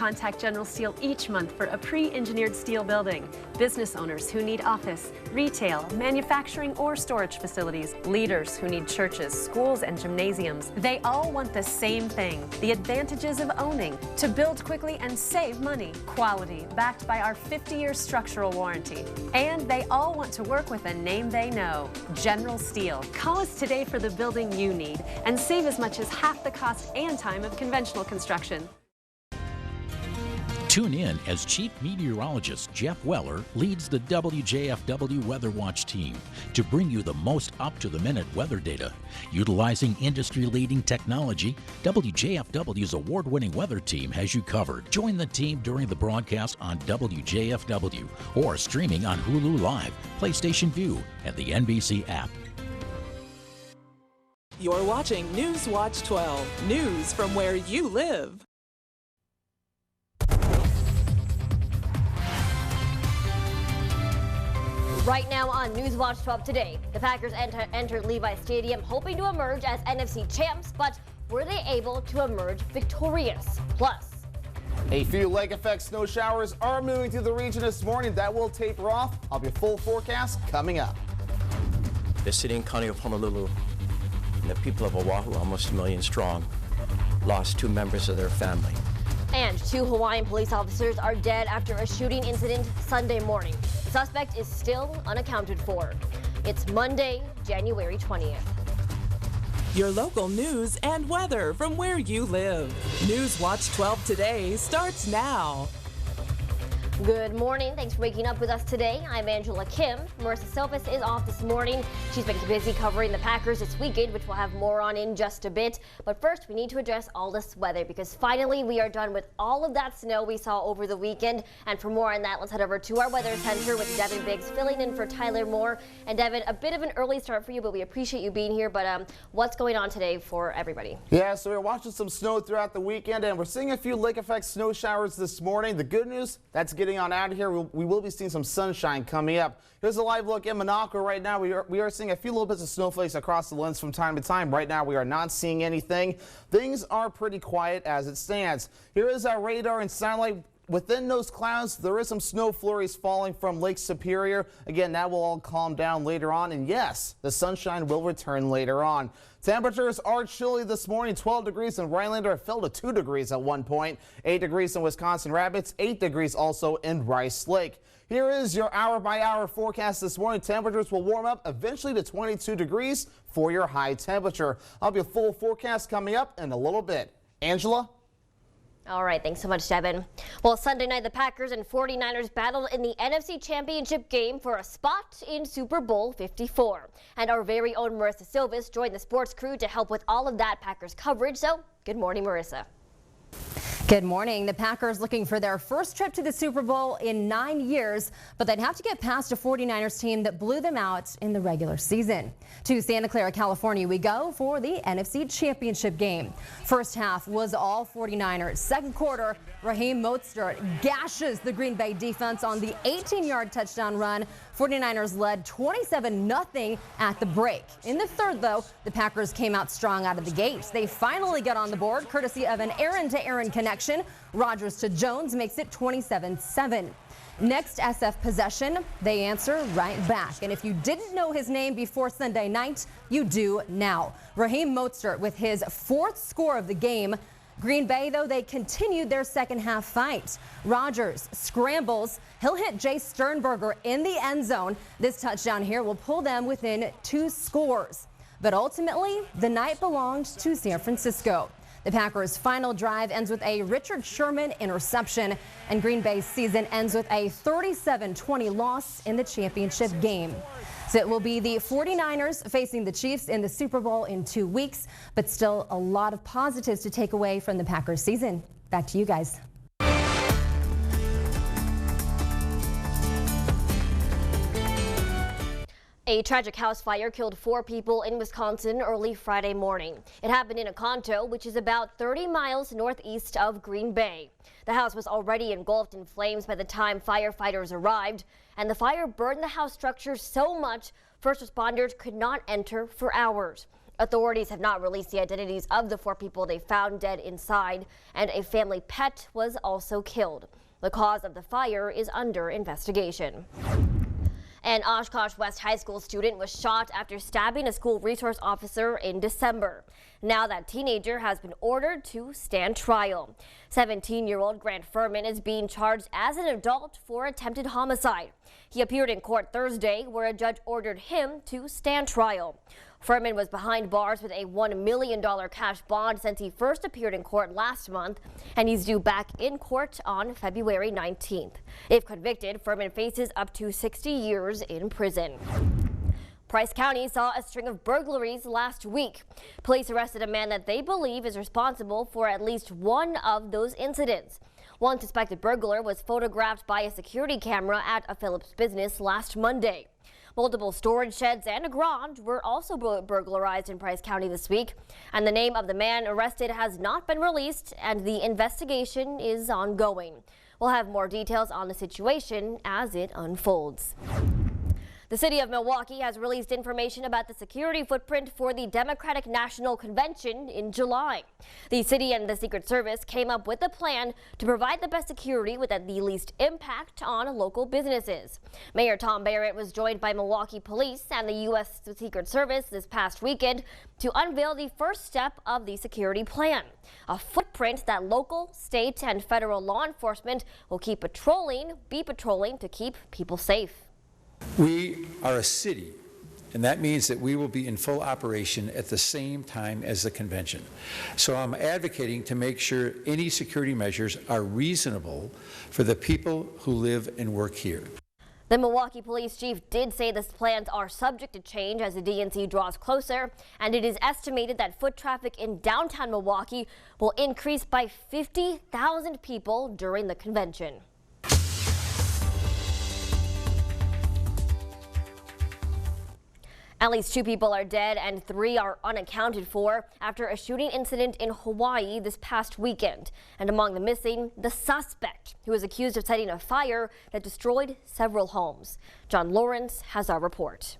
Contact General Steel each month for a pre-engineered steel building. Business owners who need office, retail, manufacturing, or storage facilities. Leaders who need churches, schools, and gymnasiums. They all want the same thing, the advantages of owning. To build quickly and save money. Quality, backed by our 50-year structural warranty. And they all want to work with a name they know, General Steel. Call us today for the building you need and save as much as half the cost and time of conventional construction. Tune in as Chief Meteorologist Jeff Weller leads the WJFW Weather Watch team to bring you the most up-to-the-minute weather data. Utilizing industry-leading technology, WJFW's award-winning weather team has you covered. Join the team during the broadcast on WJFW or streaming on Hulu Live, PlayStation Vue, and the NBC app. You're watching Newswatch 12, news from where you live. Right now on Newswatch 12 today, the Packers entered Levi Stadium hoping to emerge as NFC champs, but were they able to emerge victorious? Plus, a few lake effect snow showers are moving through the region this morning. That will taper off. I'll have your full forecast coming up. The city and county of Honolulu and the people of Oahu, almost 1 million strong, lost 2 members of their family. And 2 Hawaiian police officers are dead after a shooting incident Sunday morning. The suspect is still unaccounted for. It's Monday, January 20th. Your local news and weather from where you live. Newswatch 12 today starts now. Good morning. Thanks for waking up with us today. I'm Angela Kim. Marissa Silvis is off this morning. She's been busy covering the Packers this weekend, which we'll have more on in just a bit. But first, we need to address all this weather because finally we are done with all of that snow we saw over the weekend. And for more on that, let's head over to our weather center with Devin Biggs filling in for Tyler Moore. And Devin, a bit of an early start for you, but we appreciate you being here. But what's going on today for everybody? Yeah, so we're watching some snow throughout the weekend, and we're seeing a few lake effect snow showers this morning. The good news, that's getting on out of here. We will be seeing some sunshine coming up. Here's a live look in Monaco right now. We are seeing a few little bits of snowflakes across the lens from time to time. Right now we are not seeing anything. Things are pretty quiet as it stands. Here is our radar and satellite. Within those clouds, there is some snow flurries falling from Lake Superior. Again, that will all calm down later on. And yes, the sunshine will return later on. Temperatures are chilly this morning. 12 degrees in Rhinelander. It fell to 2 degrees at one point. 8 degrees in Wisconsin Rapids. 8 degrees also in Rice Lake. Here is your hour-by-hour forecast this morning. Temperatures will warm up eventually to 22 degrees for your high temperature. I'll have your full forecast coming up in a little bit. Angela? All right, thanks so much, Devin. Well, Sunday night, the Packers and 49ers battled in the NFC Championship game for a spot in Super Bowl 54. And our very own Marissa Silvis joined the sports crew to help with all of that Packers coverage. So, good morning, Marissa. Good morning. The Packers looking for their first trip to the Super Bowl in 9 years, but they'd have to get past a 49ers team that blew them out in the regular season. To Santa Clara, California we go for the NFC Championship game. First half was all 49ers. Second quarter, Raheem Mostert gashes the Green Bay defense on the 18-yard touchdown run. 49ers led 27-0 at the break. In the third, though, the Packers came out strong out of the gate. They finally got on the board courtesy of an Aaron-to-Aaron connection. Rodgers to Jones makes it 27-7. Next SF possession, they answer right back. And if you didn't know his name before Sunday night, you do now. Raheem Mostert with his 4th score of the game. Green Bay, though, they continued their second half fight. Rodgers scrambles. He'll hit Jay Sternberger in the end zone. This touchdown here will pull them within 2 scores. But ultimately, the night belonged to San Francisco. The Packers' final drive ends with a Richard Sherman interception, and Green Bay's season ends with a 37-20 loss in the championship game. So it will be the 49ers facing the Chiefs in the Super Bowl in 2 weeks, but still a lot of positives to take away from the Packers season. Back to you guys. A tragic house fire killed 4 people in Wisconsin early Friday morning. It happened in Oconto, which is about 30 miles northeast of Green Bay. The house was already engulfed in flames by the time firefighters arrived, and the fire burned the house structure so much first responders could not enter for hours. Authorities have not released the identities of the 4 people they found dead inside, and a family pet was also killed. The cause of the fire is under investigation. An Oshkosh West High School student was shot after stabbing a school resource officer in December. Now that teenager has been ordered to stand trial. 17-year-old Grant Furman is being charged as an adult for attempted homicide. He appeared in court Thursday, where a judge ordered him to stand trial. Furman was behind bars with a $1 million cash bond since he first appeared in court last month, and he's due back in court on February 19th. If convicted, Furman faces up to 60 years in prison. Price County saw a string of burglaries last week. Police arrested a man that they believe is responsible for at least one of those incidents. One suspected burglar was photographed by a security camera at a Phillips business last Monday. Multiple storage sheds and a garage were also burglarized in Price County this week, and the name of the man arrested has not been released, and the investigation is ongoing. We'll have more details on the situation as it unfolds. The city of Milwaukee has released information about the security footprint for the Democratic National Convention in July. The city and the Secret Service came up with a plan to provide the best security with the least impact on local businesses. Mayor Tom Barrett was joined by Milwaukee Police and the U.S. Secret Service this past weekend to unveil the first step of the security plan, a footprint that local, state, and federal law enforcement will be patrolling to keep people safe. We are a city, and that means that we will be in full operation at the same time as the convention. So I'm advocating to make sure any security measures are reasonable for the people who live and work here. The Milwaukee Police Chief did say the plans are subject to change as the DNC draws closer, and it is estimated that foot traffic in downtown Milwaukee will increase by 50,000 people during the convention. At least 2 people are dead and 3 are unaccounted for after a shooting incident in Hawaii this past weekend. And among the missing, the suspect, who is accused of setting a fire that destroyed several homes. John Lawrence has our report.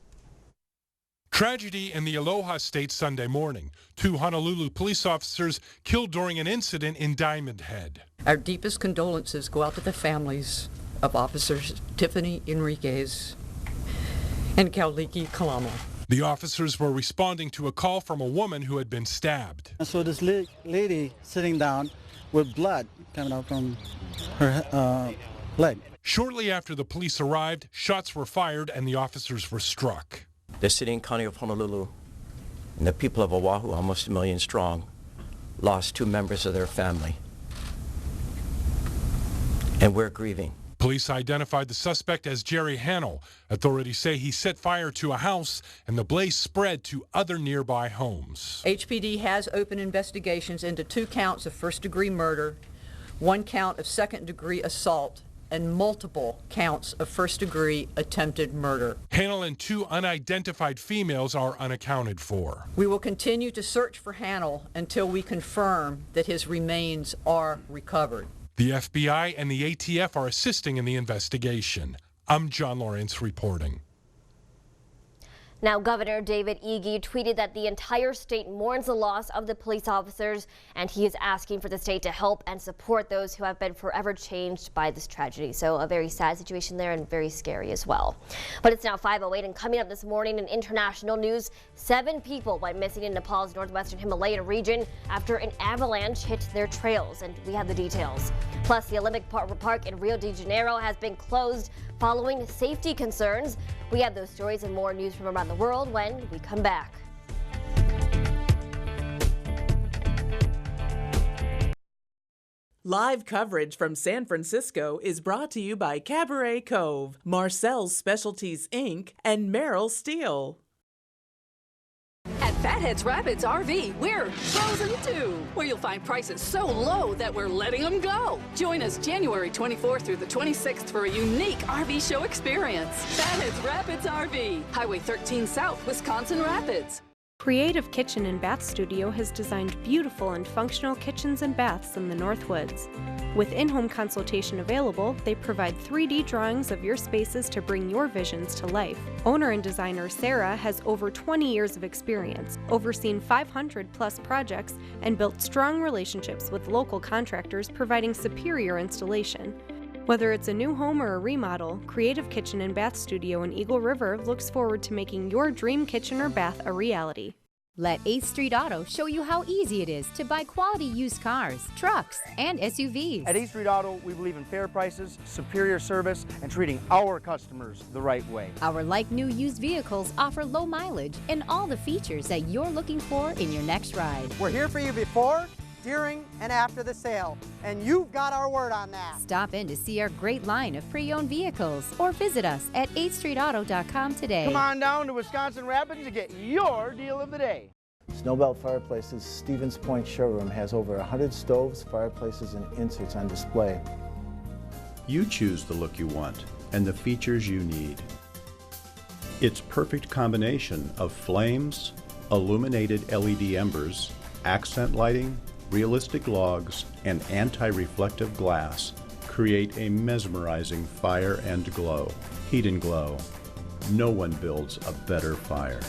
Tragedy in the Aloha State Sunday morning. 2 Honolulu police officers killed during an incident in Diamond Head. Our deepest condolences go out to the families of Officers Tiffany Enriquez and Kauliki Kalama. The officers were responding to a call from a woman who had been stabbed. So this lady sitting down with blood coming out from her leg. Shortly after the police arrived, shots were fired and the officers were struck. The city and county of Honolulu and the people of Oahu, almost 1 million strong, lost 2 members of their family. And we're grieving. Police identified the suspect as Jerry Hannell. Authorities say he set fire to a house and the blaze spread to other nearby homes. HPD has opened investigations into 2 counts of first-degree murder, 1 count of second-degree assault, and multiple counts of first-degree attempted murder. Hannell and 2 unidentified females are unaccounted for. We will continue to search for Hannell until we confirm that his remains are recovered. The FBI and the ATF are assisting in the investigation. I'm John Lawrence reporting. Now, Governor David Ige tweeted that the entire state mourns the loss of the police officers, and he is asking for the state to help and support those who have been forever changed by this tragedy. So a very sad situation there and very scary as well. But it's now 5:08, and coming up this morning in international news, 7 people went missing in Nepal's northwestern Himalayan region after an avalanche hit their trails, and we have the details. Plus, the Olympic Park in Rio de Janeiro has been closed following safety concerns. We have those stories and more news from around the world when we come back. Live coverage from San Francisco is brought to you by Cabaret Cove, Marcel's Specialties Inc., and Merrill Steel. At Fatheads Rapids RV, we're Frozen 2, where you'll find prices so low that we're letting them go. Join us January 24th through the 26th for a unique RV show experience. Fatheads Rapids RV, Highway 13 South, Wisconsin Rapids. Creative Kitchen and Bath Studio has designed beautiful and functional kitchens and baths in the Northwoods. With in-home consultation available, they provide 3D drawings of your spaces to bring your visions to life. Owner and designer Sarah has over 20 years of experience, overseen 500-plus projects, and built strong relationships with local contractors providing superior installation. Whether it's a new home or a remodel, Creative Kitchen and Bath Studio in Eagle River looks forward to making your dream kitchen or bath a reality. Let 8th Street Auto show you how easy it is to buy quality used cars, trucks, and SUVs. At 8th Street Auto, we believe in fair prices, superior service, and treating our customers the right way. Our like-new used vehicles offer low mileage and all the features that you're looking for in your next ride. We're here for you before, during, and after the sale, and you've got our word on that. Stop in to see our great line of pre-owned vehicles or visit us at 8thstreetauto.com today. Come on down to Wisconsin Rapids to get your deal of the day. Snowbelt Fireplaces Stevens Point showroom has over 100 stoves, fireplaces, and inserts on display. You choose the look you want and the features you need. Its perfect combination of flames, illuminated LED embers, accent lighting, realistic logs, and anti-reflective glass create a mesmerizing fire and glow. Heat and glow. No one builds a better fire.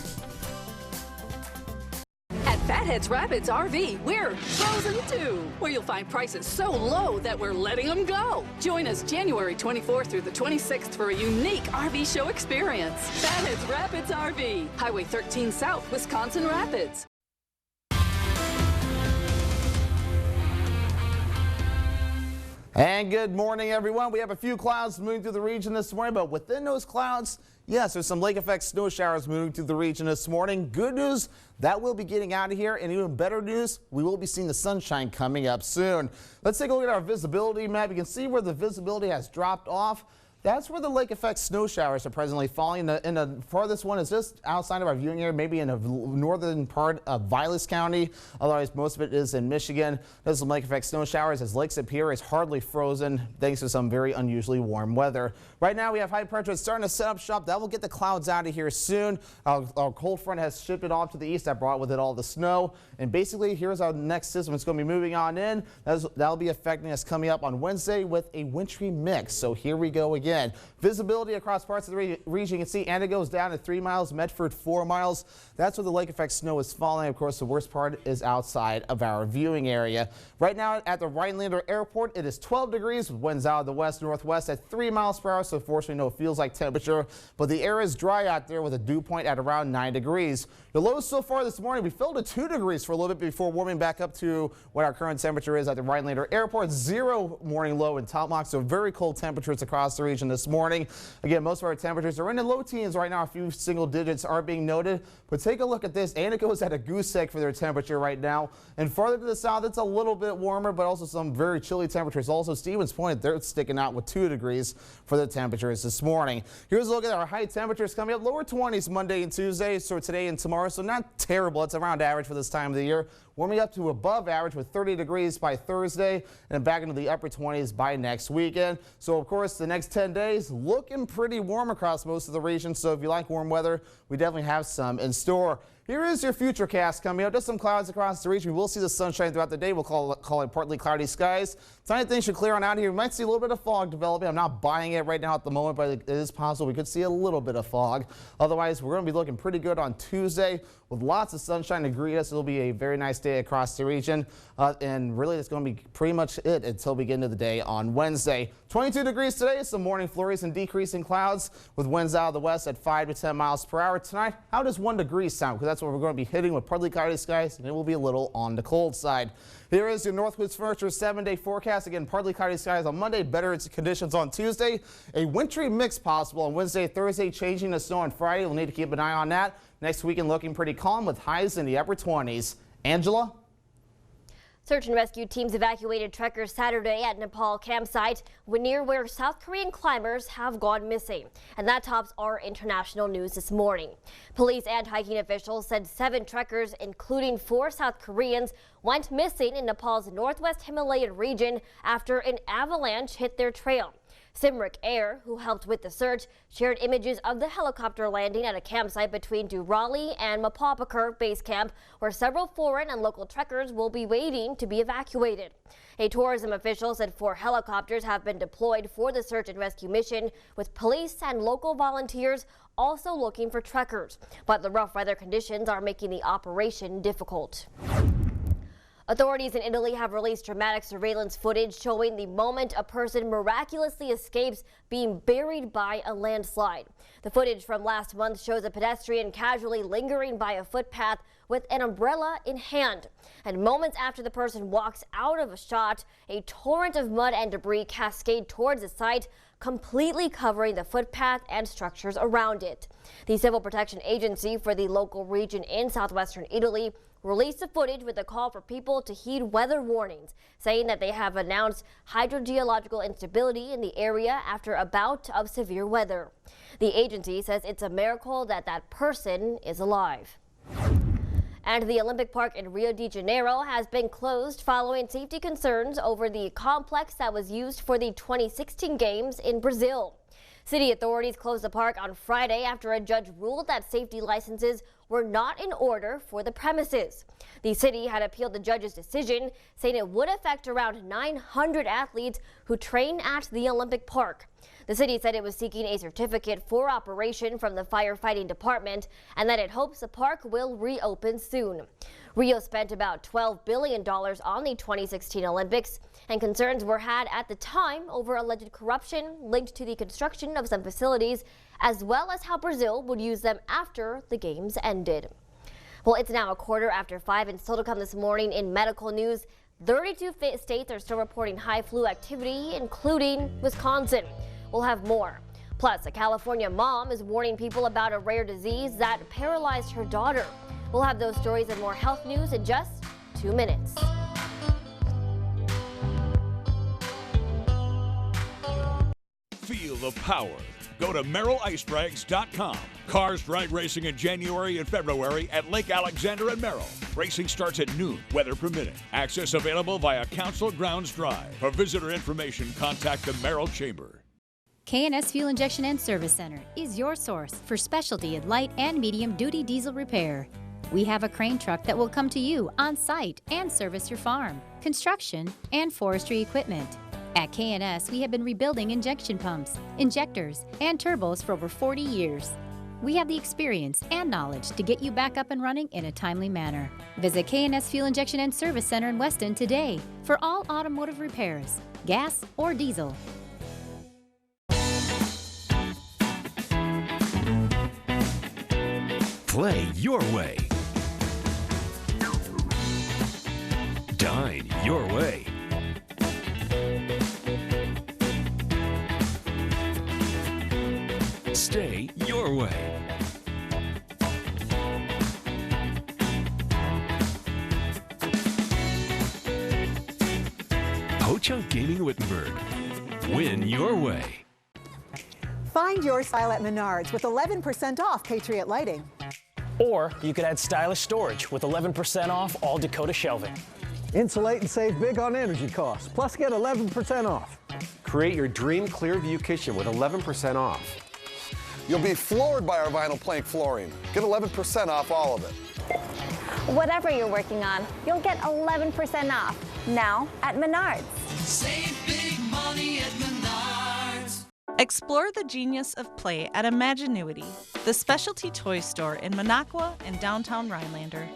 At Fatheads Rapids RV, we're Frozen 2, where you'll find prices so low that we're letting them go. Join us January 24th through the 26th for a unique RV show experience. Fatheads Rapids RV, Highway 13 South, Wisconsin Rapids. And good morning, everyone. We have a few clouds moving through the region this morning, but within those clouds, yes, there's some lake effect snow showers moving through the region this morning. Good news, that will be getting out of here, and even better news, we will be seeing the sunshine coming up soon. Let's take a look at our visibility map. You can see where the visibility has dropped off. That's where the lake effect snow showers are presently falling. And the farthest one is just outside of our viewing area, maybe in the northern part of Vilas County. Otherwise, most of it is in Michigan. There's some lake effect snow showers as Lake Superior is hardly frozen thanks to some very unusually warm weather. Right now, we have high pressure. It's starting to set up shop. That will get the clouds out of here soon. Our cold front has shifted off to the east. That brought with it all the snow. And basically, here's our next system. It's going to be moving on in. That'll be affecting us coming up on Wednesday with a wintry mix. So here we go again. Visibility across parts of the region. You can see Anna goes down to 3 miles, Medford 4 miles. That's where the lake effect snow is falling. Of course, the worst part is outside of our viewing area. Right now at the Rhinelander Airport, it is 12 degrees with winds out of the west-northwest at 3 miles per hour. So fortunately, no feels like temperature, but the air is dry out there with a dew point at around 9 degrees. The lows so far this morning, we fell to 2 degrees for a little bit before warming back up to what our current temperature is at the Rhinelander Airport. 0 morning low in Topmock, so very cold temperatures across the region this morning. Again, most of our temperatures are in the low teens right now. A few single digits are being noted, but take a look at this. Antico's at a goose egg for their temperature right now. And farther to the south, it's a little bit warmer, but also some very chilly temperatures. Also, Stevens Point, they're sticking out with 2 degrees for the temperatures this morning. Here's a look at our high temperatures coming up. Lower 20s Monday and Tuesday, so today and tomorrow. So not terrible. It's around average for this time of the year. Warming up to above average with 30 degrees by Thursday and back into the upper 20s by next weekend. So, of course, the next 10 days looking pretty warm across most of the region. So if you like warm weather, we definitely have some in store. Here is your future cast coming up. Just some clouds across the region. We will see the sunshine throughout the day. We'll call it partly cloudy skies. Tonight things should clear on out here. We might see a little bit of fog developing. I'm not buying it right now at the moment, but it is possible we could see a little bit of fog. Otherwise, we're going to be looking pretty good on Tuesday with lots of sunshine to greet us. It'll be a very nice day across the region. And really, it's going to be pretty much it until we get into the day on Wednesday. 22 degrees today. Some morning flurries and decreasing clouds with winds out of the west at 5 to 10 miles per hour. Tonight, how does 1 degree sound? Because that's what we're going to be hitting with partly cloudy skies, and it will be a little on the cold side. Here is your Northwoods Furniture 7-day forecast. Again, partly cloudy skies on Monday, better conditions on Tuesday. A wintry mix possible on Wednesday, Thursday, changing to snow on Friday. We'll need to keep an eye on that. Next weekend looking pretty calm with highs in the upper 20s. Angela? Search and rescue teams evacuated trekkers Saturday at Nepal campsite near where South Korean climbers have gone missing. And that tops our international news this morning. Police and hiking officials said 7 trekkers, including 4 South Koreans, went missing in Nepal's northwest Himalayan region after an avalanche hit their trail. Simric Air, who helped with the search, shared images of the helicopter landing at a campsite between Raleigh and Mapapakir Base Camp, where several foreign and local trekkers will be waiting to be evacuated. A tourism official said 4 helicopters have been deployed for the search and rescue mission, with police and local volunteers also looking for trekkers. But the rough weather conditions are making the operation difficult. Authorities in Italy have released dramatic surveillance footage showing the moment a person miraculously escapes being buried by a landslide. The footage from last month shows a pedestrian casually lingering by a footpath with an umbrella in hand. And moments after the person walks out of a shot, a torrent of mud and debris cascade towards the site, completely covering the footpath and structures around it. The Civil Protection Agency for the local region in southwestern Italy released the footage with a call for people to heed weather warnings, saying that they have announced hydrogeological instability in the area after a bout of severe weather. The agency says it's a miracle that that person is alive. And the Olympic Park in Rio de Janeiro has been closed following safety concerns over the complex that was used for the 2016 Games in Brazil. City authorities closed the park on Friday after a judge ruled that safety licenses were not in order for the premises. The city had appealed the judge's decision, saying it would affect around 900 athletes who train at the Olympic Park. The city said it was seeking a certificate for operation from the firefighting department and that it hopes the park will reopen soon. Rio spent about $12 billion on the 2016 Olympics, and concerns were had at the time over alleged corruption linked to the construction of some facilities, as well as how Brazil would use them after the games ended. Well, it's now 5:15, and still to come this morning in medical news, 32 states are still reporting high flu activity, including Wisconsin. We'll have more. Plus, a California mom is warning people about a rare disease that paralyzed her daughter. We'll have those stories and more health news in just 2 minutes. Feel the power. Go to MerrillIceBrags.com. Cars ride racing in January and February at Lake Alexander and Merrill. Racing starts at noon, weather permitting. Access available via Council Grounds Drive. For visitor information, contact the Merrill Chamber. K&S Fuel Injection and Service Center is your source for specialty in light and medium duty diesel repair. We have a crane truck that will come to you on site and service your farm, construction, and forestry equipment. At K&S, we have been rebuilding injection pumps, injectors, and turbos for over 40 years. We have the experience and knowledge to get you back up and running in a timely manner. Visit K&S Fuel Injection and Service Center in Weston today for all automotive repairs, gas or diesel. Play your way. Dine your way. Stay your way. Ho-Chunk Gaming Wittenberg. Win your way. Find your style at Menards with 11% off Patriot lighting. Or you could add stylish storage with 11% off all Dakota shelving. Insulate and save big on energy costs, plus get 11% off. Create your dream Clearview kitchen with 11% off. You'll be floored by our vinyl plank flooring. Get 11% off all of it. Whatever you're working on, you'll get 11% off now at Menards. Save big money at Menards. Explore the genius of play at Imaginuity, the specialty toy store in Minocqua and downtown Rhinelander,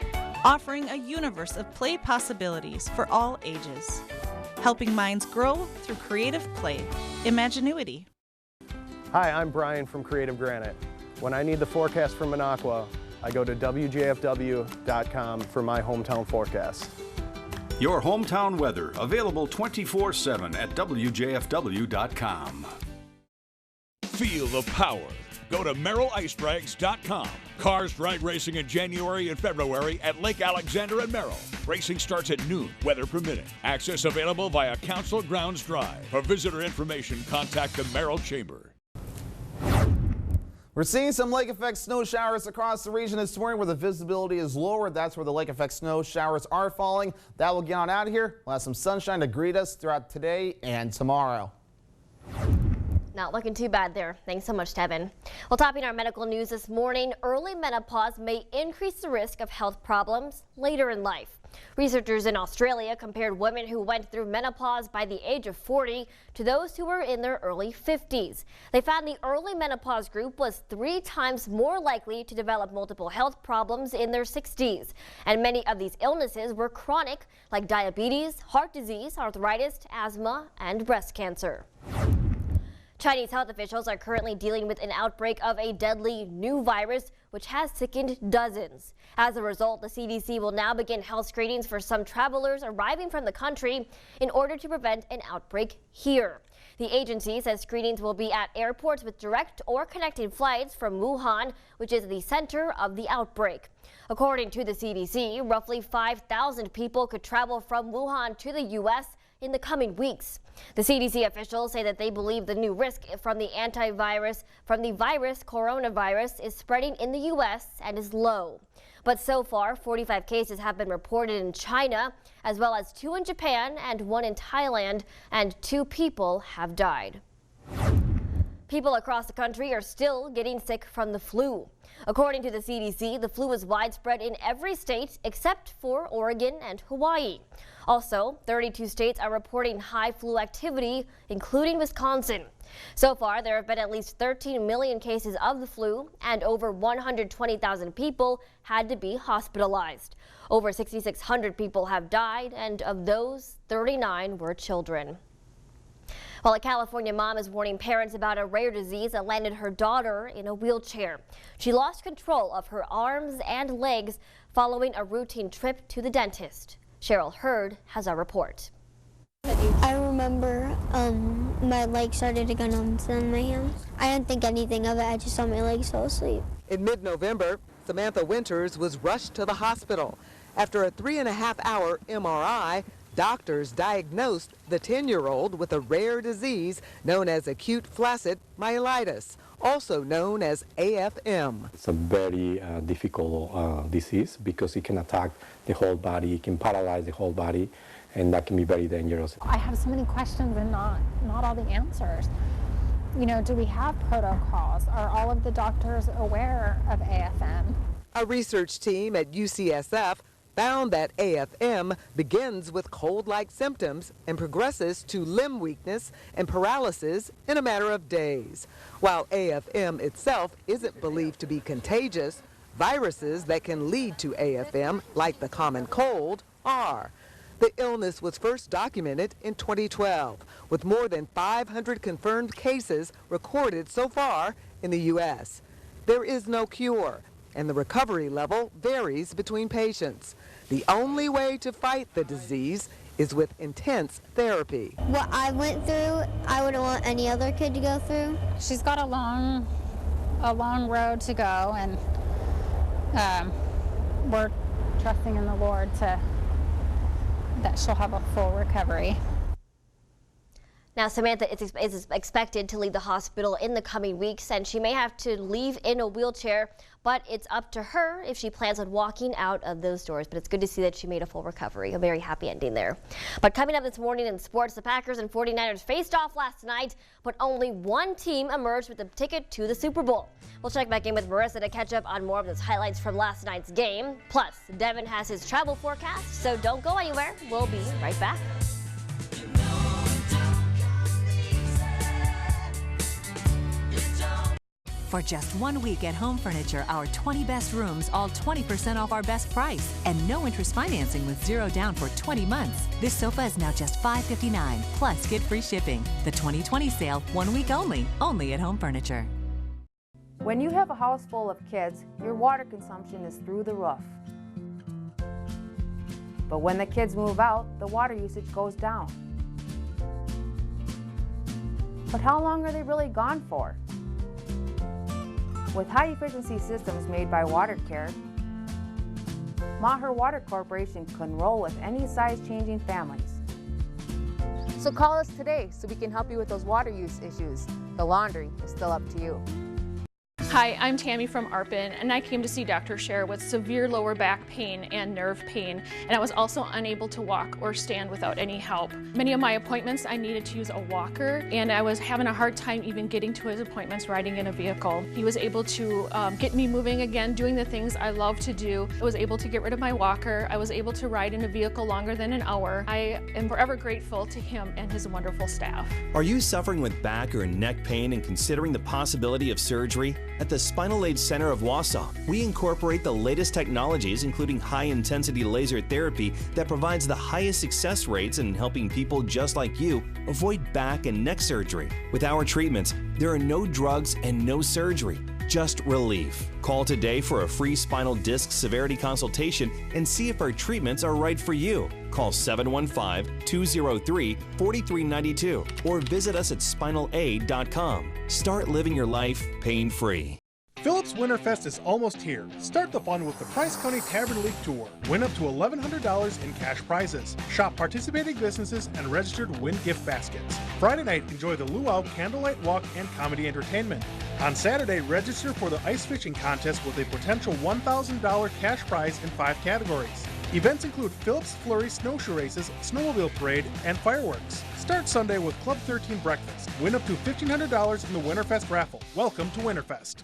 offering a universe of play possibilities for all ages. Helping minds grow through creative play. Imaginuity. Hi, I'm Brian from Creative Granite. When I need the forecast for Minocqua, I go to WJFW.com for my hometown forecast. Your hometown weather, available 24/7 at WJFW.com. Feel the power. Go to MerrillIceBrags.com. Cars ride racing in January and February at Lake Alexander and Merrill. Racing starts at noon, weather permitting. Access available via Council Grounds Drive. For visitor information, contact the Merrill Chamber. We're seeing some lake effect snow showers across the region this morning where the visibility is lower. That's where the lake effect snow showers are falling. That will get on out of here. We'll have some sunshine to greet us throughout today and tomorrow. Not looking too bad there. Thanks so much, Tevin. Well, topping our medical news this morning, early menopause may increase the risk of health problems later in life. Researchers in Australia compared women who went through menopause by the age of 40 to those who were in their early 50s. They found the early menopause group was 3 times more likely to develop multiple health problems in their 60s. And many of these illnesses were chronic, like diabetes, heart disease, arthritis, asthma, and breast cancer. Chinese health officials are currently dealing with an outbreak of a deadly new virus which has sickened dozens. As a result, the CDC will now begin health screenings for some travelers arriving from the country in order to prevent an outbreak here. The agency says screenings will be at airports with direct or connected flights from Wuhan, which is the center of the outbreak. According to the CDC, roughly 5,000 people could travel from Wuhan to the U.S. in the coming weeks. The CDC officials say that they believe the new risk from the virus coronavirus is spreading in the U.S. and is low. But so far, 45 cases have been reported in China, as well as 2 in Japan and 1 in Thailand, and 2 people have died. People across the country are still getting sick from the flu. According to the CDC, the flu is widespread in every state except for Oregon and Hawaii. Also, 32 states are reporting high flu activity, including Wisconsin. So far, there have been at least 13 million cases of the flu, and over 120,000 people had to be hospitalized. Over 6,600 people have died, and of those, 39 were children. While a California mom is warning parents about a rare disease that landed her daughter in a wheelchair. She lost control of her arms and legs following a routine trip to the dentist. Cheryl Hurd has our report. I remember my legs started to go numb on my hands. I didn't think anything of it. I just saw my legs fall asleep. In mid-November, Samantha Winters was rushed to the hospital. After a 3.5-hour MRI, doctors diagnosed the 10-year-old with a rare disease known as acute flaccid myelitis, also known as AFM. It's a very difficult disease because it can attack the whole body, it can paralyze the whole body, and that can be very dangerous. I have so many questions and not all the answers. You know, do we have protocols? Are all of the doctors aware of AFM? A research team at UCSF found that AFM begins with cold-like symptoms and progresses to limb weakness and paralysis in a matter of days. While AFM itself isn't believed to be contagious, viruses that can lead to AFM, like the common cold, are. The illness was first documented in 2012, with more than 500 confirmed cases recorded so far in the U.S. There is no cure, and the recovery level varies between patients. The only way to fight the disease is with intense therapy. What I went through, I wouldn't want any other kid to go through. She's got a long road to go, and we're trusting in the Lord that she'll have a full recovery. Now, Samantha is expected to leave the hospital in the coming weeks, and she may have to leave in a wheelchair, but it's up to her if she plans on walking out of those doors. But it's good to see that she made a full recovery. A very happy ending there. But coming up this morning in sports, the Packers and 49ers faced off last night, but only one team emerged with a ticket to the Super Bowl. We'll check back in with Marissa to catch up on more of those highlights from last night's game. Plus, Devin has his travel forecast, so don't go anywhere. We'll be right back. For just 1 week at Home Furniture, our 20 best rooms, all 20% off our best price. And no interest financing with 0 down for 20 months. This sofa is now just $559, plus get free shipping. The 2020 sale, 1 week only at Home Furniture. When you have a house full of kids, your water consumption is through the roof. But when the kids move out, the water usage goes down. But how long are they really gone for? With high-efficiency systems made by WaterCare, Maher Water Corporation can roll with any size-changing families. So call us today so we can help you with those water use issues. The laundry is still up to you. Hi, I'm Tammy from ARPN, and I came to see Dr. Scher with severe lower back pain and nerve pain, and I was also unable to walk or stand without any help. Many of my appointments I needed to use a walker, and I was having a hard time even getting to his appointments riding in a vehicle. He was able to get me moving again, doing the things I love to do. I was able to get rid of my walker. I was able to ride in a vehicle longer than an hour. I am forever grateful to him and his wonderful staff. Are you suffering with back or neck pain and considering the possibility of surgery? At the Spinal Aid Center of Wausau, we incorporate the latest technologies, including high-intensity laser therapy that provides the highest success rates in helping people just like you avoid back and neck surgery. With our treatments, there are no drugs and no surgery, just relief. Call today for a free spinal disc severity consultation and see if our treatments are right for you. Call 715-203-4392 or visit us at spinalaid.com. Start living your life pain-free. Phillips Winterfest is almost here. Start the fun with the Price County Tavern League Tour. Win up to $1,100 in cash prizes. Shop participating businesses and register to win gift baskets. Friday night, enjoy the Luau Candlelight Walk and comedy entertainment. On Saturday, register for the ice fishing contest with a potential $1,000 cash prize in 5 categories. Events include Phillips Flurry snowshoe races, snowmobile parade, and fireworks. Start Sunday with Club 13 breakfast. Win up to $1,500 in the Winterfest raffle. Welcome to Winterfest.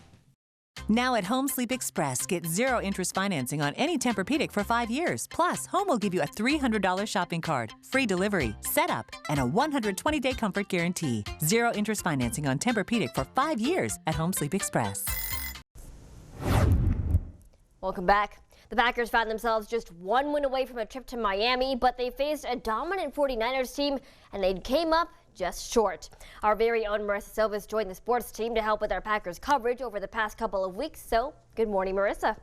Now at Home Sleep Express, get 0 interest financing on any Tempur-Pedic for 5 years. Plus, Home will give you a $300 shopping cart, free delivery, setup, and a 120-day comfort guarantee. 0 interest financing on Tempur-Pedic for 5 years at Home Sleep Express. Welcome back. The Packers found themselves just 1 win away from a trip to Miami, but they faced a dominant 49ers team, and they came up just short. Our very own Marissa Silvas joined the sports team to help with our Packers coverage over the past couple of weeks. So, good morning, Marissa.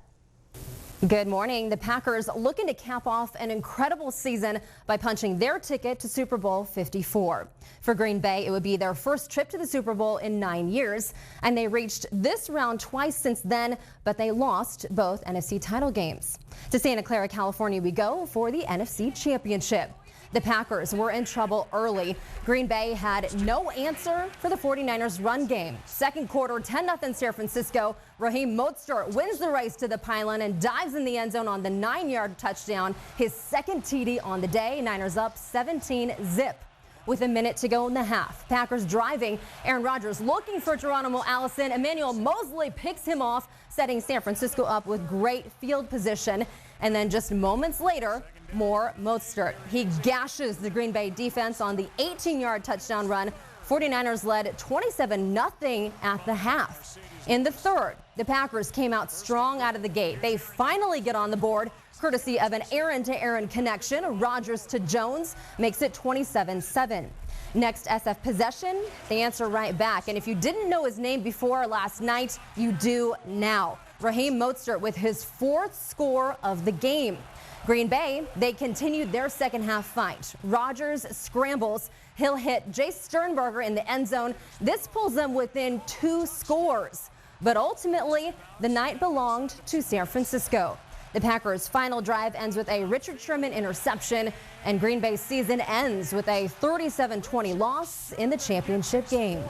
Good morning. The Packers looking to cap off an incredible season by punching their ticket to Super Bowl 54. For Green Bay, it would be their first trip to the Super Bowl in 9 years, and they reached this round twice since then, but they lost both NFC title games. To Santa Clara, California we go for the NFC Championship. The Packers were in trouble early. Green Bay had no answer for the 49ers run game. Second quarter, 10-0 San Francisco. Raheem Mostert wins the race to the pylon and dives in the end zone on the 9-yard touchdown. His second TD on the day. Niners up 17-zip. With a minute to go in the half. Packers driving. Aaron Rodgers looking for Geronimo Allison. Emmanuel Mosley picks him off, setting San Francisco up with great field position. And then just moments later, more Mostert. He gashes the Green Bay defense on the 18-yard touchdown run. 49ers led 27-0 at the half. In the third, the Packers came out strong out of the gate. They finally get on the board, courtesy of an Aaron-to-Aaron connection. Rodgers to Jones makes it 27-7. Next SF possession, they answer right back. And if you didn't know his name before last night, you do now. Raheem Mostert with his 4th score of the game. Green Bay, they continued their second half fight. Rodgers scrambles. He'll hit Jay Sternberger in the end zone. This pulls them within 2 scores. But ultimately, the night belonged to San Francisco. The Packers' final drive ends with a Richard Sherman interception, and Green Bay's season ends with a 37-20 loss in the championship game.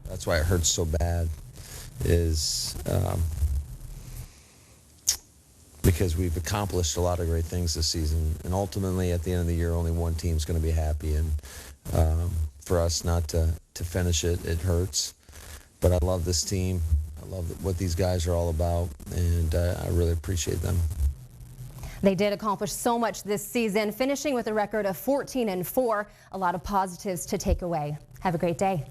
That's why it hurts so bad, is because we've accomplished a lot of great things this season, and ultimately at the end of the year only one team's going to be happy, and for us not to finish it, it hurts. But I love this team. I love what these guys are all about, and I really appreciate them. They did accomplish so much this season, finishing with a record of 14-4. A lot of positives to take away. Have a great day.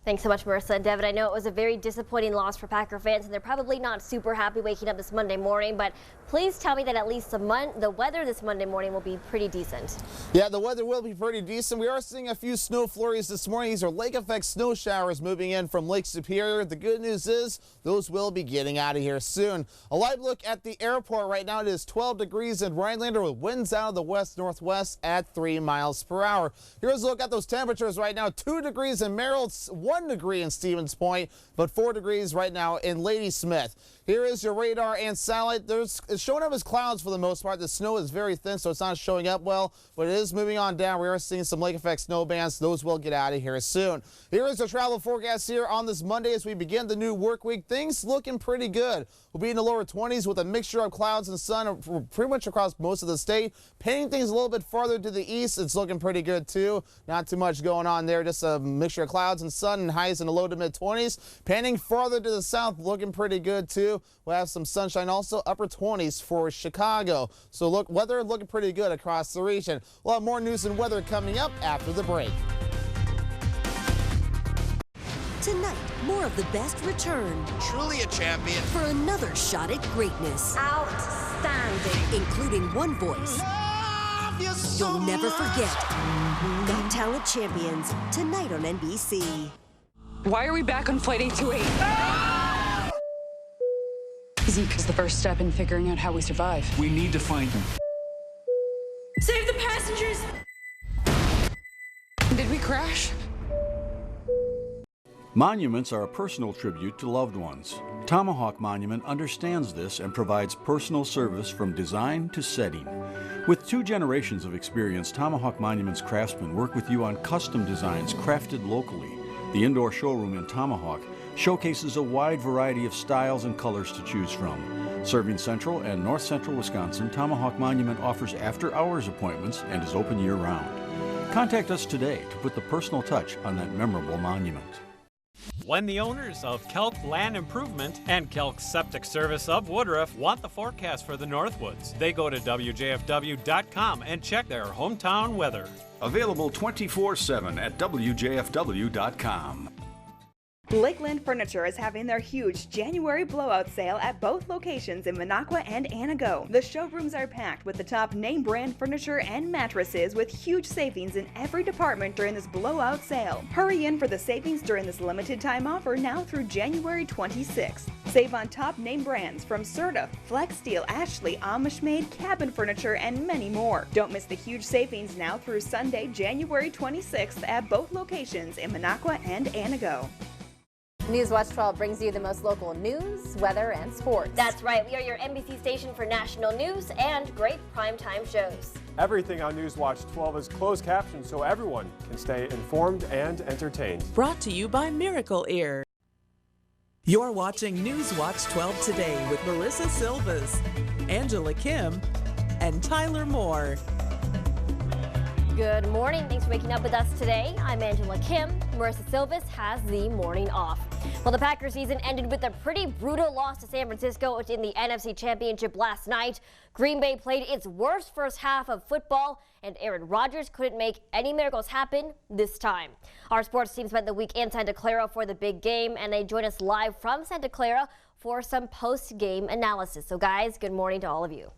Thanks so much, Marissa and Devin. I know it was a very disappointing loss for Packer fans, and they're probably not super happy waking up this Monday morning, but please tell me that at least the weather this Monday morning will be pretty decent. Yeah, the weather will be pretty decent. We are seeing a few snow flurries this morning. These are lake effect snow showers moving in from Lake Superior. The good news is those will be getting out of here soon. A live look at the airport right now. It is 12 degrees in Rhinelander with winds out of the west-northwest at 3 miles per hour. Here's a look at those temperatures right now. 2 degrees in Merrill, 1 1 degree in Stevens Point, but 4 degrees right now in Ladysmith. Here is your radar and satellite. It's showing up as clouds for the most part. The snow is very thin, so it's not showing up well, but it is moving on down. We are seeing some lake effect snow bands. Those will get out of here soon. Here is the travel forecast here on this Monday as we begin the new work week. Things looking pretty good. We'll be in the lower 20s with a mixture of clouds and sun pretty much across most of the state. Painting things a little bit farther to the east, it's looking pretty good too. Not too much going on there, just a mixture of clouds and sun and highs in the low to mid 20s. Painting farther to the south, looking pretty good too. We'll have some sunshine also, upper 20s for Chicago. So look, weather looking pretty good across the region. We'll have more news and weather coming up after the break. Tonight, more of the best return. Truly a champion. For another shot at greatness. Outstanding. Including one voice you'll never forget. Got Talent Champions, tonight on NBC. Why are we back on Flight 828? Zeke is the first step in figuring out how we survive. We need to find him. Save the passengers! Did we crash? Monuments are a personal tribute to loved ones. Tomahawk Monument understands this and provides personal service from design to setting. With 2 generations of experience, Tomahawk Monument's craftsmen work with you on custom designs crafted locally. The indoor showroom in Tomahawk showcases a wide variety of styles and colors to choose from. Serving Central and North Central Wisconsin, Tomahawk Monument offers after-hours appointments and is open year-round. Contact us today to put the personal touch on that memorable monument. When the owners of Kelk Land Improvement and Kelk Septic Service of Woodruff want the forecast for the Northwoods, they go to WJFW.com and check their hometown weather. Available 24/7 at WJFW.com. Lakeland Furniture is having their huge January blowout sale at both locations in Minocqua and Anago. The showrooms are packed with the top name brand furniture and mattresses with huge savings in every department during this blowout sale. Hurry in for the savings during this limited time offer now through January 26th. Save on top name brands from Serta, Flex Steel, Ashley, Amish Made, Cabin Furniture, and many more. Don't miss the huge savings now through Sunday, January 26th at both locations in Minocqua and Anago. Newswatch 12 brings you the most local news, weather, and sports. That's right. We are your NBC station for national news and great primetime shows. Everything on Newswatch 12 is closed captioned so everyone can stay informed and entertained. Brought to you by Miracle Ear. You're watching Newswatch 12 today with Marissa Silvas, Angela Kim, and Tyler Moore. Good morning. Thanks for waking up with us today. I'm Angela Kim. Marissa Silvas has the morning off. Well, the Packers season ended with a pretty brutal loss to San Francisco in the NFC Championship last night. Green Bay played its worst first half of football, and Aaron Rodgers couldn't make any miracles happen this time. Our sports team spent the week in Santa Clara for the big game, and they join us live from Santa Clara for some post-game analysis. So, guys, good morning to all of you.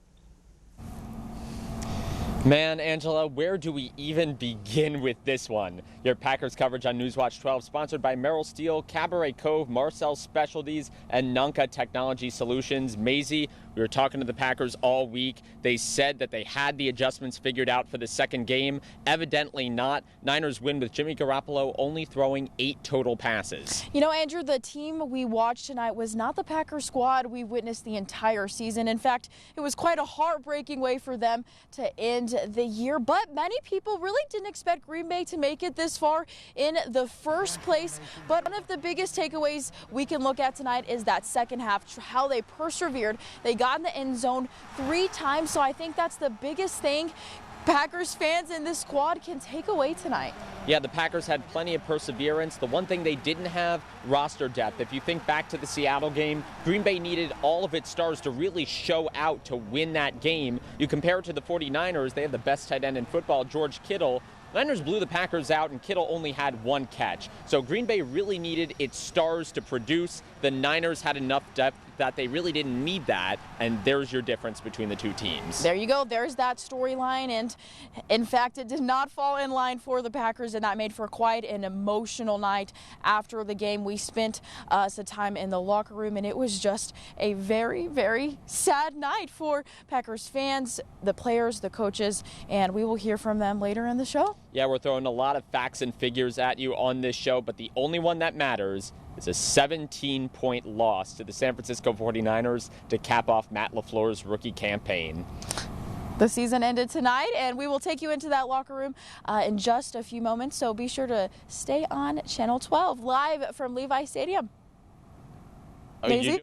Man, Angela, where do we even begin with this one? Your Packers coverage on Newswatch 12, sponsored by Merrill Steel, Cabaret Cove, Marcel's Specialties, and Nunca Technology Solutions. Maisie, we were talking to the Packers all week. They said that they had the adjustments figured out for the second game. Evidently not. Niners win with Jimmy Garoppolo only throwing 8 total passes. You know, Andrew, the team we watched tonight was not the Packers squad we witnessed the entire season. In fact, it was quite a heartbreaking way for them to end the year, but many people really didn't expect Green Bay to make it this far in the first place. But one of the biggest takeaways we can look at tonight is that second half, how they persevered. They got in the end zone 3 times, so I think that's the biggest thing Packers fans in this squad can take away tonight. Yeah, the Packers had plenty of perseverance. The one thing they didn't have, roster depth. If you think back to the Seattle game, Green Bay needed all of its stars to really show out to win that game. You compare it to the 49ers, they have the best tight end in football, George Kittle. Niners blew the Packers out, and Kittle only had 1 catch. So Green Bay really needed its stars to produce. The Niners had enough depth that they really didn't need that, and there's your difference between the two teams. There you go. There's that storyline, and in fact, it did not fall in line for the Packers, and that made for quite an emotional night after the game. We spent some time in the locker room, and it was just a very, very sad night for Packers fans, the players, the coaches, and we will hear from them later in the show. Yeah, we're throwing a lot of facts and figures at you on this show, but the only one that matters is a 17-point loss to the San Francisco 49ers to cap off Matt LaFleur's rookie campaign. The season ended tonight, and we will take you into that locker room in just a few moments, so be sure to stay on Channel 12, live from Levi Stadium. Maisie?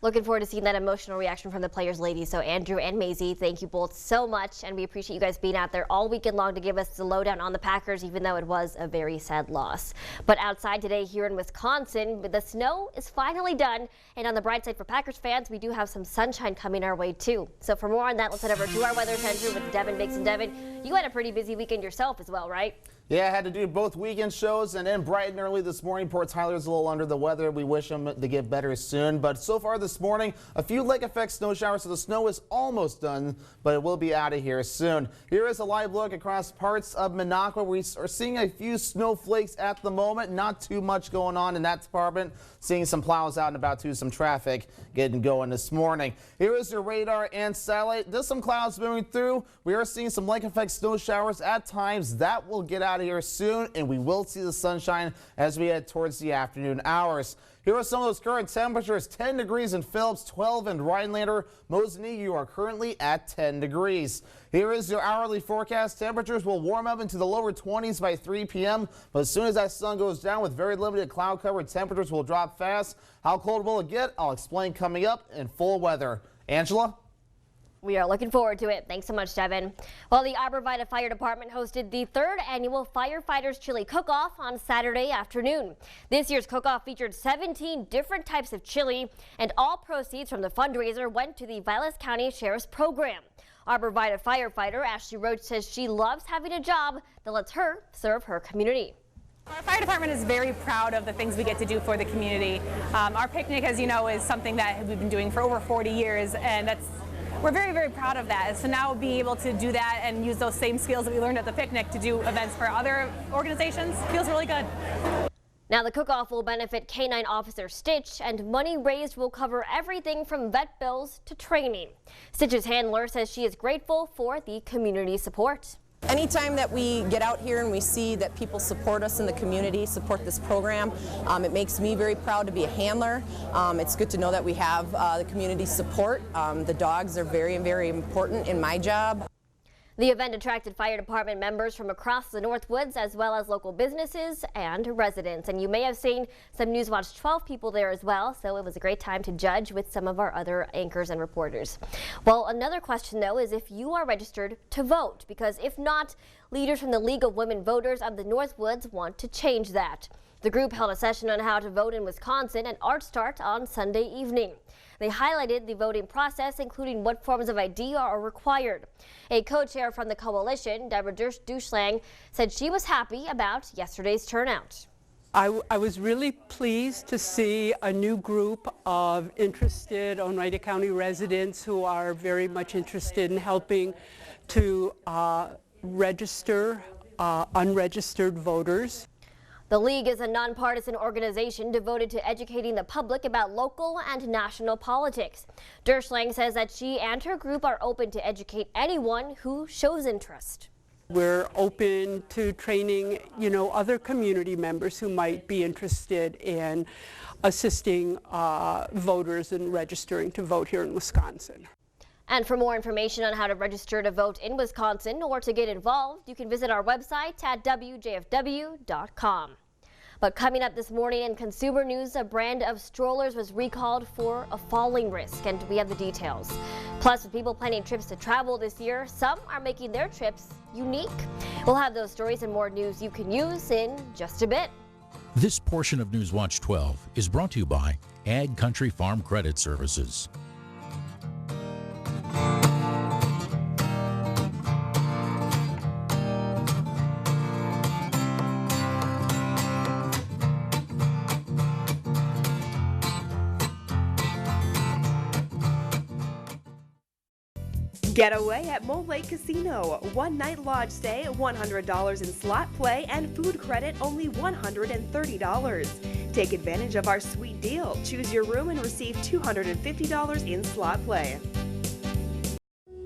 Looking forward to seeing that emotional reaction from the players, ladies. So Andrew and Maisie, thank you both so much, and we appreciate you guys being out there all weekend long to give us the lowdown on the Packers, even though it was a very sad loss. But outside today here in Wisconsin, the snow is finally done, and on the bright side for Packers fans, we do have some sunshine coming our way too. So for more on that, let's head over to our weather center with Devin Biggs. And Devin, you had a pretty busy weekend yourself as well, right? Yeah, I had to do both weekend shows, and in bright and early this morning, Port Tyler's a little under the weather. We wish them to get better soon. But so far this morning, a few lake effect snow showers, so the snow is almost done, but it will be out of here soon. Here is a live look across parts of Minocqua. We are seeing a few snowflakes at the moment. Not too much going on in that department. Seeing some plows out and about to some traffic getting going this morning. Here is your radar and satellite. There's some clouds moving through. We are seeing some lake effect snow showers at times. That will get out of here soon, and we will see the sunshine as we head towards the afternoon hours. Here are some of those current temperatures. 10 degrees in Phillips, 12 in Rhinelander. Mosinee, you are currently at 10 degrees. Here is your hourly forecast. Temperatures will warm up into the lower 20s by 3 p.m. But as soon as that sun goes down with very limited cloud cover, temperatures will drop fast. How cold will it get? I'll explain coming up in full weather. Angela? We are looking forward to it. Thanks so much, Devin. Well, the Arborvitae Fire Department hosted the 3rd annual Firefighters Chili Cook-Off on Saturday afternoon. This year's cook-off featured 17 different types of chili, and all proceeds from the fundraiser went to the Vilas County Sheriff's Program. Arborvitae firefighter Ashley Roach says she loves having a job that lets her serve her community. Our fire department is very proud of the things we get to do for the community. Our picnic, as you know, is something that we've been doing for over 40 years, and we're very, very proud of that. So now being able to do that and use those same skills that we learned at the picnic to do events for other organizations feels really good. Now the cook-off will benefit K-9 Officer Stitch, and money raised will cover everything from vet bills to training. Stitch's handler says she is grateful for the community support. Anytime that we get out here and we see that people support us in the community, support this program, it makes me very proud to be a handler. It's good to know that we have the community support. The dogs are very, very important in my job. The event attracted fire department members from across the Northwoods, as well as local businesses and residents. And you may have seen some Newswatch 12 people there as well, so it was a great time to judge with some of our other anchors and reporters. Well, another question, though, is if you are registered to vote, because if not, leaders from the League of Women Voters of the Northwoods want to change that. The group held a session on how to vote in Wisconsin at Art Start on Sunday evening. They highlighted the voting process, including what forms of ID are required. A co-chair from the coalition, Deborah Duschlang, said she was happy about yesterday's turnout. I was really pleased to see a new group of interested Oneida County residents who are very much interested in helping to register unregistered voters. The League is a nonpartisan organization devoted to educating the public about local and national politics. Derschlang says that she and her group are open to educate anyone who shows interest. We're open to training, other community members who might be interested in assisting voters in registering to vote here in Wisconsin. And for more information on how to register to vote in Wisconsin or to get involved, you can visit our website at wjfw.com. But coming up this morning in consumer news, a brand of strollers was recalled for a falling risk, and we have the details. Plus, with people planning trips to travel this year, some are making their trips unique. We'll have those stories and more news you can use in just a bit. This portion of Newswatch 12 is brought to you by Ag Country Farm Credit Services. Get away at Mole Lake Casino. One-night lodge stay, $100 in slot play, and food credit only $130. Take advantage of our sweet deal. Choose your room and receive $250 in slot play.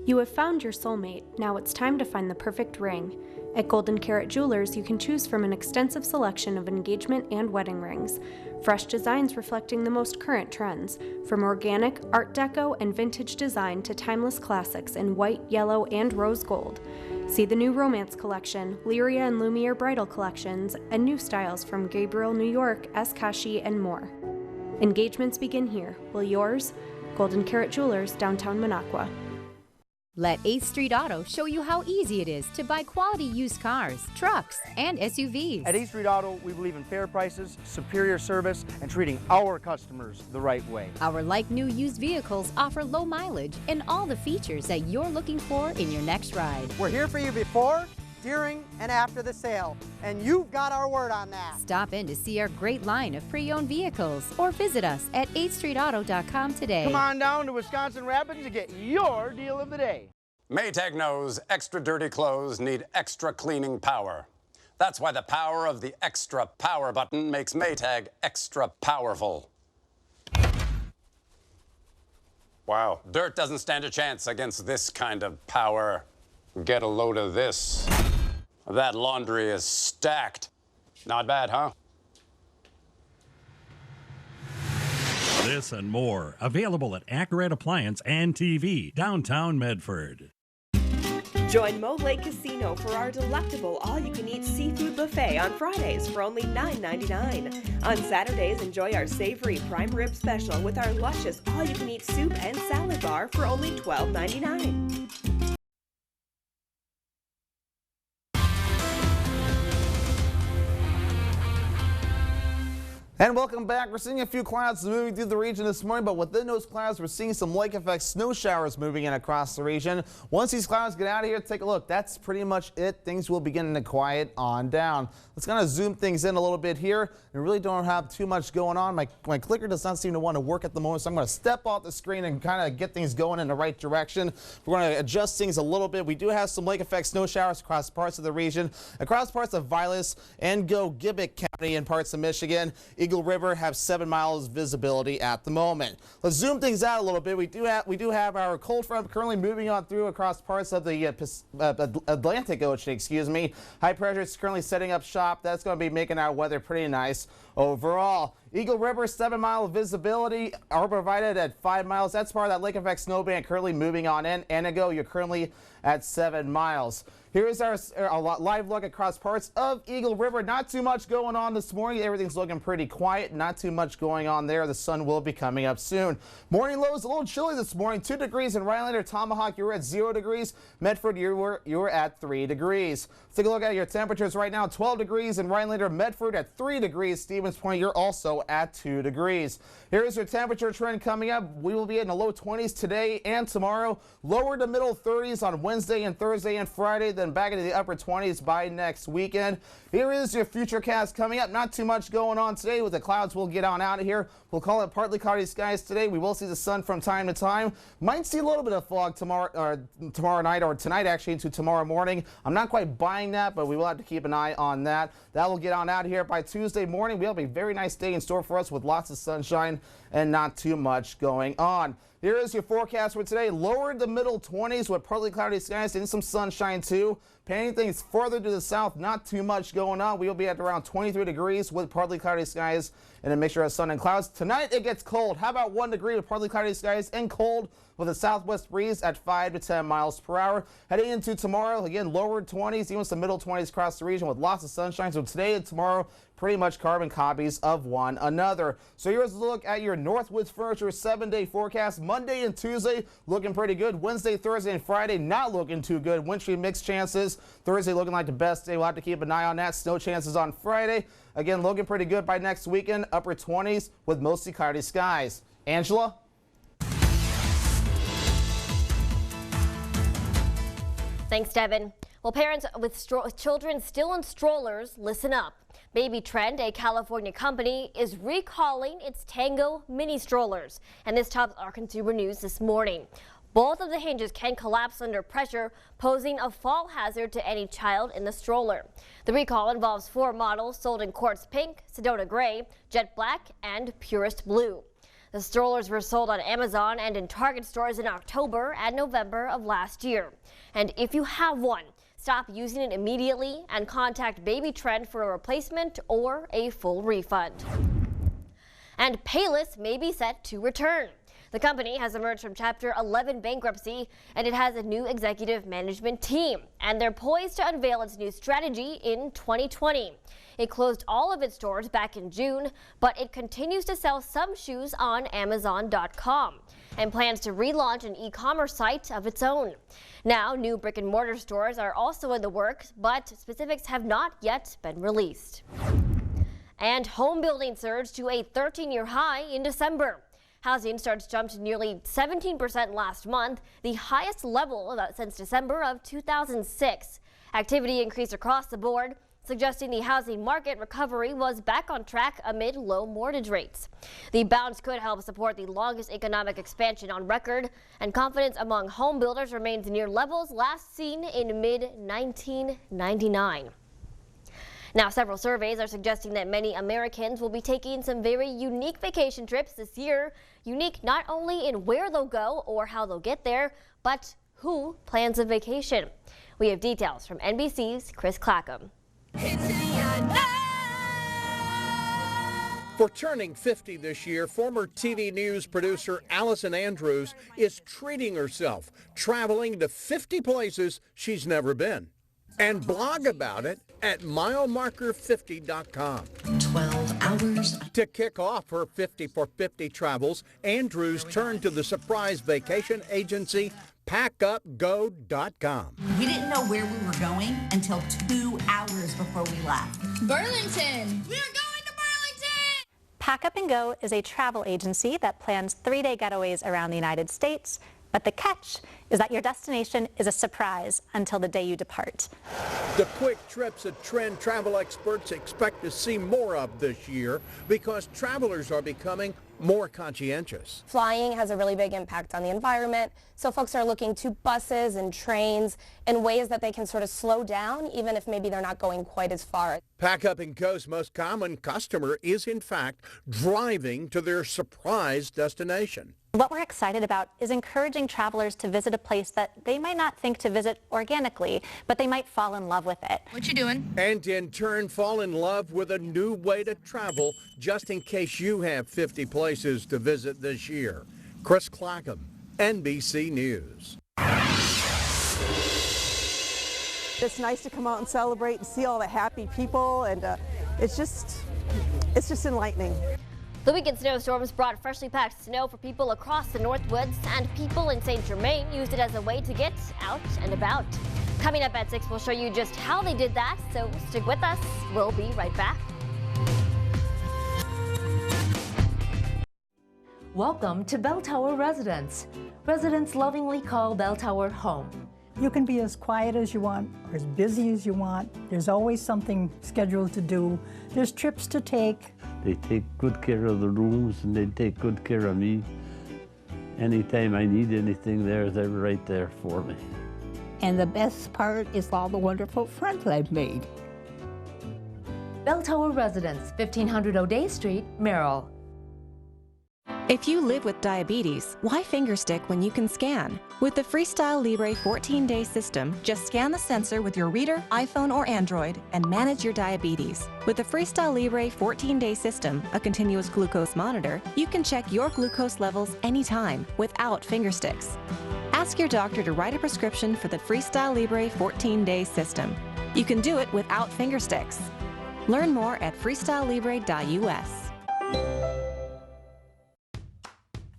You have found your soulmate. Now it's time to find the perfect ring. At Golden Carat Jewelers, you can choose from an extensive selection of engagement and wedding rings. Fresh designs reflecting the most current trends, from organic, art deco, and vintage design to timeless classics in white, yellow, and rose gold. See the new Romance collection, Lyria and Lumiere bridal collections, and new styles from Gabriel, New York, S. Kashi, and more. Engagements begin here. Will yours? Golden Carat Jewelers, downtown Minocqua. Let 8th Street Auto show you how easy it is to buy quality used cars, trucks, and SUVs. At 8th Street Auto, we believe in fair prices, superior service, and treating our customers the right way. Our like-new used vehicles offer low mileage and all the features that you're looking for in your next ride. We're here for you before, during, and after the sale, and you've got our word on that. Stop in to see our great line of pre-owned vehicles or visit us at 8thstreetauto.com today. Come on down to Wisconsin Rapids to get your deal of the day. Maytag knows extra dirty clothes need extra cleaning power. That's why the power of the extra power button makes Maytag extra powerful. Wow, dirt doesn't stand a chance against this kind of power. Get a load of this. That laundry is stacked. Not bad, huh? This and more, available at Accurate Appliance and TV, downtown Medford. Join Mole Lake Casino for our delectable all-you-can-eat seafood buffet on Fridays for only $9.99. On Saturdays, enjoy our savory prime rib special with our luscious all-you-can-eat soup and salad bar for only $12.99. And welcome back. We're seeing a few clouds moving through the region this morning, but within those clouds, we're seeing some lake effect snow showers moving in across the region. Once these clouds get out of here, take a look. That's pretty much it. Things will begin to quiet on down. Let's kind of zoom things in a little bit here. We really don't have too much going on. My clicker does not seem to want to work at the moment, so I'm going to step off the screen and kind of get things going in the right direction. We're going to adjust things a little bit. We do have some lake effect snow showers across parts of the region, across parts of Vilas and Gibbet County and parts of Michigan. Eagle River have 7 miles visibility at the moment. Let's zoom things out a little bit. We do have our cold front currently moving on through across parts of the Atlantic Ocean. Excuse me. High pressure is currently setting up shop. That's going to be making our weather pretty nice overall. Eagle River 7 mile visibility are provided at 5 miles. That's part of that lake effect snow band currently moving on in. Anago, you're currently at 7 miles. Here's our live look across parts of Eagle River. Not too much going on this morning. Everything's looking pretty quiet. Not too much going on there. The sun will be coming up soon. Morning lows a little chilly this morning. 2 degrees in Rhinelander. Tomahawk, you're at 0 degrees. Medford, you're at 3 degrees. Let's take a look at your temperatures right now. 12 degrees in Rhinelander. Medford at 3 degrees. Stevens Point, you're also at 2 degrees. Here's your temperature trend coming up. We will be in the low 20s today and tomorrow. Lower to middle 30s on Wednesday and Thursday and Friday. Then back into the upper 20s by next weekend. Here is your futurecast coming up. Not too much going on today with the clouds. We'll get on out of here. We'll call it partly cloudy skies today. We will see the sun from time to time. Might see a little bit of fog tomorrow night, or tonight actually into tomorrow morning. I'm not quite buying that, but we will have to keep an eye on that. That will get on out of here by Tuesday morning. We'll have a very nice day in store for us with lots of sunshine and not too much going on. Here is your forecast for today. Lower to middle 20s with partly cloudy skies and some sunshine too. Panning things further to the south, not too much going on. We will be at around 23 degrees with partly cloudy skies and a mixture of sun and clouds. Tonight it gets cold. How about 1 degree with partly cloudy skies and cold with a southwest breeze at 5 to 10 miles per hour. Heading into tomorrow, again, lower 20s, even some middle 20s across the region with lots of sunshine. So today and tomorrow, pretty much carbon copies of one another. So here's a look at your Northwoods Furniture 7-day forecast. Monday and Tuesday looking pretty good. Wednesday, Thursday, and Friday not looking too good. Wintry mixed chances. Thursday looking like the best day. We'll have to keep an eye on that. Snow chances on Friday. Again, looking pretty good by next weekend. Upper 20s with mostly cloudy skies. Angela? Thanks, Devin. Well, parents with children still in strollers, listen up. Baby Trend, a California company, is recalling its Tango mini strollers. And this tops our consumer news this morning. Both of the hinges can collapse under pressure, posing a fall hazard to any child in the stroller. The recall involves 4 models sold in quartz pink, Sedona gray, jet black, and purest blue. The strollers were sold on Amazon and in Target stores in October and November of last year. And if you have one, stop using it immediately and contact Baby Trend for a replacement or a full refund. And Payless may be set to return. The company has emerged from Chapter 11 bankruptcy, and it has a new executive management team, and they're poised to unveil its new strategy in 2020. It closed all of its stores back in June, but it continues to sell some shoes on Amazon.com and plans to relaunch an e-commerce site of its own. Now, new brick-and-mortar stores are also in the works, but specifics have not yet been released. And home building surged to a 13-year high in December. Housing starts jumped nearly 17% last month, the highest level since December of 2006. Activity increased across the board, suggesting the housing market recovery was back on track amid low mortgage rates. The bounce could help support the longest economic expansion on record, and confidence among home builders remains near levels last seen in mid-1999. Now, several surveys are suggesting that many Americans will be taking some very unique vacation trips this year. Unique not only in where they'll go or how they'll get there, but who plans a vacation. We have details from NBC's Chris Clackham. For turning 50 this year, former TV news producer Allison Andrews is treating herself, traveling to 50 places she's never been, and blog about it at milemarker50.com. 12 hours. To kick off her 50 for 50 travels, Andrews turned to the surprise vacation agency packupgo.com. We didn't know where we were going until 2 hours before we left. Burlington. We're going to Burlington! Pack Up and Go is a travel agency that plans 3-day getaways around the United States. But the catch is that your destination is a surprise until the day you depart. The quick trips that trend travel experts expect to see more of this year because travelers are becoming more conscientious. Flying has a really big impact on the environment, so folks are looking to buses and trains in ways that they can sort of slow down, even if maybe they're not going quite as far. Pack Up and Go's most common customer is, in fact, driving to their surprise destination. What we're excited about is encouraging travelers to visit a place that they might not think to visit organically, but they might fall in love with it. What you doing? And in turn fall in love with a new way to travel, just in case you have 50 places to visit this year. Chris Clackham, NBC News. It's nice to come out and celebrate and see all the happy people, and it's just enlightening. The weekend snowstorms brought freshly packed snow for people across the Northwoods, and people in St. Germain used it as a way to get out and about. Coming up at 6, we'll show you just how they did that, so stick with us. We'll be right back. Welcome to Bell Tower Residence. Residents lovingly call Bell Tower home. You can be as quiet as you want or as busy as you want. There's always something scheduled to do. There's trips to take. They take good care of the rooms and they take good care of me. Anytime I need anything, they're right there for me. And the best part is all the wonderful friends I've made. Bell Tower Residence, 1500 O'Day Street, Merrill. If you live with diabetes, why fingerstick when you can scan? With the Freestyle Libre 14-day system, just scan the sensor with your reader, iPhone, or Android and manage your diabetes. With the Freestyle Libre 14-day system, a continuous glucose monitor, you can check your glucose levels anytime without fingersticks. Ask your doctor to write a prescription for the Freestyle Libre 14-day system. You can do it without fingersticks. Learn more at freestylelibre.us.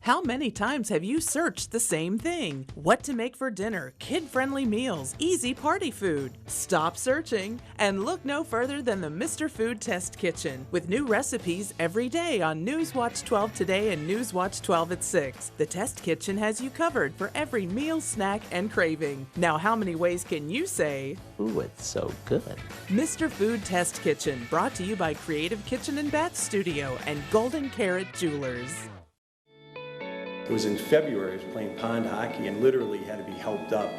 How many times have you searched the same thing? What to make for dinner, kid-friendly meals, easy party food? Stop searching and look no further than the Mr. Food Test Kitchen with new recipes every day on Newswatch 12 Today and Newswatch 12 at 6. The Test Kitchen has you covered for every meal, snack, and craving. Now, how many ways can you say, "Ooh, it's so good"? Mr. Food Test Kitchen, brought to you by Creative Kitchen and Bath Studio and Golden Carrot Jewelers. It was in February. I was playing pond hockey and literally had to be helped up.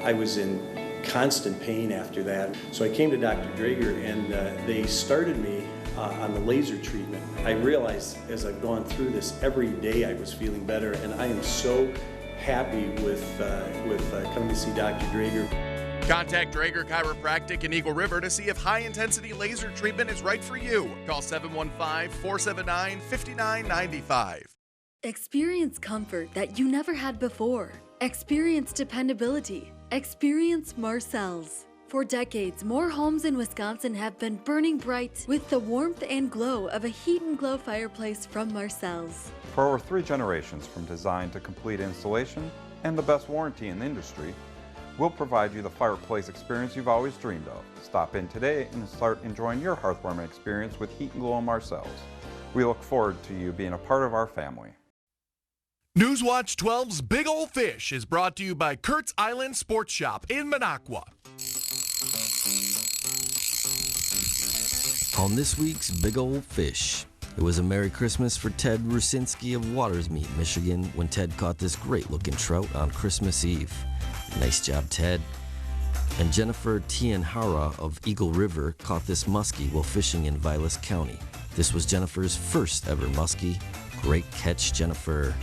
I was in constant pain after that. So I came to Dr. Drager and they started me on the laser treatment. I realized as I've gone through this, every day I was feeling better, and I am so happy with coming to see Dr. Drager. Contact Drager Chiropractic in Eagle River to see if high-intensity laser treatment is right for you. Call 715-479-5995. Experience comfort that you never had before. Experience dependability. Experience Marcel's. For decades, more homes in Wisconsin have been burning bright with the warmth and glow of a Heat and Glow fireplace from Marcel's. For over 3 generations, from design to complete installation and the best warranty in the industry, we'll provide you the fireplace experience you've always dreamed of. Stop in today and start enjoying your hearthwarming experience with Heat and Glow and Marcel's. We look forward to you being a part of our family. Newswatch 12's Big Ol' Fish is brought to you by Kurt's Island Sports Shop in Minocqua. On this week's Big Ol' Fish, it was a Merry Christmas for Ted Rusinski of Watersmeet, Michigan, when Ted caught this great-looking trout on Christmas Eve. Nice job, Ted. And Jennifer Tianhara of Eagle River caught this muskie while fishing in Vilas County. This was Jennifer's first ever muskie. Great catch, Jennifer.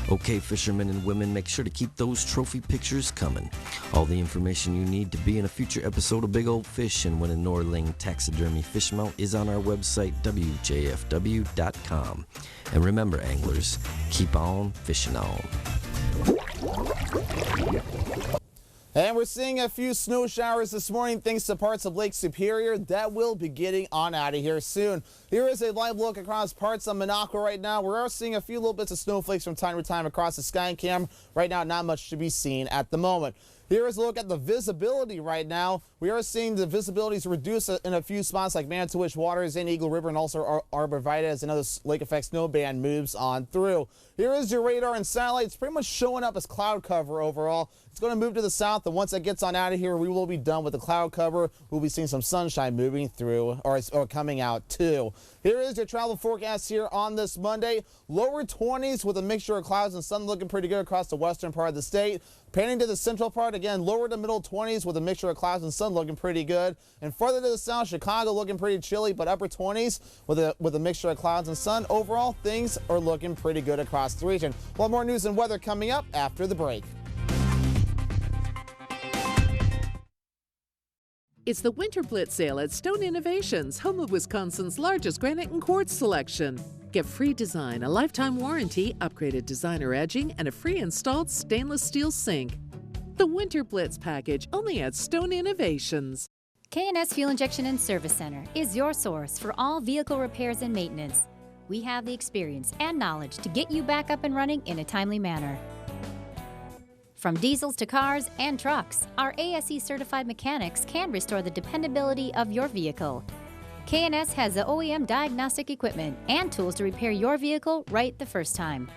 Okay, fishermen and women, make sure to keep those trophy pictures coming. All the information you need to be in a future episode of Big Ol' Fish and win a Norling taxidermy fish mount is on our website, wjfw.com. And remember, anglers, keep on fishing on. And we're seeing a few snow showers this morning thanks to parts of Lake Superior. That will be getting on out of here soon. Here is a live look across parts of Minocqua right now. We are seeing a few little bits of snowflakes from time to time across the sky cam. Right now, not much to be seen at the moment. Here is a look at the visibility right now. We are seeing the visibility is reduced in a few spots like Manitowish Waters in Eagle River and also Arbor Vitae as another lake effect snow band moves on through. Here is your radar and satellite. It's pretty much showing up as cloud cover overall. It's going to move to the south, and once it gets on out of here, we will be done with the cloud cover. We'll be seeing some sunshine moving through or coming out too. Here is your travel forecast here on this Monday. Lower 20s with a mixture of clouds and sun looking pretty good across the western part of the state. Panning to the central part, again, lower to middle 20s with a mixture of clouds and sun looking pretty good. And further to the south, Chicago looking pretty chilly, but upper 20s with a mixture of clouds and sun. Overall, things are looking pretty good across the region. We'll have more news and weather coming up after the break. It's the Winter Blitz sale at Stone Innovations, home of Wisconsin's largest granite and quartz selection. Get free design, a lifetime warranty, upgraded designer edging, and a free installed stainless steel sink. The Winter Blitz package, only at Stone Innovations. K&S Fuel Injection and Service Center is your source for all vehicle repairs and maintenance. We have the experience and knowledge to get you back up and running in a timely manner. From diesels to cars and trucks, our ASE certified mechanics can restore the dependability of your vehicle. K&S has the OEM diagnostic equipment and tools to repair your vehicle right the first time.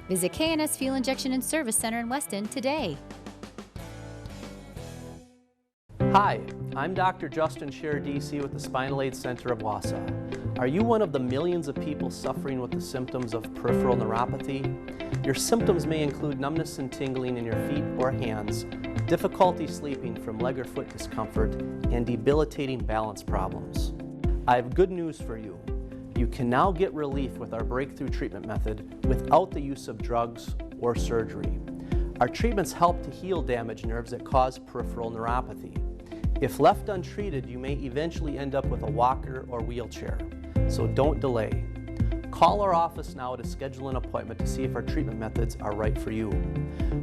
Visit K&S Fuel Injection and Service Center in Weston today. Hi, I'm Dr. Justin Scher, DC with the Spinal Aid Center of Wausau. Are you one of the millions of people suffering with the symptoms of peripheral neuropathy? Your symptoms may include numbness and tingling in your feet or hands, difficulty sleeping from leg or foot discomfort, and debilitating balance problems. I have good news for you. You can now get relief with our breakthrough treatment method without the use of drugs or surgery. Our treatments help to heal damaged nerves that cause peripheral neuropathy. If left untreated, you may eventually end up with a walker or wheelchair, so don't delay. Call our office now to schedule an appointment to see if our treatment methods are right for you.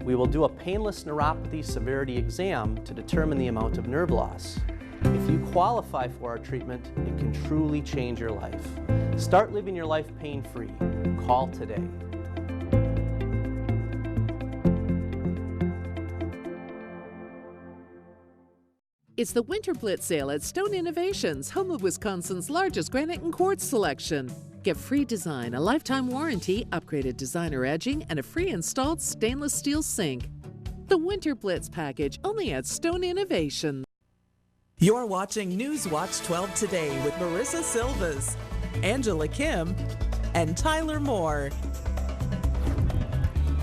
We will do a painless neuropathy severity exam to determine the amount of nerve loss. If you qualify for our treatment, it can truly change your life. Start living your life pain-free. Call today. It's the Winter Blitz sale at Stone Innovations, home of Wisconsin's largest granite and quartz selection. Get free design, a lifetime warranty, upgraded designer edging, and a free installed stainless steel sink. The Winter Blitz package, only at Stone Innovations. You're watching Newswatch 12 today with Marissa Silvas, Angela Kim, and Tyler Moore.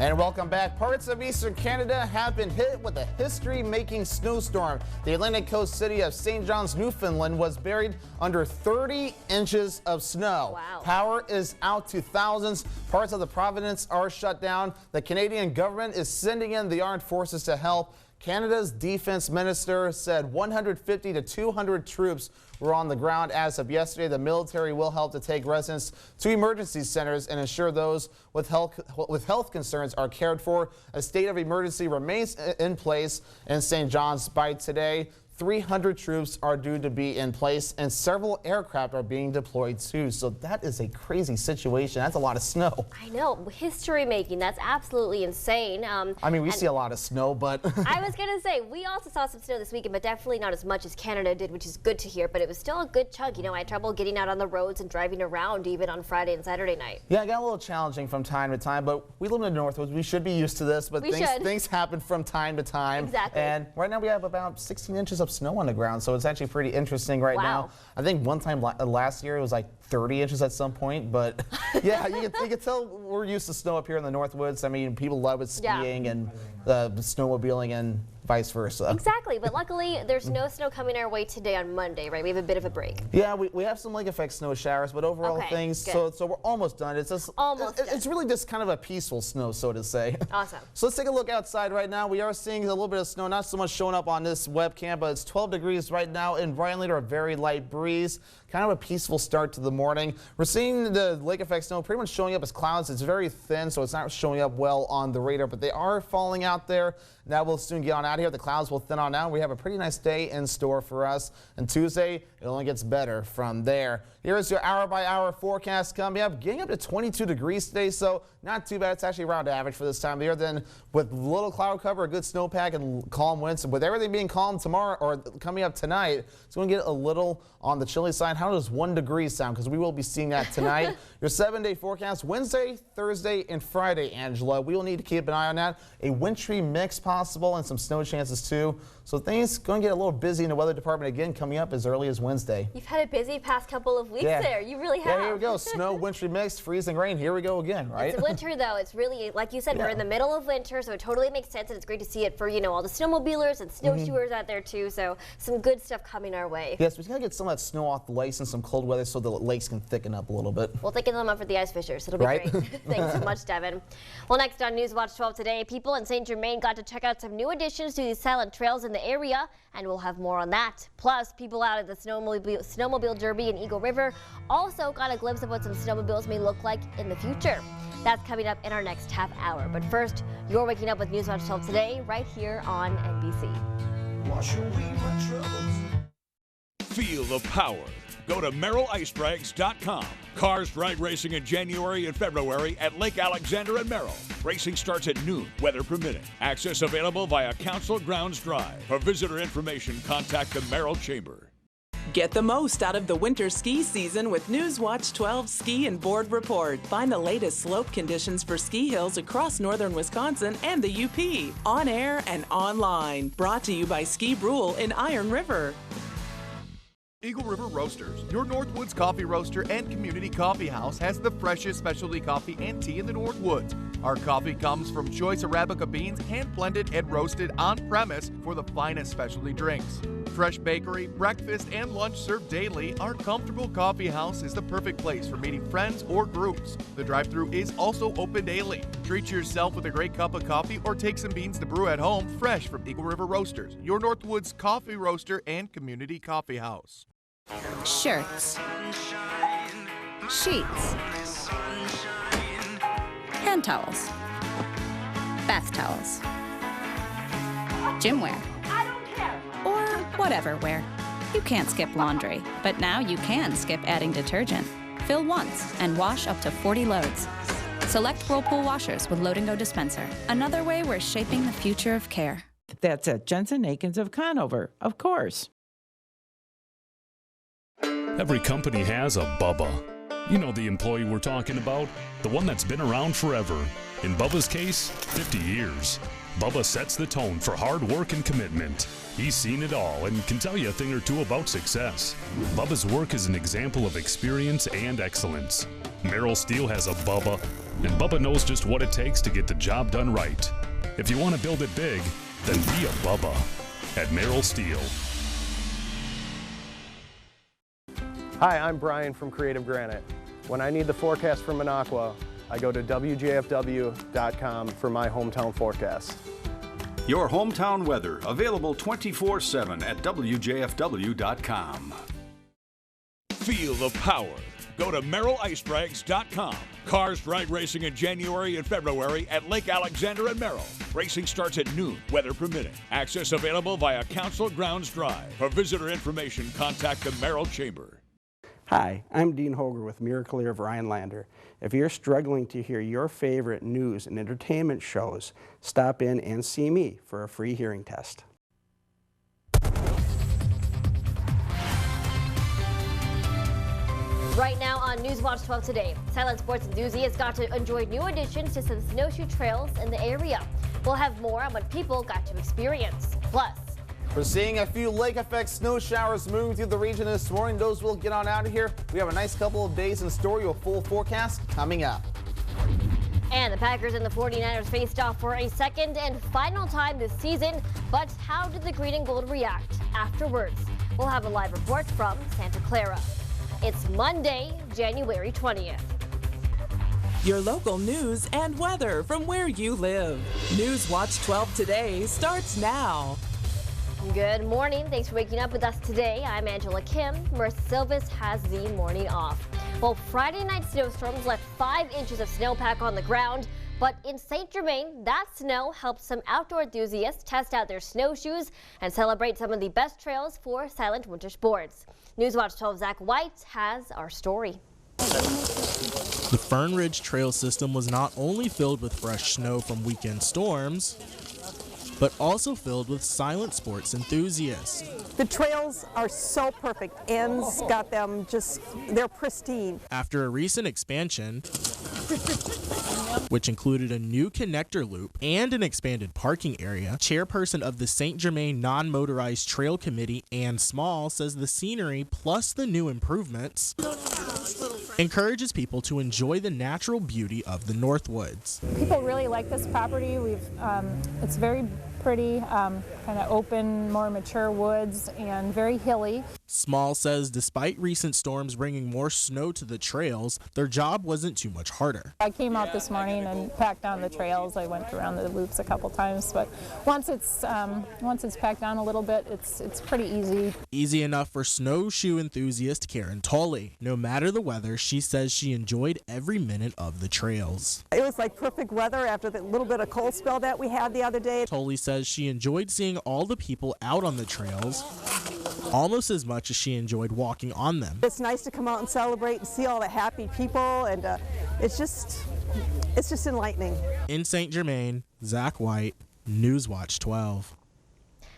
And welcome back. Parts of eastern Canada have been hit with a history-making snowstorm. The Atlantic coast city of St. John's, Newfoundland was buried under 30 inches of snow. Wow. Power is out to thousands. Parts of the province are shut down. The Canadian government is sending in the armed forces to help. Canada's defense minister said 150 to 200 troops were on the ground as of yesterday. The military will help to take residents to emergency centers and ensure those with health concerns are cared for. A state of emergency remains in place in St. John's by today. 300 troops are due to be in place and several aircraft are being deployed too. So that is a crazy situation. That's a lot of snow. I know, history making. That's absolutely insane. I mean, we see a lot of snow, but I was going to say, we also saw some snow this weekend, but definitely not as much as Canada did, which is good to hear. But it was still a good chunk. You know, I had trouble getting out on the roads and driving around even on Friday and Saturday night. Yeah, it got a little challenging from time to time, but we live in the Northwoods. We should be used to this, but things happen from time to time. Exactly. And right now we have about 16 inches of snow on the ground, so it's actually pretty interesting right now. I think one time last year it was like 30 inches at some point, but yeah, you can tell we're used to snow up here in the Northwoods. I mean, people love it, skiing and snowmobiling and vice versa. Exactly, but luckily there's no snow coming our way today on Monday, right? We have a bit of a break. Yeah, we have some lake effect snow showers, but overall so we're almost done. It's just it's really just kind of a peaceful snow, so to say. Awesome. So let's take a look outside right now. We are seeing a little bit of snow, not so much showing up on this webcam, but it's 12 degrees right now in Ryan Leader, a very light breeze. Kind of a peaceful start to the morning. We're seeing the lake effect snow pretty much showing up as clouds. It's very thin, so it's not showing up well on the radar, but they are falling out there. Now we'll soon get on out here. The clouds will thin on out. We have a pretty nice day in store for us. And Tuesday, it only gets better from there. Here's your hour-by-hour forecast coming up. Getting up to 22 degrees today, so not too bad. It's actually around average for this time of the year. Then with little cloud cover, a good snowpack, and calm winds. With everything being calm tomorrow or coming up tonight, it's going to get a little on the chilly side. How does 1 degree sound? Because we will be seeing that tonight. Your 7-day forecast, Wednesday, Thursday, and Friday, Angela. We will need to keep an eye on that. A wintry mix possible and some snow chances too. So things going to get a little busy in the weather department again coming up as early as Wednesday. You've had a busy past couple of weeks there. You really have. Yeah, here we go. Snow, wintry mix, freezing rain. Here we go again, right? It's winter though. It's really, like you said, we're in the middle of winter, so it totally makes sense, and it's great to see it for, you know, all the snowmobilers and snowshoers out there too. So some good stuff coming our way. Yes, we got to get some of that snow off the lakes and some cold weather so the lakes can thicken up a little bit. We'll thicken them up for the ice fishers. It'll be great. Thanks so much, Devin. Well, next on Newswatch 12 today, people in St. Germain got to check out some new additions to the silent trails in the area, and we'll have more on that. Plus, people out at the snowmobile derby in Eagle River also got a glimpse of what some snowmobiles may look like in the future. That's coming up in our next half hour. But first, you're waking up with Newswatch 12 today, right here on NBC. Wash away my troubles. Feel the power. Go to MerrillIceDrags.com. Cars drag racing in January and February at Lake Alexander and Merrill. Racing starts at noon, weather permitting. Access available via Council Grounds Drive. For visitor information, contact the Merrill Chamber. Get the most out of the winter ski season with Newswatch 12 Ski and Board Report. Find the latest slope conditions for ski hills across northern Wisconsin and the UP. On air and online. Brought to you by Ski Brule in Iron River. Eagle River Roasters, your Northwoods coffee roaster and community coffee house, has the freshest specialty coffee and tea in the Northwoods. Our coffee comes from choice Arabica beans, hand-blended and roasted on-premise for the finest specialty drinks. Fresh bakery, breakfast, and lunch served daily, our comfortable coffee house is the perfect place for meeting friends or groups. The drive-thru is also open daily. Treat yourself with a great cup of coffee or take some beans to brew at home, fresh from Eagle River Roasters, your Northwoods coffee roaster and community coffee house. Shirts, sheets, hand towels, bath towels, gym wear, or whatever wear. You can't skip laundry, but now you can skip adding detergent. Fill once and wash up to 40 loads. Select Whirlpool washers with Load and Go dispenser. Another way we're shaping the future of care. That's at Jensen Akins of Conover, of course. Every company has a Bubba. You know the employee we're talking about, the one that's been around forever. In Bubba's case, 50 years. Bubba sets the tone for hard work and commitment. He's seen it all and can tell you a thing or two about success. Bubba's work is an example of experience and excellence. Merrill Steel has a Bubba, And Bubba knows just what it takes to get the job done right. If you want to build it big, then be a Bubba at Merrill Steel. Hi, I'm Brian from Creative Granite. When I need the forecast from Minocqua, I go to WJFW.com for my hometown forecast. Your hometown weather, available 24/7 at WJFW.com. Feel the power. Go to MerrillIceBrags.com. Cars drag racing in January and February at Lake Alexander and Merrill. Racing starts at noon, weather permitting. Access available via Council Grounds Drive. For visitor information, contact the Merrill Chamber. Hi, I'm Dean Hoger with Miracle of Rhinelander. If you're struggling to hear your favorite news and entertainment shows, stop in and see me for a free hearing test. Right now on Newswatch 12 today, silent sports enthusiasts got to enjoy new additions to some snowshoe trails in the area. We'll have more on what people got to experience. Plus, we're seeing a few lake effect snow showers moving through the region this morning. Those will get on out of here. We have a nice couple of days in store. Your full forecast coming up. And the Packers and the 49ers faced off for a second and final time this season. But how did the green and gold react afterwards? We'll have a live report from Santa Clara. It's Monday, January 20th. Your local news and weather from where you live. Newswatch 12 today starts now. Good morning. Thanks for waking up with us today. I'm Angela Kim. Marissa Silvis has the morning off. Well, Friday night snowstorms left 5 inches of snowpack on the ground. But in St. Germain, that snow helped some outdoor enthusiasts test out their snowshoes and celebrate some of the best trails for silent winter sports. Newswatch 12's Zach White has our story. The Fern Ridge Trail system was not only filled with fresh snow from weekend storms, but also filled with silent sports enthusiasts. The trails are so perfect. Ann's got them they're pristine. After a recent expansion, which included a new connector loop and an expanded parking area, chairperson of the St. Germain Non-Motorized Trail Committee, Ann Small, says the scenery plus the new improvements encourages people to enjoy the natural beauty of the Northwoods. People really like this property. It's very pretty, kind of open, more mature woods, and very hilly. Small says despite recent storms bringing more snow to the trails, their job wasn't too much harder. I came out this morning and packed on the trails. I went around the loops a couple times, but once it's packed on a little bit, it's pretty easy. Easy enough for snowshoe enthusiast Karen Tolley. No matter the weather, she says she enjoyed every minute of the trails. It was like perfect weather after the little bit of cold spell that we had the other day. Tolley says she enjoyed seeing all the people out on the trails almost as much as she enjoyed walking on them. It's nice to come out and celebrate and see all the happy people, and it's just enlightening. In St. Germain, Zach White, Newswatch 12.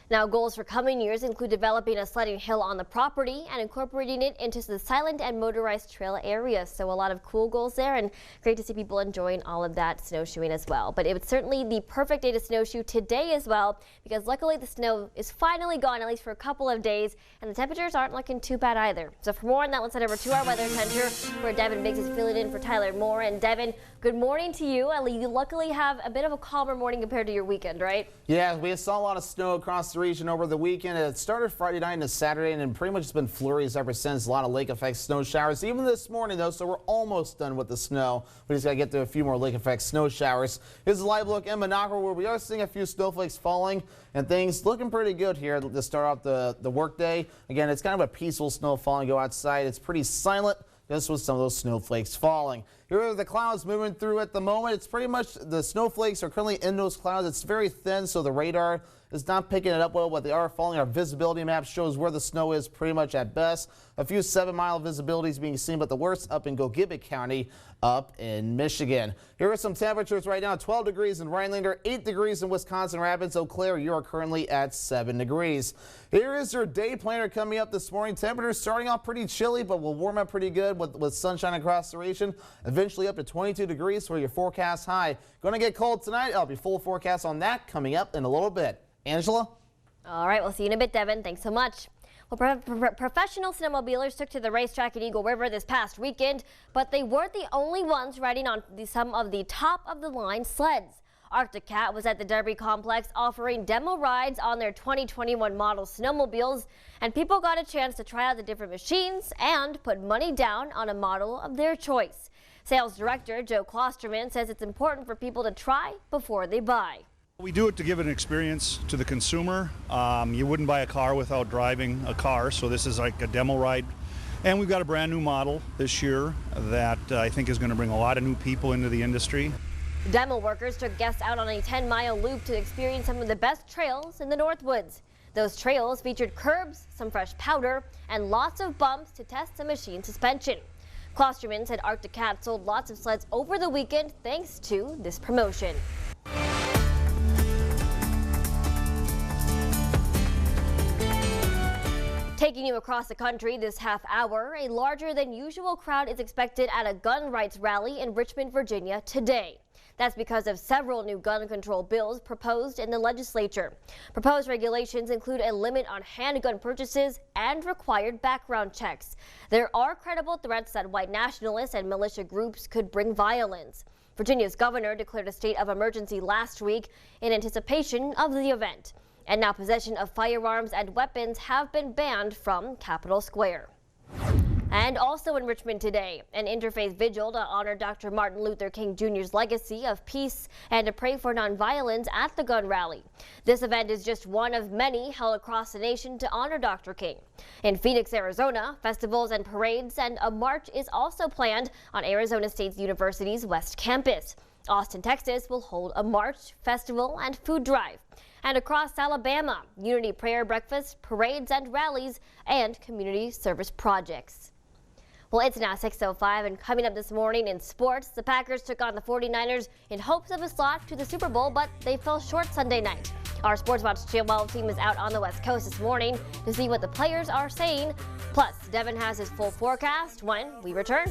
Now, goals for coming years include developing a sledding hill on the property and incorporating it into the silent and motorized trail areas. So a lot of cool goals there, and great to see people enjoying all of that snowshoeing as well. But it was certainly the perfect day to snowshoe today as well, because luckily the snow is finally gone, at least for a couple of days, and the temperatures aren't looking too bad either. So for more on that, let's head over to our weather center where Devin Biggs is filling in for Tyler Moore. And Devin, good morning to you. You luckily have a bit of a calmer morning compared to your weekend, right? Yeah, we saw a lot of snow across the region over the weekend. It started Friday night into Saturday, and pretty much it's been flurries ever since. A lot of lake effect snow showers even this morning though, so we're almost done with the snow. We just got to get to a few more lake effect snow showers. Here's a live look in Minocqua where we are seeing a few snowflakes falling and things looking pretty good here to start off the work day. Again, it's kind of a peaceful snow falling. Go outside, it's pretty silent. This was some of those snowflakes falling. Here are the clouds moving through at the moment. It's pretty much the snowflakes are currently in those clouds. It's very thin, so the radar is not picking it up well, but they are falling. Our visibility map shows where the snow is pretty much at best. A few 7-mile visibilities being seen, but the worst up in Gogebic County up in Michigan. Here are some temperatures right now. 12 degrees in Rhinelander, 8 degrees in Wisconsin Rapids. Eau Claire, you are currently at 7 degrees. Here is your day planner coming up this morning. Temperatures starting off pretty chilly, but will warm up pretty good with sunshine across the region. Eventually up to 22 degrees for your forecast high. Going to get cold tonight. I'll be full forecast on that coming up in a little bit. Angela? All right, we'll see you in a bit, Devin. Thanks so much. Well, professional snowmobilers took to the racetrack at Eagle River this past weekend, but they weren't the only ones riding on some of the top-of-the-line sleds. Arctic Cat was at the Derby complex offering demo rides on their 2021 model snowmobiles, and people got a chance to try out the different machines and put money down on a model of their choice. Sales Director Joe Klosterman says it's important for people to try before they buy. We do it to give an experience to the consumer. You wouldn't buy a car without driving a car, so this is like a demo ride. And we've got a brand new model this year that I think is going to bring a lot of new people into the industry. Demo workers took guests out on a 10-mile loop to experience some of the best trails in the Northwoods. Those trails featured curbs, some fresh powder, and lots of bumps to test the machine suspension. Klosterman said Arctic Cat sold lots of sleds over the weekend thanks to this promotion. Taking you across the country this half hour, a larger than usual crowd is expected at a gun rights rally in Richmond, Virginia today. That's because of several new gun control bills proposed in the legislature. Proposed regulations include a limit on handgun purchases and required background checks. There are credible threats that white nationalists and militia groups could bring violence. Virginia's governor declared a state of emergency last week in anticipation of the event. And now possession of firearms and weapons have been banned from Capitol Square. And also in Richmond today, an interfaith vigil to honor Dr. Martin Luther King Jr.'s legacy of peace and to pray for nonviolence at the gun rally. This event is just one of many held across the nation to honor Dr. King. In Phoenix, Arizona, festivals and parades and a march is also planned on Arizona State University's West Campus. Austin, Texas will hold a march, festival, and food drive. And across Alabama, unity prayer breakfasts, parades and rallies, and community service projects. Well, it's now 6:05, and coming up this morning in sports, the Packers took on the 49ers in hopes of a slot to the Super Bowl, but they fell short Sunday night. Our SportsWatch Channel team is out on the West Coast this morning to see what the players are saying. Plus, Devin has his full forecast when we return.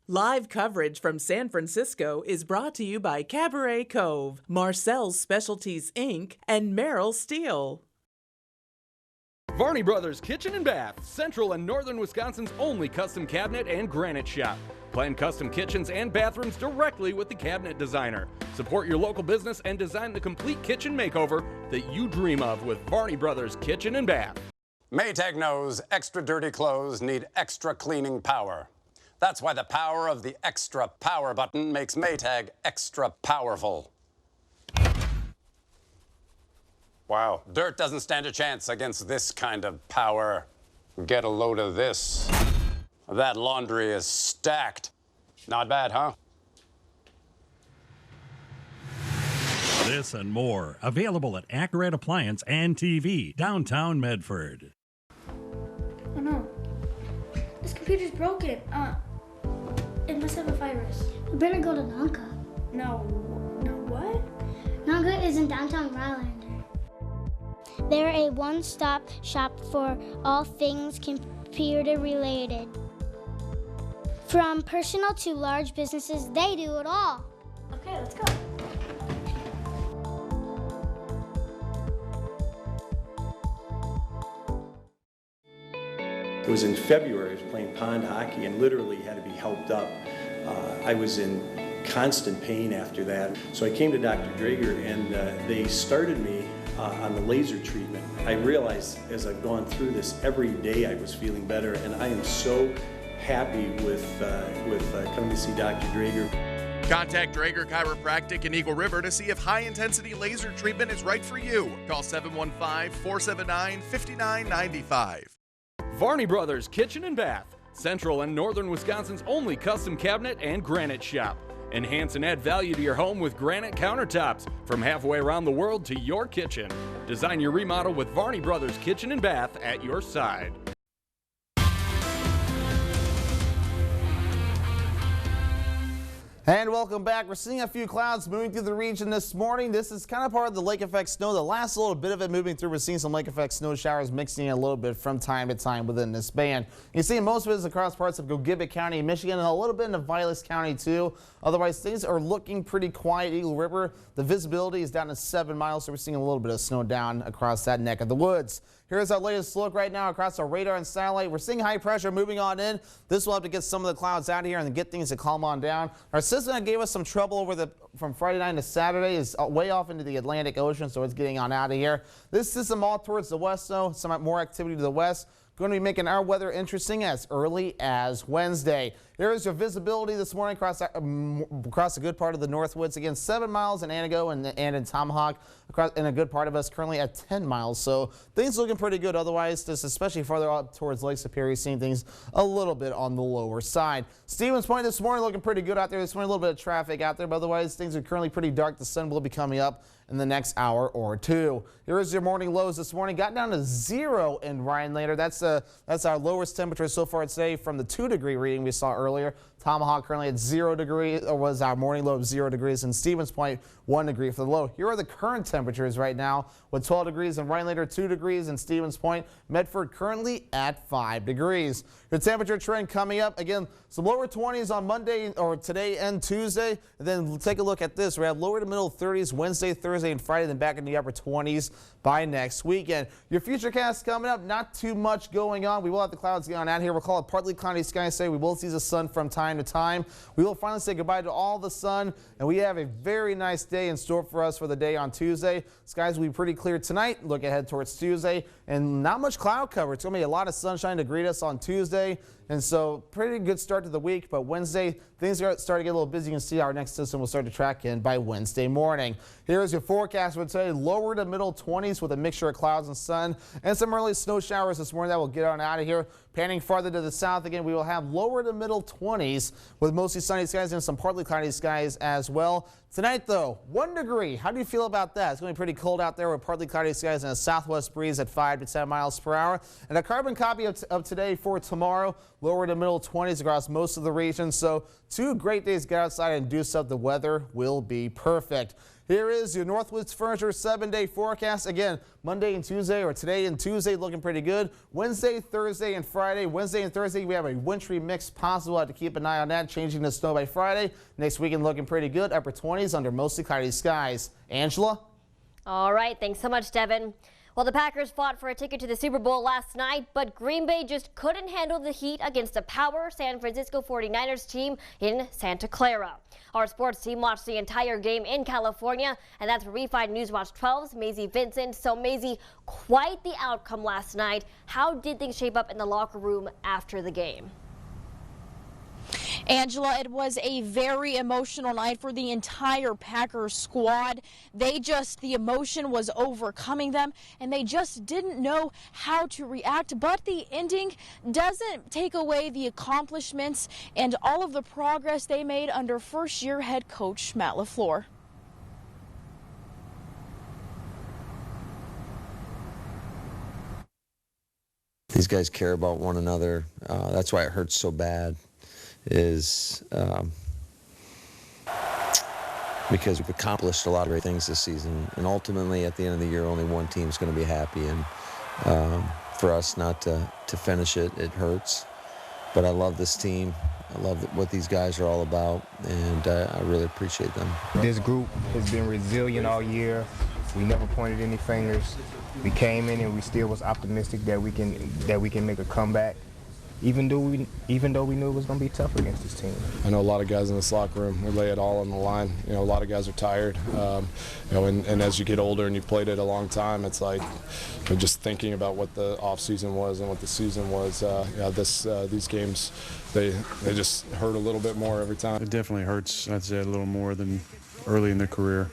Live coverage from San Francisco is brought to you by Cabaret Cove, Marcel's Specialties Inc., and Merrill Steel. Varney Brothers Kitchen and Bath, Central and Northern Wisconsin's only custom cabinet and granite shop. Plan custom kitchens and bathrooms directly with the cabinet designer. Support your local business and design the complete kitchen makeover that you dream of with Varney Brothers Kitchen and Bath. Maytag knows extra dirty clothes need extra cleaning power. That's why the power of the extra power button makes Maytag extra powerful. Wow, dirt doesn't stand a chance against this kind of power. Get a load of this. That laundry is stacked. Not bad, huh? This and more, available at Accurate Appliance and TV, downtown Medford. Oh no, this computer's broken. It must have a virus. We better go to Nanka. No, what? Nanka is in downtown Rylander. They're a one-stop shop for all things computer related. From personal to large businesses, they do it all. Okay, let's go. It was in February. I was playing pond hockey and literally had to be helped up. I was in constant pain after that. So I came to Dr. Drager and they started me on the laser treatment. I realized as I've gone through this every day I was feeling better, and I am so happy with coming to see Dr. Drager. Contact Drager Chiropractic in Eagle River to see if high-intensity laser treatment is right for you. Call 715-479-5995. Varney Brothers Kitchen and Bath, Central and Northern Wisconsin's only custom cabinet and granite shop. Enhance and add value to your home with granite countertops from halfway around the world to your kitchen. Design your remodel with Varney Brothers Kitchen and Bath at your side. And welcome back. We're seeing a few clouds moving through the region this morning. This is kind of part of the lake effect snow. The last little bit of it moving through, we're seeing some lake effect snow showers mixing in a little bit from time to time within this band. You see most of it is across parts of Gogebic County, Michigan, and a little bit in Vilas County too. Otherwise, things are looking pretty quiet. Eagle River, the visibility is down to 7 miles, so we're seeing a little bit of snow down across that neck of the woods. Here's our latest look right now across our radar and satellite. We're seeing high pressure moving on in. This will have to get some of the clouds out of here and get things to calm on down. Our system that gave us some trouble from Friday night to Saturday is way off into the Atlantic Ocean, so it's getting on out of here. This system all towards the west, though, some more activity to the west. Going to be making our weather interesting as early as Wednesday. Here is your visibility this morning across a good part of the Northwoods. Again, 7 miles in Antigo and in Tomahawk, in a good part of us currently at 10 miles. So things looking pretty good. Otherwise, just especially farther up towards Lake Superior, seeing things a little bit on the lower side. Stevens Point this morning looking pretty good out there. This morning a little bit of traffic out there, but otherwise things are currently pretty dark. The sun will be coming up in the next hour or two. Here is your morning lows this morning. Got down to 0 in Rhinelander. That's our lowest temperature so far today from the 2-degree reading we saw earlier. Tomahawk currently at 0 degrees, or was our morning low of 0 degrees, and Stevens Point 1 degree for the low. Here are the current temperatures right now with 12 degrees in Rhinelander, 2 degrees in Stevens Point. Medford currently at 5 degrees. The temperature trend coming up again, some lower 20s on Monday or today and Tuesday. And then take a look at this. We have lower to middle 30s Wednesday, Thursday, and Friday, then back in the upper 20s by next weekend. Your futurecast coming up, not too much going on. We will have the clouds going out here. We'll call it partly cloudy skies today. We will see the sun from time to time. We will finally say goodbye to all the sun, and we have a very nice day in store for us for the day on Tuesday. Skies will be pretty clear tonight. Look ahead towards Tuesday, and not much cloud cover. It's going to be a lot of sunshine to greet us on Tuesday. And so pretty good start to the week, but Wednesday things are starting to get a little busy. You can see our next system will start to track in by Wednesday morning. Here's your forecast for today. Lower to middle 20s with a mixture of clouds and sun and some early snow showers this morning that will get on out of here. Panning farther to the south again, we will have lower to middle 20s with mostly sunny skies and some partly cloudy skies as well. Tonight though, 1 degree. How do you feel about that? It's going to be pretty cold out there with partly cloudy skies and a southwest breeze at 5 to 10 miles per hour. And a carbon copy of today for tomorrow, lower to middle 20s across most of the region. So 2 great days to get outside and do stuff. The weather will be perfect. Here is your Northwoods Furniture 7-day forecast. Again, Monday and Tuesday, or today and Tuesday, looking pretty good. Wednesday, Thursday, and Friday. Wednesday and Thursday, we have a wintry mix possible. Have to keep an eye on that, changing to snow by Friday. Next weekend looking pretty good. Upper 20s under mostly cloudy skies. Angela? All right. Thanks so much, Devin. Well, the Packers fought for a ticket to the Super Bowl last night, but Green Bay just couldn't handle the heat against a power San Francisco 49ers team in Santa Clara. Our sports team watched the entire game in California, and that's where we find Newswatch 12's Maisie Vincent. So, Maisie, quite the outcome last night. How did things shape up in the locker room after the game? Angela, it was a very emotional night for the entire Packers squad. The emotion was overcoming them, and they just didn't know how to react. But the ending doesn't take away the accomplishments and all of the progress they made under first-year head coach Matt LaFleur. These guys care about one another. That's why it hurts so bad. Is because we've accomplished a lot of great things this season, and ultimately at the end of the year only one team's going to be happy, and for us not to finish it hurts. But I love this team. I love what these guys are all about, and I really appreciate them. This group has been resilient all year. We never pointed any fingers. We came in and we still was optimistic that we can make a comeback. Even though we knew it was going to be tough against this team. I know a lot of guys in this locker room, we lay it all on the line. You know, a lot of guys are tired. And as you get older and you've played it a long time, it's like just thinking about what the off season was and what the season was. These games, they just hurt a little bit more every time. It definitely hurts, I'd say, a little more than early in the career,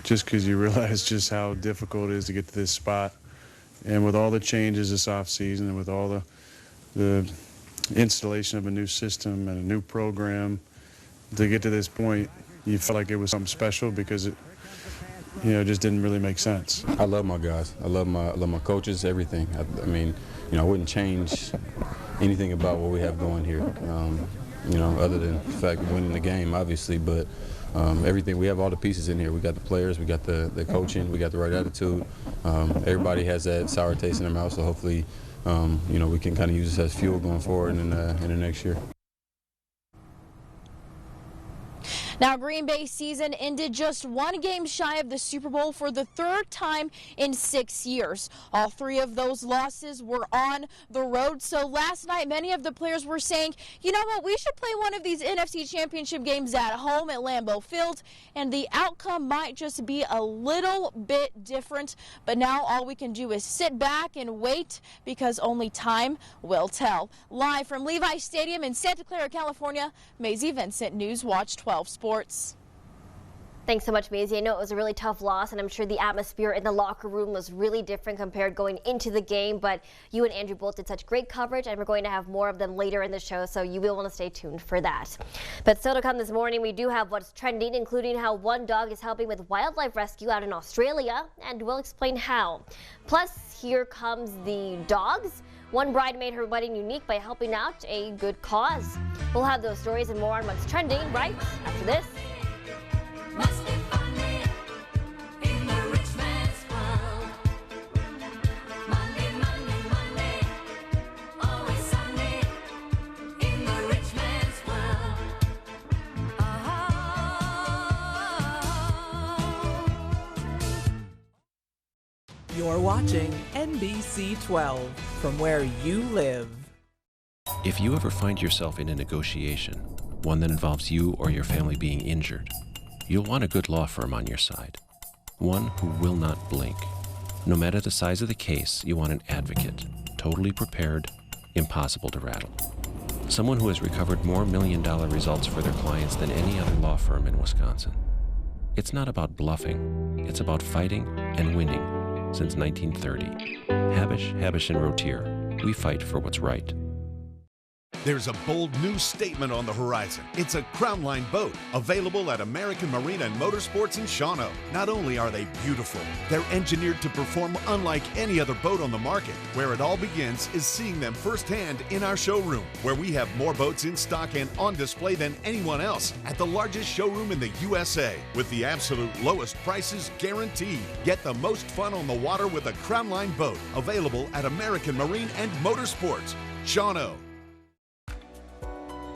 just because you realize just how difficult it is to get to this spot. And with all the changes this off season and with all the installation of a new system and a new program, to get to this point, you felt like it was something special because it, just didn't really make sense. I love my guys. I love my coaches, everything. I mean, I wouldn't change anything about what we have going here. other than the fact of winning the game, obviously. But everything, we have all the pieces in here. We got the players, we got the coaching, we got the right attitude. Everybody has that sour taste in their mouth, so hopefully, we can kind of use this as fuel going forward in the next year. Now, Green Bay's season ended just one game shy of the Super Bowl for the third time in 6 years. All three of those losses were on the road. So last night, many of the players were saying, you know what, we should play one of these NFC Championship games at home at Lambeau Field, and the outcome might just be a little bit different. But now all we can do is sit back and wait, because only time will tell. Live from Levi Stadium in Santa Clara, California, Maisie Vincent, Newswatch 12 Sports. Thanks so much, Maisie. I know it was a really tough loss, and I'm sure the atmosphere in the locker room was really different compared going into the game, but you and Andrew both did such great coverage, and we're going to have more of them later in the show, so you will want to stay tuned for that. But still to come this morning, we do have what's trending, including how one dog is helping with wildlife rescue out in Australia, and we'll explain how. Plus, here comes the dogs. One bride made her wedding unique by helping out a good cause. We'll have those stories and more on what's trending right after this. You're watching NBC 12 from where you live. If you ever find yourself in a negotiation, one that involves you or your family being injured, you'll want a good law firm on your side. One who will not blink. No matter the size of the case, you want an advocate, totally prepared, impossible to rattle. Someone who has recovered more million-dollar results for their clients than any other law firm in Wisconsin. It's not about bluffing, it's about fighting and winning since 1930. Habish & Rotier. We fight for what's right. There's a bold new statement on the horizon. It's a Crown Line boat, available at American Marine and Motorsports in Shawano. Not only are they beautiful, they're engineered to perform unlike any other boat on the market. Where it all begins is seeing them firsthand in our showroom, where we have more boats in stock and on display than anyone else at the largest showroom in the USA, with the absolute lowest prices guaranteed. Get the most fun on the water with a Crown Line boat, available at American Marine and Motorsports. Shawano.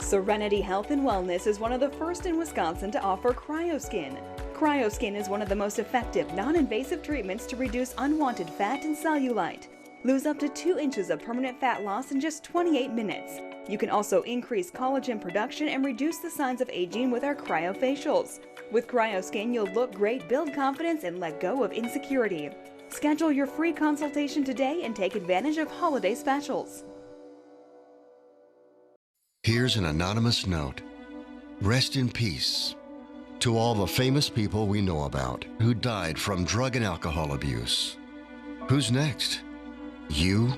Serenity Health and Wellness is one of the first in Wisconsin to offer CryoSkin. CryoSkin is one of the most effective, non-invasive treatments to reduce unwanted fat and cellulite. Lose up to 2 inches of permanent fat loss in just 28 minutes. You can also increase collagen production and reduce the signs of aging with our cryofacials. With CryoSkin, you'll look great, build confidence, and let go of insecurity. Schedule your free consultation today and take advantage of holiday specials. Here's an anonymous note. Rest in peace to all the famous people we know about who died from drug and alcohol abuse. Who's next? You?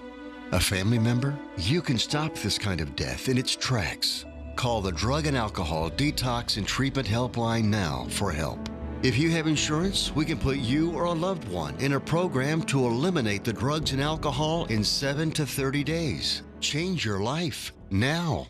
A family member? You can stop this kind of death in its tracks. Call the Drug and Alcohol Detox and Treatment Helpline now for help. If you have insurance, we can put you or a loved one in a program to eliminate the drugs and alcohol in 7 to 30 days. Change your life now.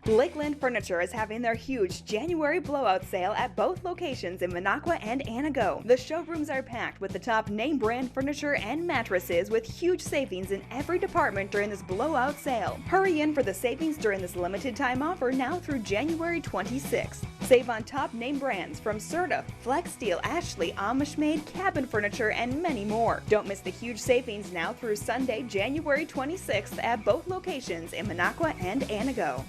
Lakeland Furniture is having their huge January blowout sale at both locations in Minocqua and Anago. The showrooms are packed with the top name brand furniture and mattresses, with huge savings in every department during this blowout sale. Hurry in for the savings during this limited time offer now through January 26th. Save on top name brands from Serta, Flex Steel, Ashley, Amish Made, Cabin Furniture, and many more. Don't miss the huge savings now through Sunday, January 26th at both locations in Minocqua and Anago.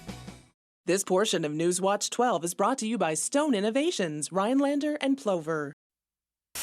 This portion of Newswatch 12 is brought to you by Stone Innovations, Rhinelander, and Plover. It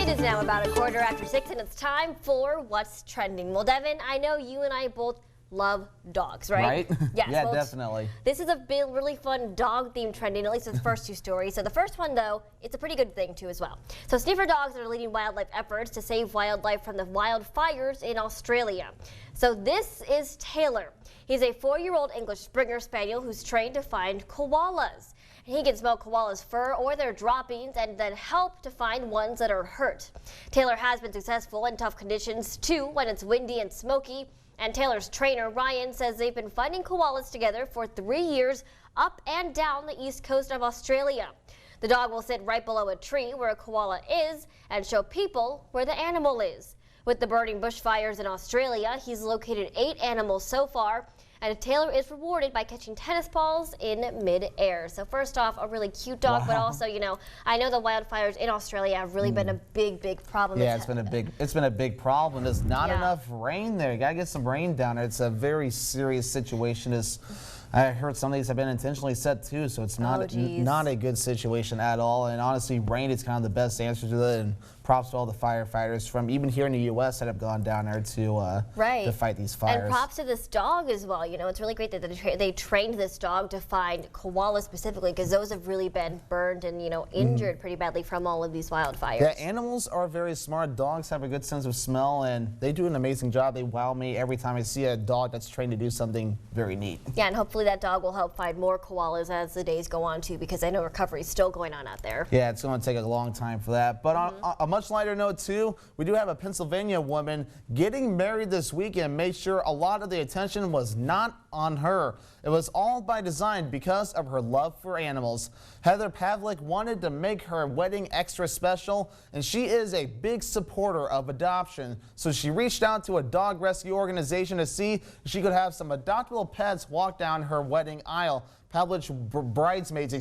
is now about 6:15, and it's time for What's Trending. Well, Devin, I know you and I both love dogs, right? Yes, yeah, well, definitely. This is a really fun dog-themed trending, at least the first 2 stories. So the first one, though, it's a pretty good thing, too, as well. So sniffer dogs are leading wildlife efforts to save wildlife from the wildfires in Australia. So this is Taylor. He's a 4-year-old English Springer Spaniel who's trained to find koalas. He can smell koalas' fur or their droppings and then help to find ones that are hurt. Taylor has been successful in tough conditions, too, when it's windy and smoky, And Taylor's trainer, Ryan, says they've been finding koalas together for 3 years up and down the east coast of Australia. The dog will sit right below a tree where a koala is and show people where the animal is. With the burning bushfires in Australia, he's located 8 animals so far, and Taylor is rewarded by catching tennis balls in mid-air. So first off, a really cute dog, but also, you know, I know the wildfires in Australia have really been a big problem. Yeah, it's been a big problem. There's not enough rain there. You gotta get some rain down there. It's a very serious situation. I heard some of these have been intentionally set too, so it's not a good situation at all. And honestly, rain is kind of the best answer to that. And props to all the firefighters from even here in the U.S. that have gone down there to fight these fires. And props to this dog as well. You know, it's really great that they trained this dog to find koalas specifically, because those have really been burned and, you know, injured pretty badly from all of these wildfires. Yeah, animals are very smart. Dogs have a good sense of smell, and they do an amazing job. They wow me every time I see a dog that's trained to do something very neat. Yeah, and hopefully that dog will help find more koalas as the days go on too, because I know recovery is still going on out there. Yeah, it's going to take a long time for that. But on a much lighter note too, we do have a Pennsylvania woman getting married this weekend. Made sure a lot of the attention was not on her. It was all by design because of her love for animals. Heather Pavlik wanted to make her wedding extra special, and she is a big supporter of adoption. So she reached out to a dog rescue organization to see if she could have some adoptable pets walk down her wedding aisle. Pavlik's bridesmaids,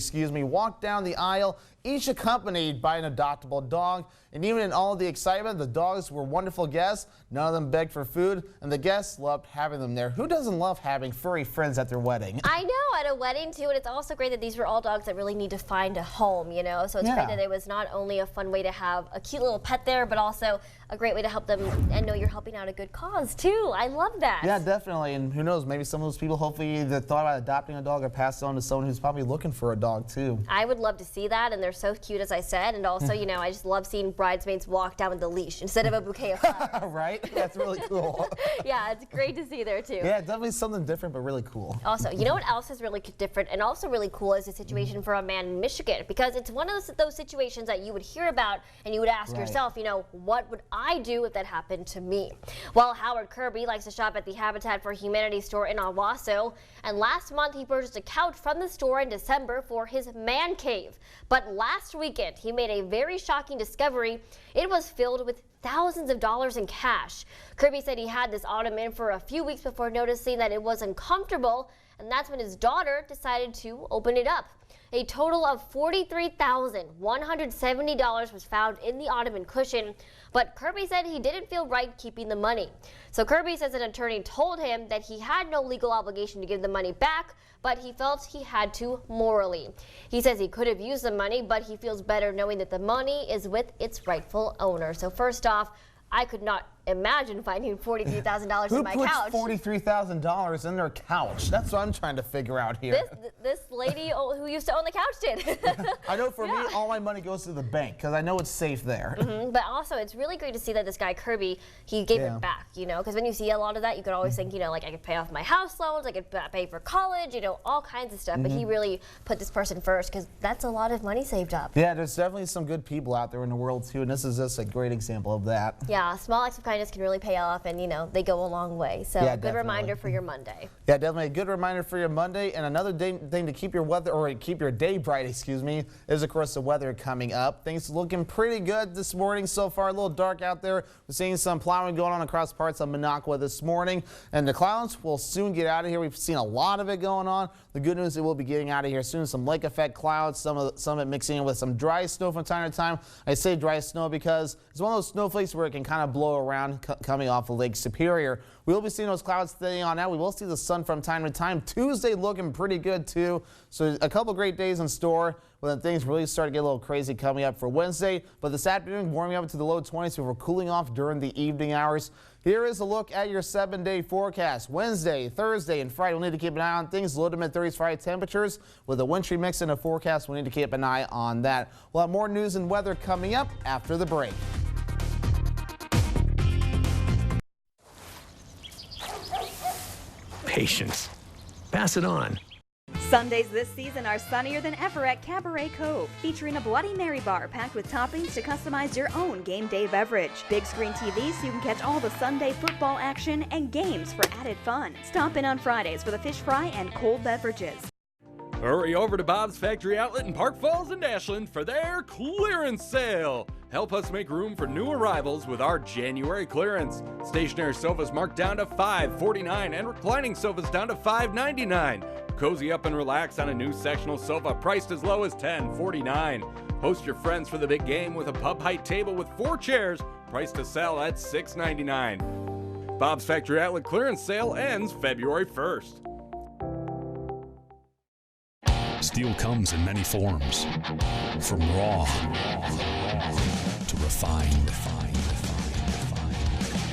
walked down the aisle, each accompanied by an adoptable dog. And even in all of the excitement, the dogs were wonderful guests. None of them begged for food, and the guests loved having them there. Who doesn't love having furry friends at their wedding? I know, at a wedding too, and it's also great that these were all dogs that really need to find a home, you know? So it's great that it was not only a fun way to have a cute little pet there, but also a great way to help them and know you're helping out a good cause too. I love that. Yeah, definitely. And who knows, maybe some of those people hopefully that thought about adopting a dog or passed it on to someone who's probably looking for a dog too. I would love to see that, and they're so cute, as I said. And also, you know, I just love seeing bridesmaids walk down with a leash instead of a bouquet of flowers. Right? That's really cool. Yeah, it's great to see there too. Yeah, definitely something different, but really cool. Also, you know what else is really different and also really cool is the situation for a man in Michigan, because it's one of those situations that you would hear about and you would ask yourself, you know, what would I do if that happened to me? Well, Howard Kirby likes to shop at the Habitat for Humanity store in Owasso, and last month he purchased a couch from the store in December for his man cave. But last weekend he made a very shocking discovery. It was filled with thousands of dollars in cash. Kirby said he had this ottoman for a few weeks before noticing that it was uncomfortable, and that's when his daughter decided to open it up. A total of $43,170 was found in the ottoman cushion, but Kirby said he didn't feel right keeping the money. So Kirby says an attorney told him that he had no legal obligation to give the money back, but he felt he had to morally. He says he could have used the money, but he feels better knowing that the money is with its rightful owner. So first off, I could not imagine finding $43,000 in my couch. Who puts $43,000 in their couch? That's what I'm trying to figure out here. This lady who used to own the couch did. I know for me, all my money goes to the bank because I know it's safe there. But also, it's really great to see that this guy Kirby, he gave it back, you know, because when you see a lot of that, you could always think, you know, like I could pay off my house loans, I could pay for college, you know, all kinds of stuff. But he really put this person first because that's a lot of money saved up. Yeah, there's definitely some good people out there in the world too, and this is just a great example of that. Yeah, small acts of kindness can really pay off, and you know they go a long way. So good reminder for your Monday. Yeah, definitely a good reminder for your Monday. And another thing to keep your weather, or keep your day bright, is of course the weather coming up. Things looking pretty good this morning so far. A little dark out there. We're seeing some plowing going on across parts of Minocqua this morning, and the clouds will soon get out of here. We've seen a lot of it going on. The good news, it will be getting out of here soon. Some lake effect clouds, some of it mixing in with some dry snow from time to time. I say dry snow because it's one of those snowflakes where it can kind of blow around coming off of Lake Superior. We will be seeing those clouds thinning on out. We will see the sun from time to time. Tuesday looking pretty good too. So a couple great days in store. Well, then things really start to get a little crazy coming up for Wednesday. But this afternoon, warming up to the low 20s before cooling off during the evening hours. Here is a look at your 7-day forecast. Wednesday, Thursday, and Friday, we'll need to keep an eye on things. Low to mid 30s Friday temperatures with a wintry mix in the forecast. We'll need to keep an eye on that. We'll have more news and weather coming up after the break. Patience. Pass it on. Sundays this season are sunnier than ever at Cabaret Cove, featuring a Bloody Mary bar packed with toppings to customize your own game day beverage. Big screen TV so you can catch all the Sunday football action and games for added fun. Stop in on Fridays for the fish fry and cold beverages. Hurry over to Bob's Factory Outlet in Park Falls and Ashland for their clearance sale. Help us make room for new arrivals with our January clearance. Stationary sofas marked down to $5.49 and reclining sofas down to $5.99. Cozy up and relax on a new sectional sofa priced as low as $10.49. Host your friends for the big game with a pub height table with 4 chairs priced to sell at $6.99. Bob's Factory Outlet clearance sale ends February 1st. Steel comes in many forms, from raw to refined.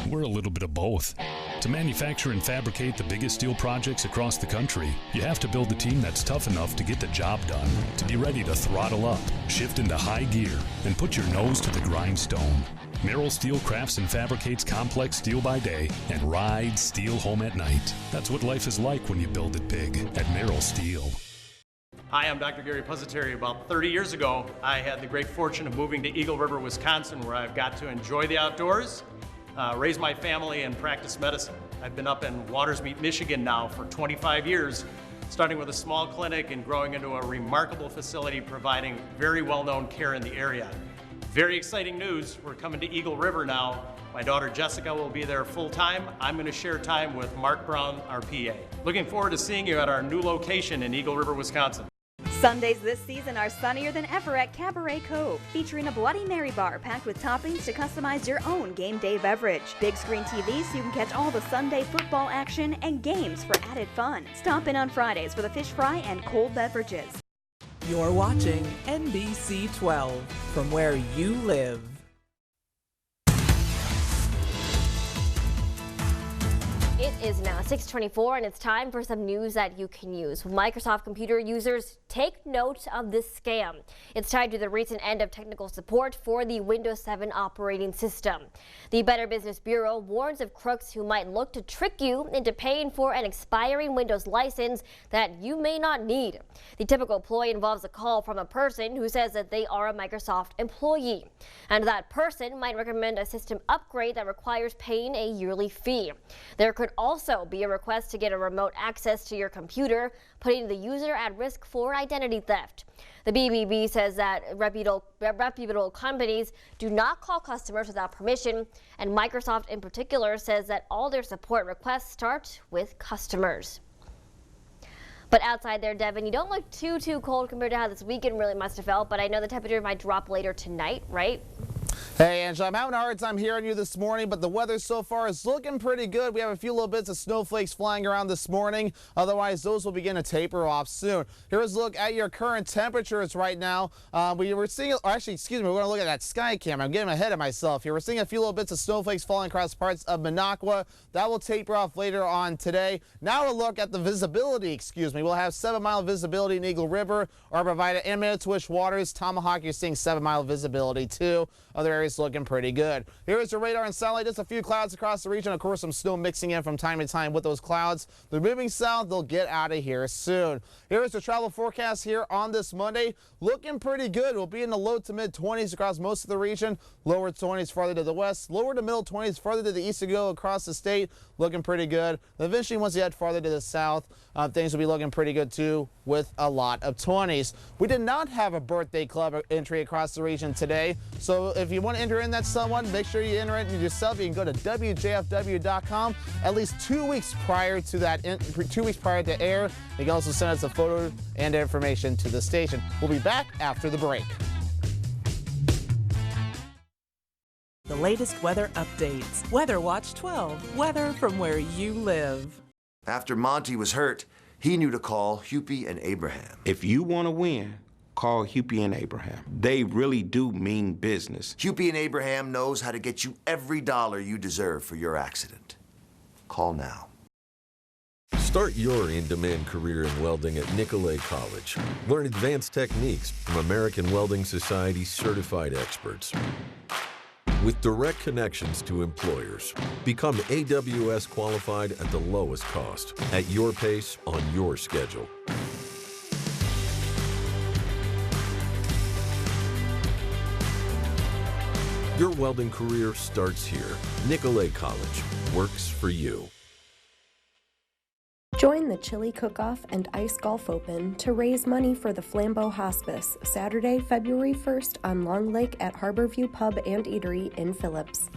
We're a little bit of both. To manufacture and fabricate the biggest steel projects across the country, you have to build a team that's tough enough to get the job done, to be ready to throttle up, shift into high gear, and put your nose to the grindstone. Merrill Steel crafts and fabricates complex steel by day and rides steel home at night. That's what life is like when you build it big at Merrill Steel. Hi, I'm Dr. Gary Pusateri. About 30 years ago, I had the great fortune of moving to Eagle River, Wisconsin, where I've got to enjoy the outdoors, raise my family, and practice medicine. I've been up in Watersmeet, Michigan now for 25 years, starting with a small clinic and growing into a remarkable facility providing very well-known care in the area. Very exciting news, we're coming to Eagle River now. My daughter Jessica will be there full-time. I'm going to share time with Mark Brown, our PA. Looking forward to seeing you at our new location in Eagle River, Wisconsin. Sundays this season are sunnier than ever at Cabaret Cove, featuring a Bloody Mary bar packed with toppings to customize your own game day beverage. Big screen TV so you can catch all the Sunday football action and games for added fun. Stop in on Fridays for the fish fry and cold beverages. You're watching NBC 12 from where you live. It is now 6:24 and it's time for some news that you can use. Microsoft computer users, take note of this scam. It's tied to the recent end of technical support for the Windows 7 operating system. The Better Business Bureau warns of crooks who might look to trick you into paying for an expiring Windows license that you may not need. The typical ploy involves a call from a person who says that they are a Microsoft employee, and that person might recommend a system upgrade that requires paying a yearly fee. There could also be a request to get a remote access to your computer, putting the user at risk for identity theft. The BBB says that reputable companies do not call customers without permission, and Microsoft in particular says that all their support requests start with customers. But outside there, Devin, you don't look too cold compared to how this weekend really must have felt, but I know the temperature might drop later tonight, right? Hey, Angela, I'm having a hard time hearing you this morning, but the weather so far is looking pretty good. We have a few little bits of snowflakes flying around this morning. Otherwise, those will begin to taper off soon. Here's a look at your current temperatures right now. We're going to look at that sky camera. I'm getting ahead of myself here. We're seeing a few little bits of snowflakes falling across parts of Minocqua. That will taper off later on today. Now a look at the visibility, We'll have 7-mile visibility in Eagle River, Arborvitae, and Manitowish Waters. Tomahawk, you're seeing 7-mile visibility too. Other areas looking pretty good. Here's the radar and satellite. Just a few clouds across the region. Of course, some snow mixing in from time to time with those clouds. They're moving south. They'll get out of here soon. Here's the travel forecast here on this Monday. Looking pretty good. We'll be in the low to mid 20s across most of the region. Lower 20s farther to the west. Lower to middle 20s farther to the east to go across the state. Looking pretty good. Eventually, once you head farther to the south, things will be looking pretty good too with a lot of 20s. We did not have a birthday club entry across the region today. So if you want to enter in that someone, make sure you enter it yourself. You can go to WJFW.com at least 2 weeks prior to that, 2 weeks prior to air. You can also send us a photo and information to the station. We'll be back after the break. The latest weather updates. Weather Watch 12. Weather from where you live. After Monty was hurt, he knew to call Hupy and Abraham. If you want to win, call Hupy and Abraham. They really do mean business. Hupy and Abraham knows how to get you every dollar you deserve for your accident. Call now. Start your in-demand career in welding at Nicolet College. Learn advanced techniques from American Welding Society certified experts. With direct connections to employers, become AWS qualified at the lowest cost, at your pace, on your schedule. Your welding career starts here. Nicolet College works for you. Join the Chili Cook-Off and Ice Golf Open to raise money for the Flambeau Hospice, Saturday, February 1st on Long Lake at Harborview Pub and Eatery in Phillips.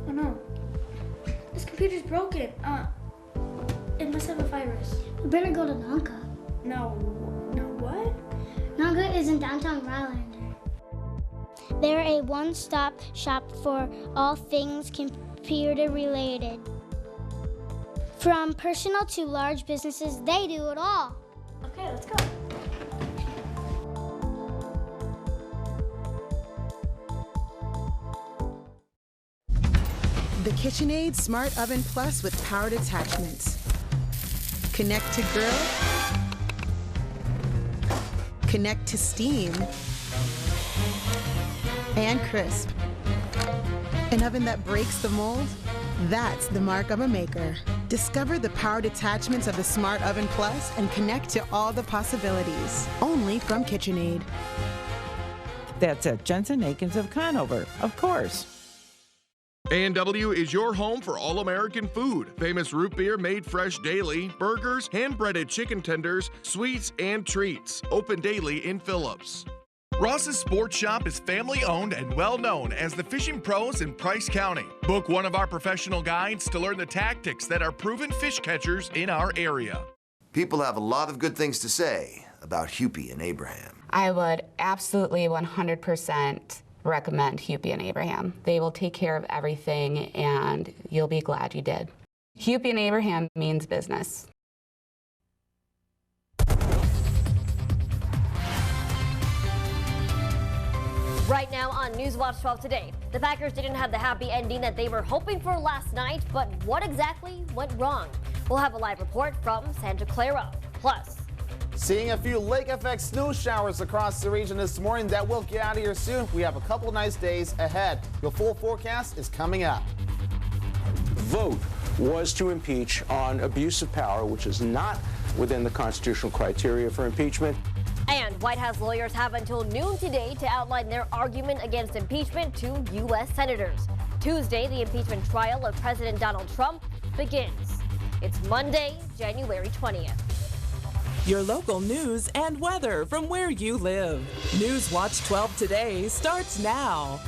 Oh no, this computer's broken. It must have a virus. We better go to Nanka. No, what? Nanka is in downtown Rylander. They're a one-stop shop for all things computer related. From personal to large businesses, they do it all. Okay, let's go. The KitchenAid Smart Oven Plus with powered attachments. Connect to grill. Connect to steam. And crisp. An oven that breaks the mold? That's the mark of a maker. Discover the powered attachments of the Smart Oven Plus and connect to all the possibilities. Only from KitchenAid. That's at Jensen Akins of Conover, of course. A&W is your home for all-American food. Famous root beer made fresh daily, burgers, hand-breaded chicken tenders, sweets, and treats. Open daily in Phillips. Ross's Sports Shop is family-owned and well-known as the fishing pros in Price County. Book one of our professional guides to learn the tactics that are proven fish catchers in our area. People have a lot of good things to say about Hupy and Abraham. I would absolutely 100% recommend Hupy and Abraham. They will take care of everything, and you'll be glad you did. Hupy and Abraham means business. Right now on Newswatch 12 today, the Packers didn't have the happy ending that they were hoping for last night, but what exactly went wrong? We'll have a live report from Santa Clara. Plus, seeing a few lake effect snow showers across the region this morning that will get out of here soon. We have a couple nice days ahead. Your full forecast is coming up. Vote was to impeach on abuse of power, which is not within the constitutional criteria for impeachment. And White House lawyers have until noon today to outline their argument against impeachment to U.S. senators. Tuesday, the impeachment trial of President Donald Trump begins. It's Monday, January 20th. Your local news and weather from where you live. Newswatch 12 Today starts now.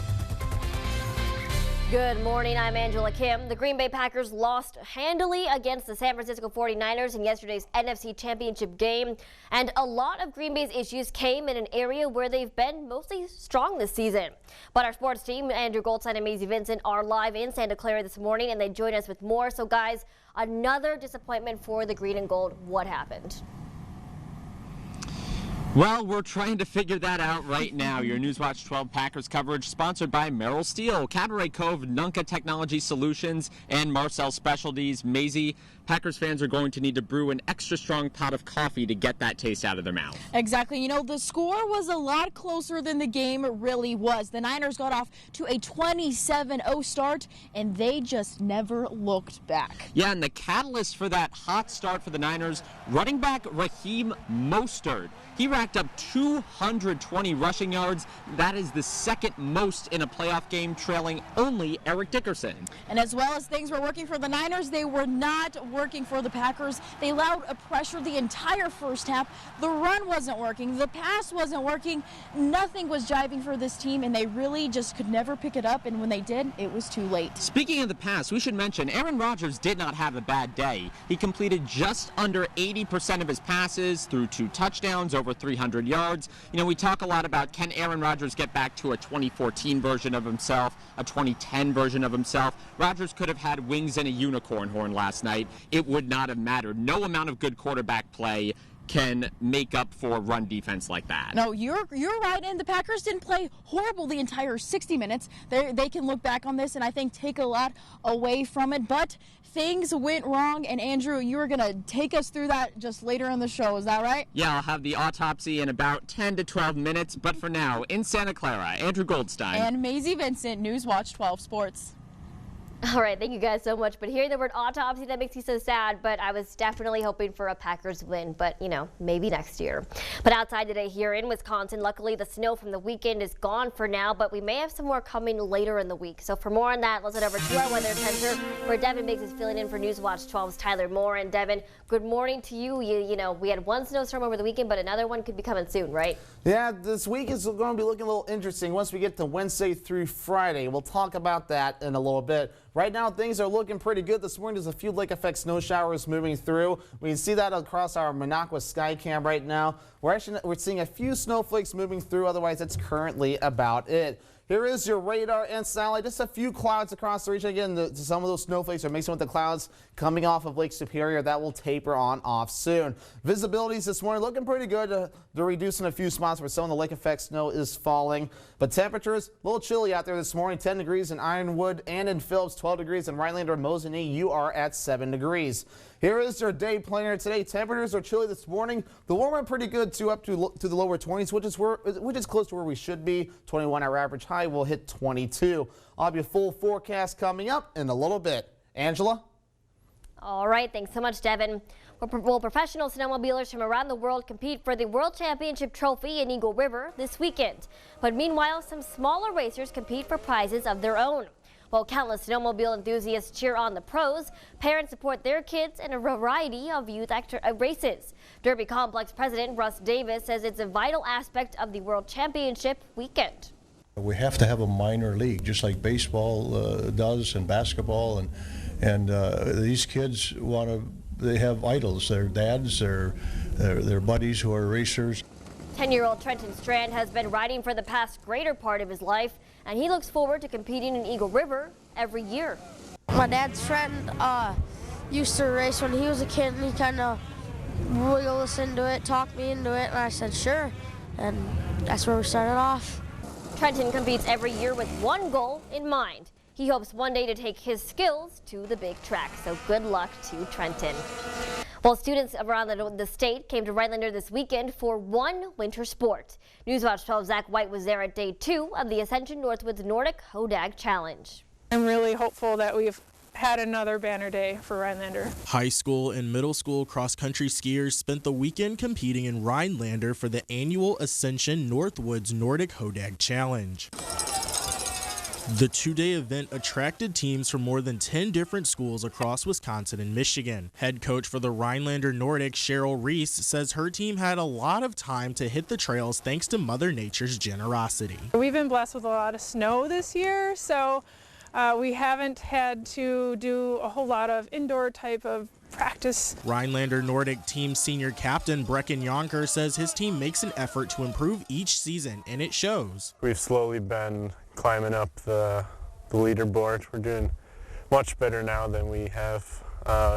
Good morning, I'm Angela Kim. The Green Bay Packers lost handily against the San Francisco 49ers in yesterday's NFC Championship game. And a lot of Green Bay's issues came in an area where they've been mostly strong this season. But our sports team, Andrew Goldstein and Maisie Vincent, are live in Santa Clara this morning, and they join us with more. So guys, another disappointment for the green and gold. What happened? Well, we're trying to figure that out right now. Your Newswatch 12 Packers coverage sponsored by Merrill Steel, Cabaret Cove, Nunca Technology Solutions, and Marcel Specialties. Maisie, Packers fans are going to need to brew an extra strong pot of coffee to get that taste out of their mouth. Exactly. You know, the score was a lot closer than the game really was. The Niners got off to a 27-0 start, and they just never looked back. Yeah, and the catalyst for that hot start for the Niners, running back Raheem Mostert. He racked up 220 rushing yards. That is the second most in a playoff game, trailing only Eric Dickerson. And as well as things were working for the Niners, they were not working for the Packers. They allowed a pressure the entire first half. The run wasn't working. The pass wasn't working. Nothing was jiving for this team, and they really just could never pick it up. And when they did, it was too late. Speaking of the pass, we should mention Aaron Rodgers did not have a bad day. He completed just under 80% of his passes, threw 2 touchdowns, over 300 yards. You know, we talk a lot about, can Aaron Rodgers get back to a 2014 version of himself, a 2010 version of himself? Rodgers could have had wings and a unicorn horn last night. It would not have mattered. No amount of good quarterback play can make up for run defense like that. No, you're right, and the Packers didn't play horrible the entire 60 minutes. They can look back on this and I think take a lot away from it, but things went wrong, and Andrew, you were going to take us through that just later in the show, is that right? Yeah, I'll have the autopsy in about 10 to 12 minutes, but for now, in Santa Clara, Andrew Goldstein. And Maisie Vincent, Newswatch 12 Sports. All right, thank you guys so much. But hearing the word autopsy, that makes me so sad. But I was definitely hoping for a Packers win. But, you know, maybe next year. But outside today here in Wisconsin, luckily the snow from the weekend is gone for now. But we may have some more coming later in the week. So for more on that, let's head over to our weather center where Devin Biggs is filling in for Newswatch 12's Tyler Moore. And Devin, good morning to you. You know, we had one snowstorm over the weekend, but another one could be coming soon, right? Yeah, this week is going to be looking a little interesting once we get to Wednesday through Friday. We'll talk about that in a little bit. Right now, things are looking pretty good. This morning, there's a few lake effect snow showers moving through. We can see that across our Minocqua sky cam right now. We're seeing a few snowflakes moving through. Otherwise, that's currently about it. Here is your radar and satellite. Just a few clouds across the region. Again, some of those snowflakes are mixing with the clouds coming off of Lake Superior. That will taper on off soon. Visibilities this morning looking pretty good. They're reducing a few spots where some of the lake effect snow is falling. But temperatures a little chilly out there this morning. 10 degrees in Ironwood and in Phillips. 12 degrees in Rhinelander and Mosinee. You are at 7 degrees. Here is your day planner today. Temperatures are chilly this morning. The warmer pretty good too, up to the lower 20s, which is close to where we should be. 21 our average high will hit 22. I'll have your full forecast coming up in a little bit. Angela? All right, thanks so much, Devin. Well, professional snowmobilers from around the world compete for the World Championship trophy in Eagle River this weekend. But meanwhile, some smaller racers compete for prizes of their own. While countless snowmobile enthusiasts cheer on the pros, parents support their kids in a variety of youth races. Derby Complex President Russ Davis says it's a vital aspect of the World Championship weekend. We have to have a minor league, just like baseball does and basketball, and these kids they have idols, their dads, their buddies who are racers. 10-year-old Trenton Strand has been riding for the past greater part of his life, and he looks forward to competing in Eagle River every year. My dad's friend used to race when he was a kid, and he kind of wiggled us into it, talked me into it, and I said sure, and that's where we started off. Trenton competes every year with one goal in mind. He hopes one day to take his skills to the big track, so good luck to Trenton. Well, students around the state came to Rhinelander this weekend for one winter sport. Newswatch 12's Zach White was there at day 2 of the Ascension Northwoods Nordic Hodag Challenge. I'm really hopeful that we've had another banner day for Rhinelander. High school and middle school cross-country skiers spent the weekend competing in Rhinelander for the annual Ascension Northwoods Nordic Hodag Challenge. The two-day event attracted teams from more than 10 different schools across Wisconsin and Michigan. Head coach for the Rhinelander Nordic, Cheryl Reese, says her team had a lot of time to hit the trails thanks to Mother Nature's generosity. We've been blessed with a lot of snow this year, so we haven't had to do a whole lot of indoor type of practice. Rhinelander Nordic team senior captain Brecken Yonker says his team makes an effort to improve each season, and it shows. We've slowly been climbing up the leaderboard. We're doing much better now than we have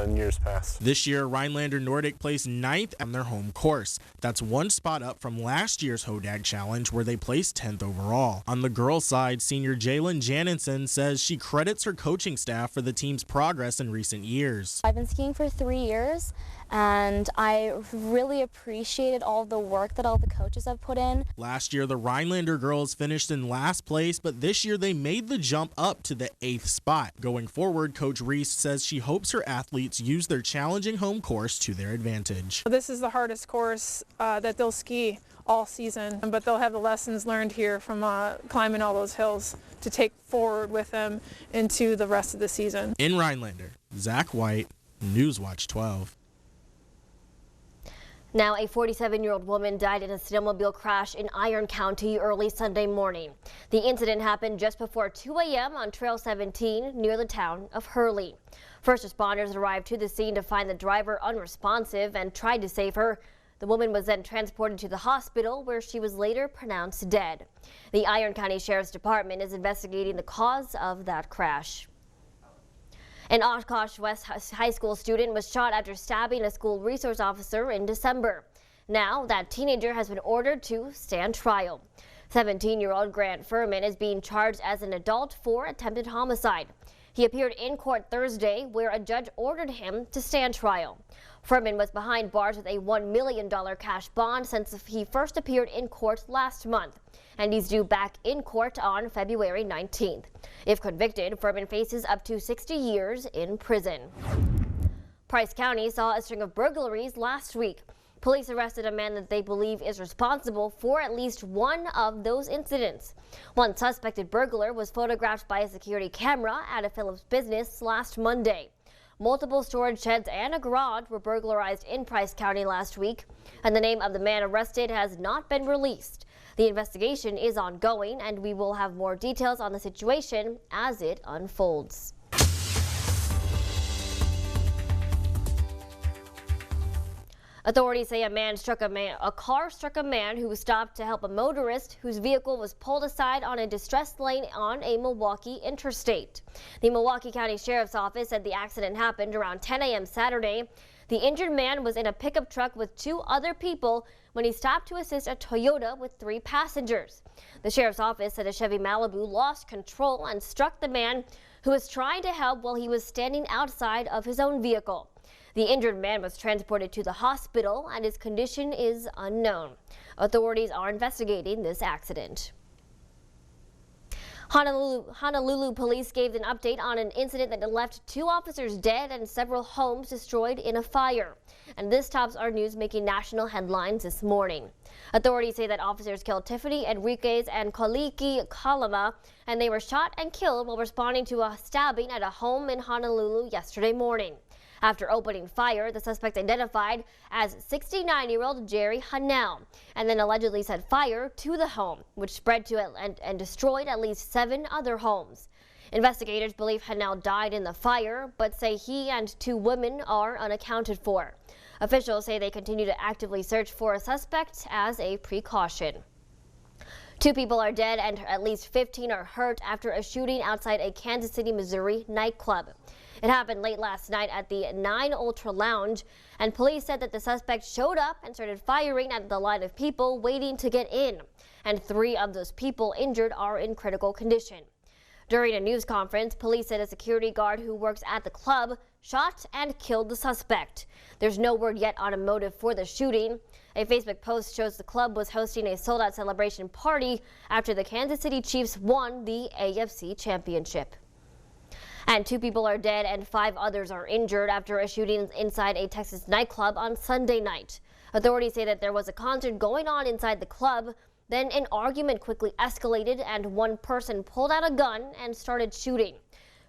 in years past. This year, Rhinelander Nordic placed 9th on their home course. That's one spot up from last year's Hodag Challenge, where they placed 10th overall. On the girls' side, senior Jalen Janenson says she credits her coaching staff for the team's progress in recent years. I've been skiing for 3 years, and I really appreciated all the work that all the coaches have put in. Last year, the Rhinelander girls finished in last place, but this year they made the jump up to the 8th spot. Going forward, Coach Reese says she hopes her athletes use their challenging home course to their advantage. This is the hardest course that they'll ski all season, but they'll have the lessons learned here from climbing all those hills to take forward with them into the rest of the season. In Rhinelander, Zach White, Newswatch 12. Now, a 47-year-old woman died in a snowmobile crash in Iron County early Sunday morning. The incident happened just before 2 a.m. on Trail 17 near the town of Hurley. First responders arrived to the scene to find the driver unresponsive and tried to save her. The woman was then transported to the hospital, where she was later pronounced dead. The Iron County Sheriff's Department is investigating the cause of that crash. An Oshkosh West high school student was shot after stabbing a school resource officer in December. Now, that teenager has been ordered to stand trial. 17-year-old Grant Furman is being charged as an adult for attempted homicide. He appeared in court Thursday, where a judge ordered him to stand trial. Furman was behind bars with a $1 million cash bond since he first appeared in court last month, and he's due back in court on February 19th. If convicted, Furman faces up to 60 years in prison. Price County saw a string of burglaries last week. Police arrested a man that they believe is responsible for at least one of those incidents. One suspected burglar was photographed by a security camera at a Phillips business last Monday. Multiple storage sheds and a garage were burglarized in Price County last week, and the name of the man arrested has not been released. The investigation is ongoing, and we will have more details on the situation as it unfolds. Authorities say a car struck a man who was stopped to help a motorist whose vehicle was pulled aside on a distressed lane on a Milwaukee interstate. The Milwaukee County Sheriff's Office said the accident happened around 10 a.m. Saturday. The injured man was in a pickup truck with 2 other people when he stopped to assist a Toyota with 3 passengers. The Sheriff's Office said a Chevy Malibu lost control and struck the man who was trying to help while he was standing outside of his own vehicle. The injured man was transported to the hospital and his condition is unknown. Authorities are investigating this accident. Honolulu police gave an update on an incident that left 2 officers dead and several homes destroyed in a fire. And this tops our news making national headlines this morning. Authorities say that officers killed Tiffany Enriquez and Koliki Kalama, and they were shot and killed while responding to a stabbing at a home in Honolulu yesterday morning. After opening fire, the suspect identified as 69-year-old Jerry Hanel and then allegedly set fire to the home, which spread to and destroyed at least 7 other homes. Investigators believe Hanel died in the fire, but say he and 2 women are unaccounted for. Officials say they continue to actively search for a suspect as a precaution. 2 people are dead and at least 15 are hurt after a shooting outside a Kansas City, Missouri nightclub. It happened late last night at the 9 Ultra Lounge, and police said that the suspect showed up and started firing at the line of people waiting to get in, and 3 of those people injured are in critical condition. During a news conference, police said a security guard who works at the club shot and killed the suspect. There's no word yet on a motive for the shooting. A Facebook post shows the club was hosting a sold-out celebration party after the Kansas City Chiefs won the AFC Championship. And 2 people are dead and 5 others are injured after a shooting inside a Texas nightclub on Sunday night. Authorities say that there was a concert going on inside the club. Then an argument quickly escalated and one person pulled out a gun and started shooting.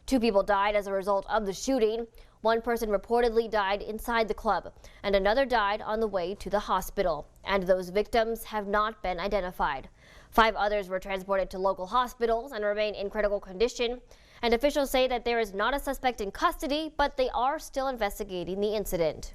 2 people died as a result of the shooting. One person reportedly died inside the club and another died on the way to the hospital. And those victims have not been identified. 5 others were transported to local hospitals and remain in critical condition. And officials say that there is not a suspect in custody, but they are still investigating the incident.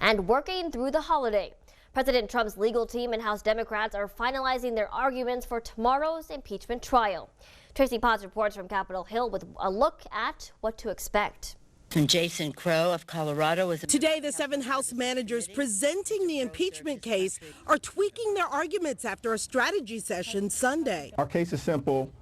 And working through the holiday, President Trump's legal team and House Democrats are finalizing their arguments for tomorrow's impeachment trial. Tracy Potts reports from Capitol Hill with a look at what to expect. And Jason Crow of Colorado is today. The 7 House managers presenting the impeachment case are tweaking their arguments after a strategy session Sunday. Our case is simple.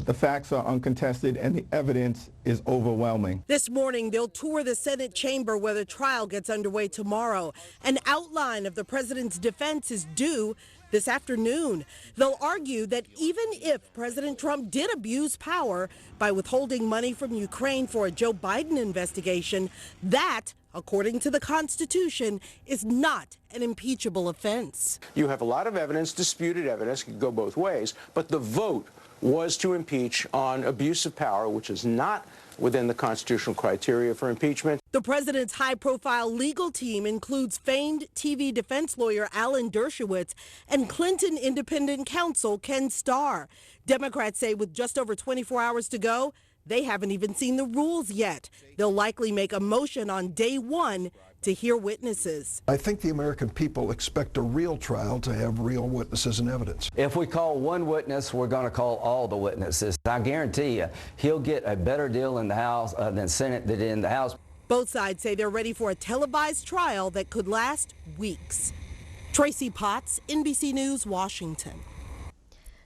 The facts are uncontested and the evidence is overwhelming. This morning, they'll tour the Senate chamber where the trial gets underway tomorrow. An outline of the president's defense is due this afternoon. They'll argue that even if President Trump did abuse power by withholding money from Ukraine for a Joe Biden investigation, that, according to the Constitution, is not an impeachable offense. You have a lot of evidence, disputed evidence, could go both ways, but the vote was to impeach on abuse of power, which is not within the constitutional criteria for impeachment. The president's high-profile legal team includes famed TV defense lawyer Alan Dershowitz and Clinton independent counsel Ken Starr. Democrats say with just over 24 hours to go, they haven't even seen the rules yet. They'll likely make a motion on day 1 to hear witnesses. I think the American people expect a real trial to have real witnesses and evidence. If we call one witness, we're going to call all the witnesses. I guarantee you, he'll get a better deal in the House than Senate did in the House. Both sides say they're ready for a televised trial that could last weeks. Tracy Potts, NBC News, Washington.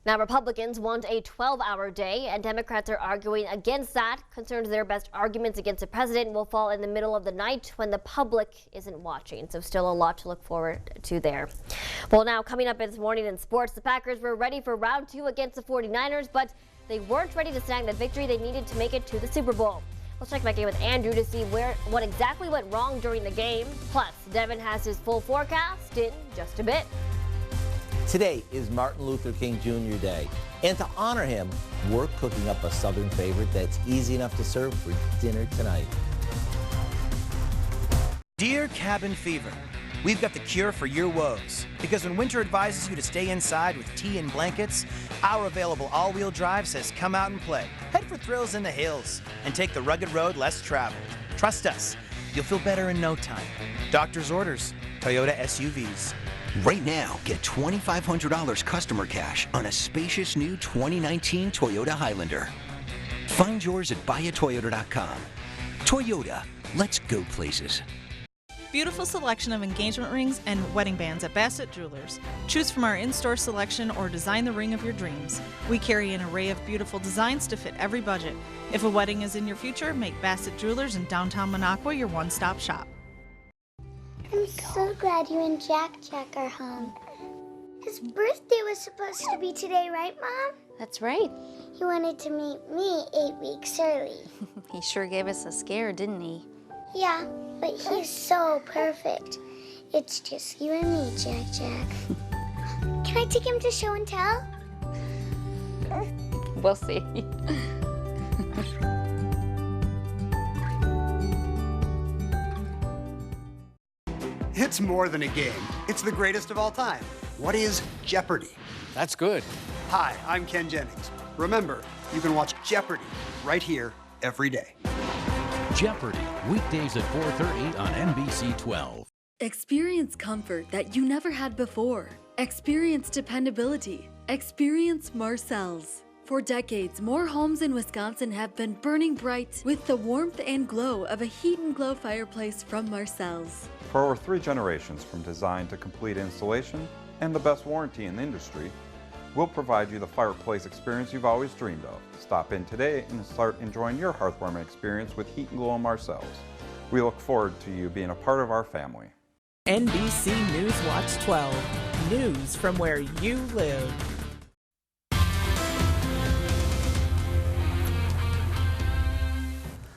Now, Republicans want a 12-hour day, and Democrats are arguing against that, concerned their best arguments against the president will fall in the middle of the night when the public isn't watching. So still a lot to look forward to there. Well, now coming up this morning in sports, the Packers were ready for round 2 against the 49ers, but they weren't ready to snag the victory they needed to make it to the Super Bowl. We'll check back in with Andrew to see what exactly went wrong during the game. Plus, Devin has his full forecast in just a bit. Today is Martin Luther King Jr. Day, and to honor him, we're cooking up a Southern favorite that's easy enough to serve for dinner tonight. Dear Cabin Fever, we've got the cure for your woes. Because when winter advises you to stay inside with tea and blankets, our available all-wheel drive says come out and play. Head for thrills in the hills and take the rugged road less traveled. Trust us, you'll feel better in no time. Doctor's orders, Toyota SUVs. Right now, get $2,500 customer cash on a spacious new 2019 Toyota Highlander. Find yours at buyatoyota.com. Toyota, let's go places. Beautiful selection of engagement rings and wedding bands at Bassett Jewelers. Choose from our in-store selection or design the ring of your dreams. We carry an array of beautiful designs to fit every budget. If a wedding is in your future, make Bassett Jewelers in downtown Minocqua your one-stop shop. I'm so glad you and Jack are home. His birthday was supposed to be today, right, Mom? That's right. He wanted to meet me 8 weeks early. He sure gave us a scare, didn't he? Yeah, but he's so perfect. It's just you and me, Jack. Can I take him to show and tell? We'll see. It's more than a game. It's the greatest of all time. What is Jeopardy? That's good. Hi, I'm Ken Jennings. Remember, you can watch Jeopardy right here every day. Jeopardy, weekdays at 4:30 on NBC 12. Experience comfort that you never had before. Experience dependability. Experience Marcel's. For decades, more homes in Wisconsin have been burning bright with the warmth and glow of a heat and glow fireplace from Marcel's. For over 3 generations, from design to complete installation and the best warranty in the industry, we'll provide you the fireplace experience you've always dreamed of. Stop in today and start enjoying your hearthwarming experience with Heat and Glow and Marcel's. We look forward to you being a part of our family. NBC Newswatch 12. News from where you live.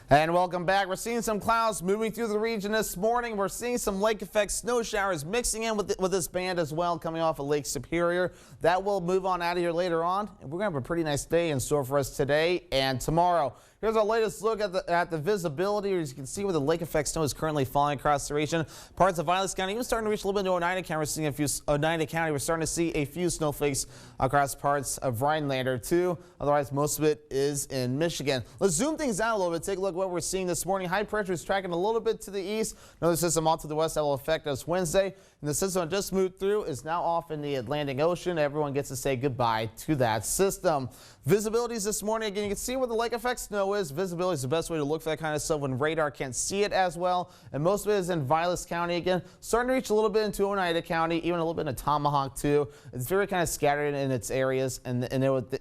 And welcome back. We're seeing some clouds moving through the region this morning. We're seeing some lake effect snow showers mixing in with this band as well, coming off of Lake Superior. That will move on out of here later on. And we're going to have a pretty nice day in store for us today and tomorrow. Here's our latest look at the visibility. As you can see where the lake effect snow is currently falling across the region. Parts of Vilas County, even starting to reach a little bit into Oneida County. We're seeing Oneida County. We're starting to see a few snowflakes across parts of Rhinelander too. Otherwise, most of it is in Michigan. Let's zoom things out a little bit. Take a look at what we're seeing this morning. High pressure is tracking a little bit to the east. Another system off to the west that will affect us Wednesday. And the system that just moved through is now off in the Atlantic Ocean. Everyone gets to say goodbye to that system. Visibilities this morning, again, you can see where the lake effect snow is. Visibility is the best way to look for that kind of stuff when radar can't see it as well. And most of it is in Vilas County again. Starting to reach a little bit into Oneida County, even a little bit in Tomahawk too. It's very kind of scattered in its areas, and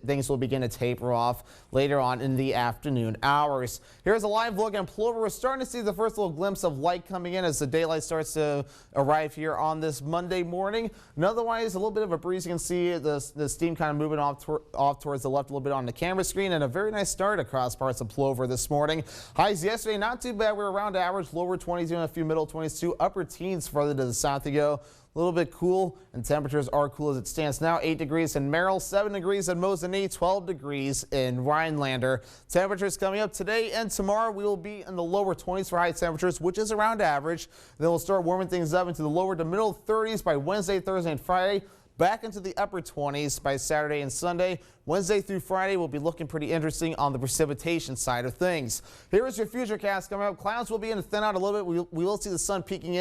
things will begin to taper off later on in the afternoon hours. Here's a live look in Plover. We're starting to see the first little glimpse of light coming in as the daylight starts to arrive here on this Monday morning. And otherwise, a little bit of a breeze. You can see the steam kind of moving off towards the left a little bit on the camera screen, and a very nice start across parts of Plover this morning. Highs yesterday, not too bad. We're around average, lower 20s, even a few middle 20s too. Upper teens further to the south you go. A little bit cool, and temperatures are cool as it stands now. 8 degrees in Merrill, 7 degrees in Mosinee, 12 degrees in Rhinelander. Temperatures coming up today and tomorrow. We will be in the lower 20s for high temperatures, which is around average. Then we'll start warming things up into the lower to middle 30s by Wednesday, Thursday, and Friday. Back into the upper 20s by Saturday and Sunday. Wednesday through Friday will be looking pretty interesting on the precipitation side of things. Here is your futurecast coming up. Clouds will begin to thin out a little bit. We will see the sun peeking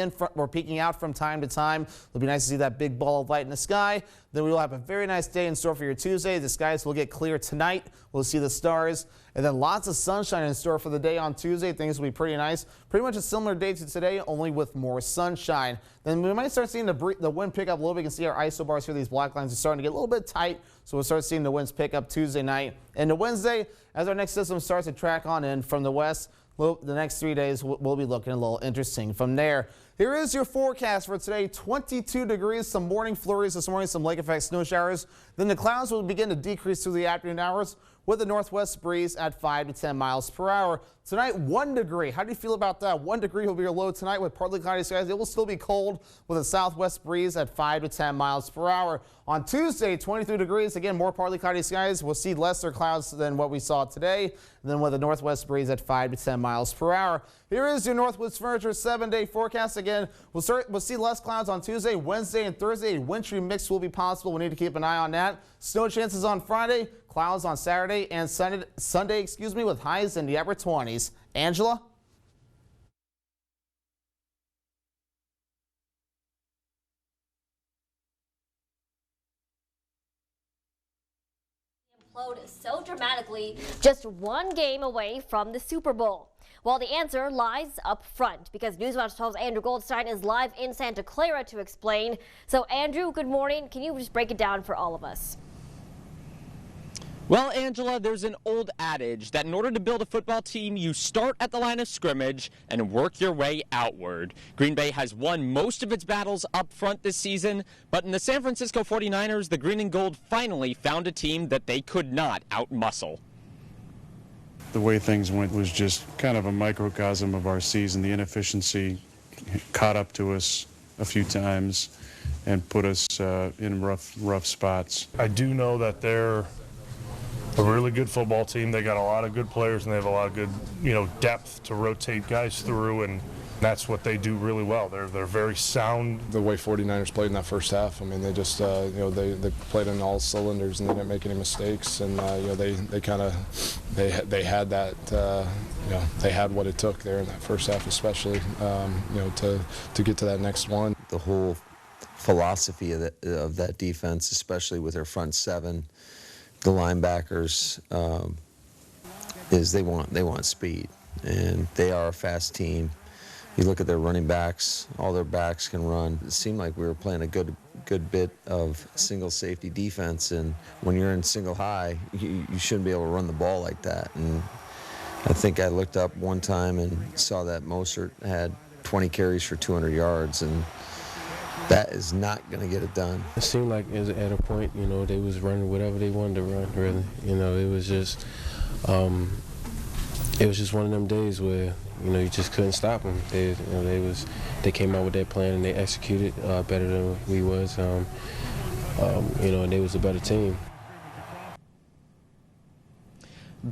out from time to time. It'll be nice to see that big ball of light in the sky. Then we will have a very nice day in store for your Tuesday. The skies will get clear tonight. We'll see the stars. And then lots of sunshine in store for the day on Tuesday. Things will be pretty nice. Pretty much a similar day to today, only with more sunshine. Then we might start seeing the wind pick up a little bit. You can see our isobars here. These black lines are starting to get a little bit tight. So we'll start seeing the winds pick up Tuesday night. And to Wednesday, as our next system starts to track on in from the west, the next 3 days will be looking a little interesting from there. Here is your forecast for today. 22 degrees, some morning flurries this morning, some lake effect snow showers. Then the clouds will begin to decrease through the afternoon hours with a northwest breeze at 5 to 10 miles per hour. Tonight, 1 degree. How do you feel about that? 1 degree will be your low tonight with partly cloudy skies. It will still be cold with a southwest breeze at 5 to 10 miles per hour. On Tuesday, 23 degrees. Again, more partly cloudy skies. We'll see lesser clouds than what we saw today. And then with a northwest breeze at 5 to 10 miles per hour. Here is your Northwoods Furniture 7-day forecast. Again, we'll see less clouds on Tuesday, Wednesday, and Thursday. A wintry mix will be possible. We need to keep an eye on that. Snow chances on Friday, clouds on Saturday and Sunday, with highs in the upper 20s. Angela? Implode so dramatically, just one game away from the Super Bowl. Well, the answer lies up front because Newswatch 12's Andrew Goldstein is live in Santa Clara to explain. So, Andrew, good morning. Can you just break it down for all of us? Well, Angela, there's an old adage that in order to build a football team, you start at the line of scrimmage and work your way outward. Green Bay has won most of its battles up front this season, but in the San Francisco 49ers, the green and gold finally found a team that they could not outmuscle. The way things went was just kind of a microcosm of our season. The inefficiency caught up to us a few times and put us in rough spots. I do know that they're a really good football team. They got a lot of good players and they have a lot of good, depth to rotate guys through, and that's what they do really well. They're very sound. The way 49ers played in that first half, I mean, they just they played on all cylinders and they didn't make any mistakes, and they had that they had what it took there in that first half, especially to get to that next one. The whole philosophy of that defense, especially with their front seven, the linebackers, is they want speed, and they are a fast team. You look at their running backs; all their backs can run. It seemed like we were playing a good bit of single safety defense, and when you're in single high, you shouldn't be able to run the ball like that. And I think I looked up one time and saw that Mostert had 20 carries for 200 yards, and that is not going to get it done. It seemed like at a point, they was running whatever they wanted to run, really. It was just one of them days where, you just couldn't stop them. They came out with their plan and they executed better than we was, and they was a better team.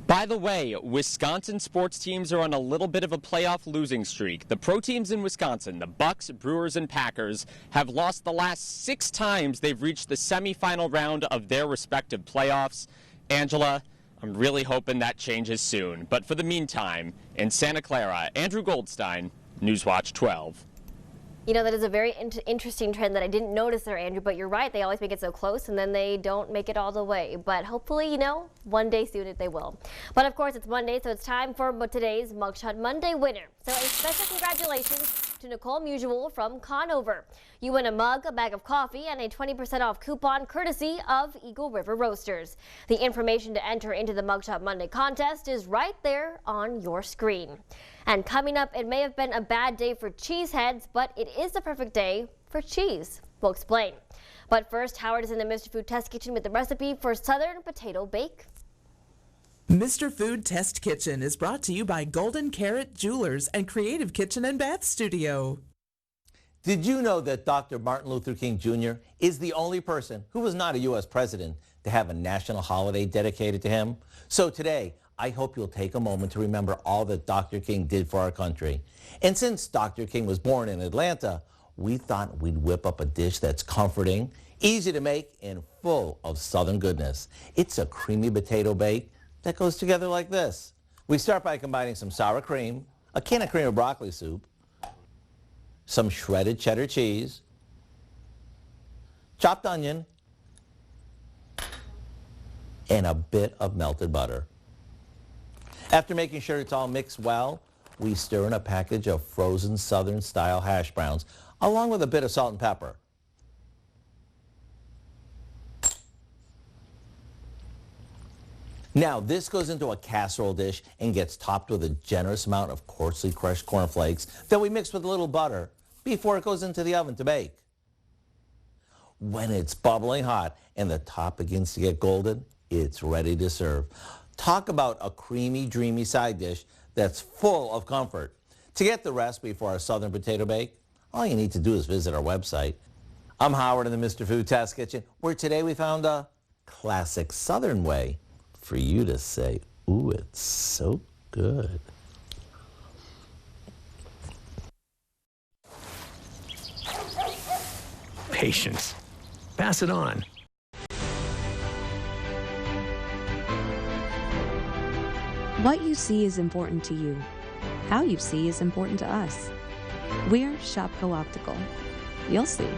By the way, Wisconsin sports teams are on a little bit of a playoff losing streak. The pro teams in Wisconsin, the Bucks, Brewers, and Packers, have lost the last 6 times they've reached the semifinal round of their respective playoffs. Angela, I'm really hoping that changes soon. But for the meantime, in Santa Clara, Andrew Goldstein, Newswatch 12. That is a very interesting trend that I didn't notice there, Andrew, but you're right. They always make it so close, and then they don't make it all the way. But hopefully, one day soon they will. But, of course, it's Monday, so it's time for today's Mugshot Monday winner. So a special congratulations to Nicole Musial from Conover. You win a mug, a bag of coffee, and a 20% off coupon courtesy of Eagle River Roasters. The information to enter into the Mugshot Monday contest is right there on your screen. And coming up, it may have been a bad day for cheeseheads, but it is the perfect day for cheese. We'll explain. But first, Howard is in the Mr. Food Test Kitchen with the recipe for Southern Potato Bake. Mr. Food Test Kitchen is brought to you by Golden Carrot Jewelers and Creative Kitchen and Bath Studio. Did you know that Dr. Martin Luther King Jr. is the only person who was not a U.S. president to have a national holiday dedicated to him? So today, I hope you'll take a moment to remember all that Dr. King did for our country. And since Dr. King was born in Atlanta, we thought we'd whip up a dish that's comforting, easy to make, and full of Southern goodness. It's a creamy potato bake that goes together like this. We start by combining some sour cream, a can of cream of broccoli soup, some shredded cheddar cheese, chopped onion, and a bit of melted butter. After making sure it's all mixed well, we stir in a package of frozen Southern-style hash browns, along with a bit of salt and pepper. Now, this goes into a casserole dish and gets topped with a generous amount of coarsely crushed cornflakes that we mix with a little butter before it goes into the oven to bake. When it's bubbling hot and the top begins to get golden, it's ready to serve. Talk about a creamy, dreamy side dish that's full of comfort. To get the recipe for our Southern potato bake, all you need to do is visit our website. I'm Howard in the Mr. Food Test Kitchen, where today we found a classic Southern way for you to say, ooh, it's so good. Patience. Pass it on. What you see is important to you. How you see is important to us. We're Shopco Optical. You'll see.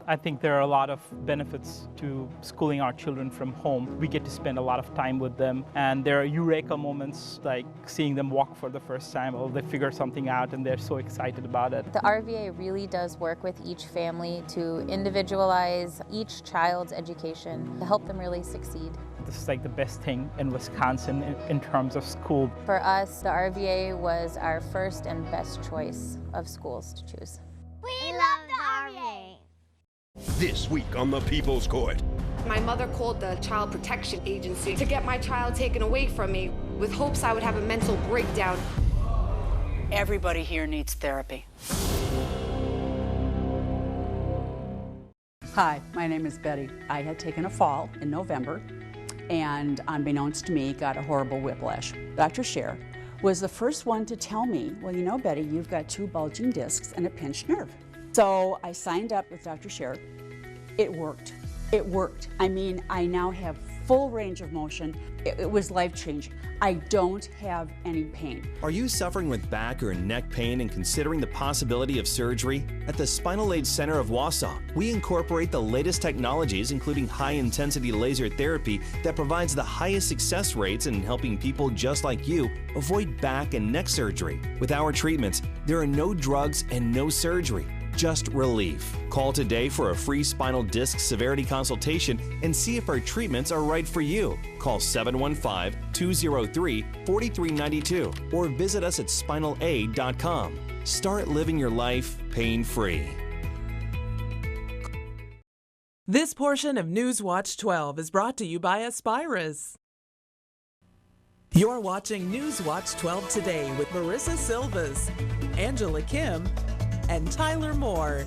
I think there are a lot of benefits to schooling our children from home. We get to spend a lot of time with them, and there are eureka moments like seeing them walk for the first time, or they figure something out and they're so excited about it. The RVA really does work with each family to individualize each child's education to help them really succeed. This is like the best thing in Wisconsin in terms of school. For us, the RVA was our first and best choice of schools to choose. We love the RVA. This week on the People's Court. My mother called the Child Protection Agency to get my child taken away from me with hopes I would have a mental breakdown. Everybody here needs therapy. Hi, my name is Betty. I had taken a fall in November and, unbeknownst to me, got a horrible whiplash. Dr. Scher was the first one to tell me, well, you know, Betty, you've got 2 bulging discs and a pinched nerve. So I signed up with Dr. Scher. It worked. It worked. I mean, I now have full range of motion. It was life-changing. I don't have any pain. Are you suffering with back or neck pain and considering the possibility of surgery? At the Spinal Aid Center of Wausau, we incorporate the latest technologies, including high-intensity laser therapy that provides the highest success rates in helping people just like you avoid back and neck surgery. With our treatments, there are no drugs and no surgery. Just relief. Call today for a free spinal disc severity consultation and see if our treatments are right for you. Call 715-203-4392 or visit us at spinalaid.com. Start living your life pain-free. This portion of Newswatch 12 is brought to you by Aspirus. You're watching Newswatch 12 today with Marissa Silvas, Angela Kim, and Tyler Moore.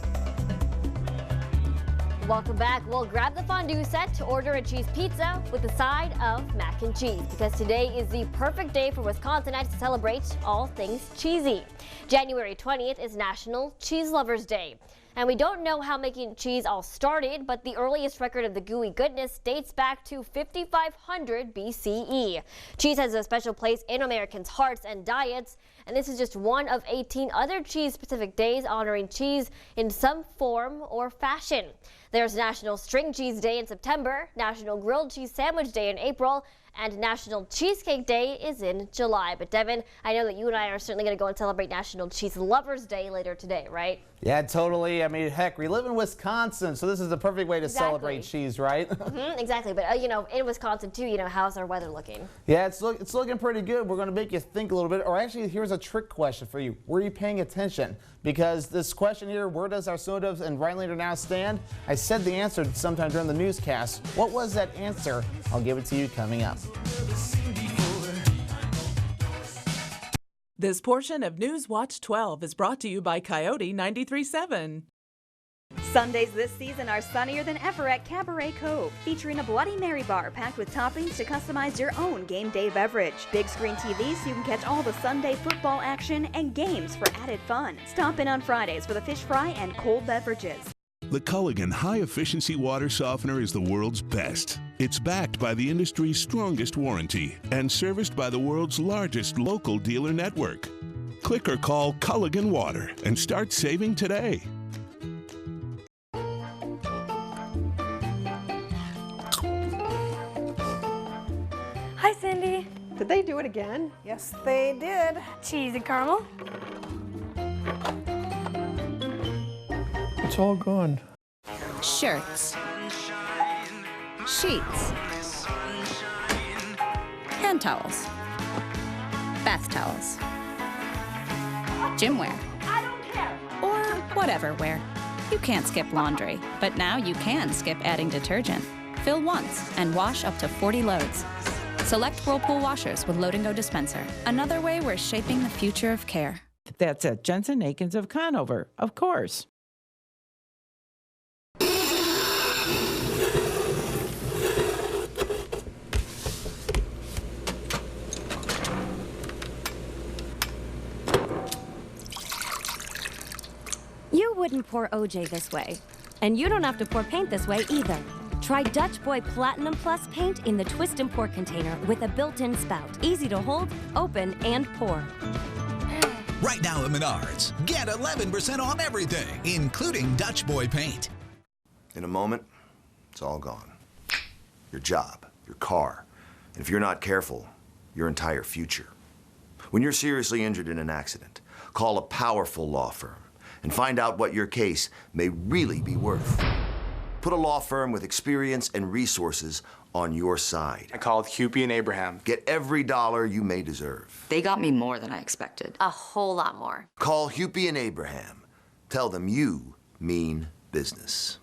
Welcome back. We'll grab the fondue set to order a cheese pizza with a side of mac and cheese, because today is the perfect day for Wisconsinites to celebrate all things cheesy. January 20th is National Cheese Lovers Day. And we don't know how making cheese all started, but the earliest record of the gooey goodness dates back to 5500 BCE. Cheese has a special place in Americans' hearts and diets, and this is just one of 18 other cheese-specific days honoring cheese in some form or fashion. There's National String Cheese Day in September, National Grilled Cheese Sandwich Day in April, and National Cheesecake Day is in July. But Devin, I know that you and I are certainly going to go and celebrate National Cheese Lovers Day later today, right? Yeah, totally. I mean, heck, we live in Wisconsin, so this is the perfect way to celebrate cheese, right? Exactly. But, you know, in Wisconsin, too, you know, how's our weather looking? Yeah, it's looking pretty good. We're going to make you think a little bit. Or actually, here's a trick question for you. Were you paying attention? Because this question here, where does our sodas and Rhinelander now stand? I said the answer sometime during the newscast. What was that answer? I'll give it to you coming up. This portion of Newswatch 12 is brought to you by Coyote 93.7. Sundays this season are sunnier than ever at Cabaret Cove, featuring a Bloody Mary bar packed with toppings to customize your own game day beverage. Big screen TV so you can catch all the Sunday football action and games for added fun. Stop in on Fridays for the fish fry and cold beverages. The Culligan high-efficiency water softener is the world's best. It's backed by the industry's strongest warranty and serviced by the world's largest local dealer network. Click or call Culligan Water and start saving today. Hi, Cindy. Did they do it again? Yes, they did. Cheese and caramel. It's all gone. Shirts. Sheets. Hand towels. Bath towels. Gym wear. I don't care. Or whatever wear. You can't skip laundry, but now you can skip adding detergent. Fill once and wash up to 40 loads. Select Whirlpool washers with Load and Go dispenser. Another way we're shaping the future of care. That's at Jensen Akins of Conover, of course. You wouldn't pour OJ this way. And you don't have to pour paint this way either. Try Dutch Boy Platinum Plus paint in the twist and pour container with a built-in spout. Easy to hold, open, and pour. Right now at Menards, get 11% off everything, including Dutch Boy paint. In a moment, it's all gone. Your job, your car, and if you're not careful, your entire future. When you're seriously injured in an accident, call a powerful law firm and find out what your case may really be worth. Put a law firm with experience and resources on your side. I called Hupy and Abraham. Get every dollar you may deserve. They got me more than I expected. A whole lot more. Call Hupy and Abraham. Tell them you mean business.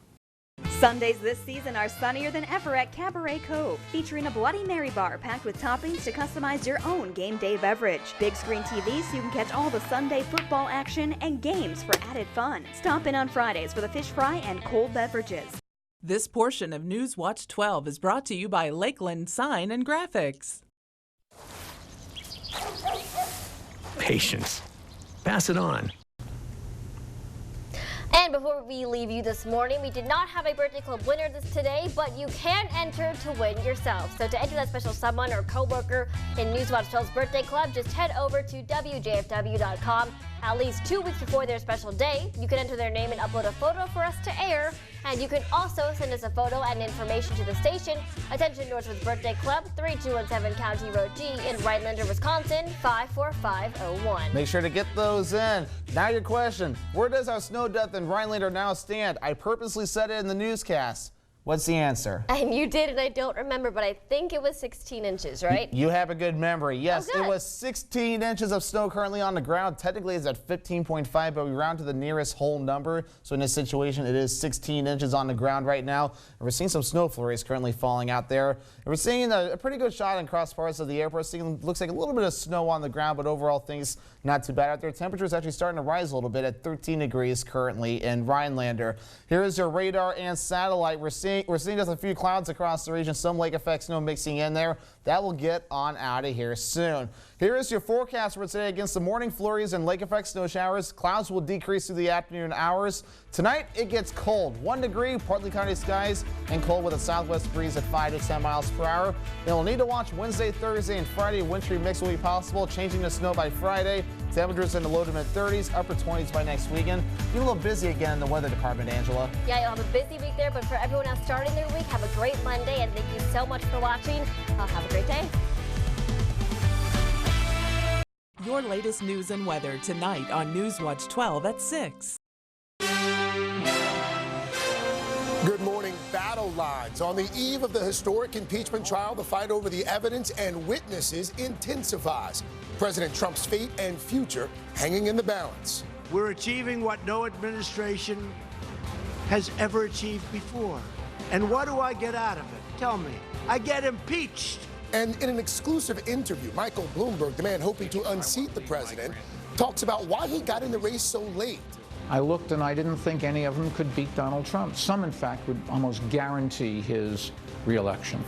Sundays this season are sunnier than ever at Cabaret Cove, featuring a Bloody Mary bar packed with toppings to customize your own game day beverage. Big screen TV so you can catch all the Sunday football action and games for added fun. Stop in on Fridays for the fish fry and cold beverages. This portion of Newswatch 12 is brought to you by Lakeland Sign and Graphics. Patience. Pass it on. And before we leave you this morning, we did not have a birthday club winner today, but you can enter to win yourself. So to enter that special someone or coworker in Newswatch 12's birthday club, just head over to WJFW.com at least 2 weeks before their special day. You can enter their name and upload a photo for us to air. And you can also send us a photo and information to the station. Attention Northwoods Birthday Club, 3217 County Road G in Rhinelander, Wisconsin, 54501. Make sure to get those in. Now your question, where does our snow depth in Rhinelander now stand? I purposely said it in the newscast. What's the answer? And you did, and I don't remember, but I think it was 16 inches, right? You have a good memory. Yes, Oh, it was 16 inches of snow currently on the ground. Technically, it's at 15.5, but we round to the nearest whole number. So in this situation, it is 16 inches on the ground right now. And we're seeing some snow flurries currently falling out there. And we're seeing a pretty good shot in cross parts of the airport. Seeing looks like a little bit of snow on the ground, but overall things not too bad out there. Temperature is actually starting to rise a little bit at 13 degrees currently in Rhinelander. Here is your radar and satellite. We're seeing just a few clouds across the region, some lake effect snow mixing in there. That will get on out of here soon. Here is your forecast for today. Against the morning flurries and lake effect snow showers, clouds will decrease through the afternoon hours. Tonight it gets cold, 1 degree, partly cloudy skies, and cold with a southwest breeze at 5 to 10 miles per hour. Then we'll need to watch Wednesday, Thursday, and Friday. A wintry mix will be possible, changing to snow by Friday. Temperatures in the low to mid 30s, upper 20s by next weekend. Get a little busy again in the weather department, Angela. Yeah, you'll have a busy week there, but for everyone else starting their week, have a great Monday, and thank you so much for watching. Have a great day. Your latest news and weather tonight on Newswatch 12 at 6. Good morning. Battle lines. On the eve of the historic impeachment trial, the fight over the evidence and witnesses intensifies. President Trump's fate and future hanging in the balance. We're achieving what no administration has ever achieved before. And what do I get out of it? Tell me. I get impeached. And in an exclusive interview, Michael Bloomberg, the man hoping to unseat the president, talks about why he got in the race so late I looked and I didn't think any of them could beat Donald Trump. Some, in fact, would almost guarantee his re-election.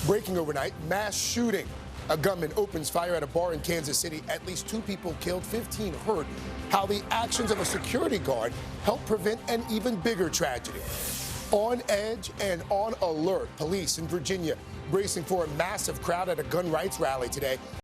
Breaking overnight, mass shooting. A gunman opens fire at a bar in Kansas City. At least 2 people killed, 15 hurt. How the actions of a security guard helped prevent an even bigger tragedy. On edge and on alert, police in Virginia bracing for a massive crowd at a gun rights rally today.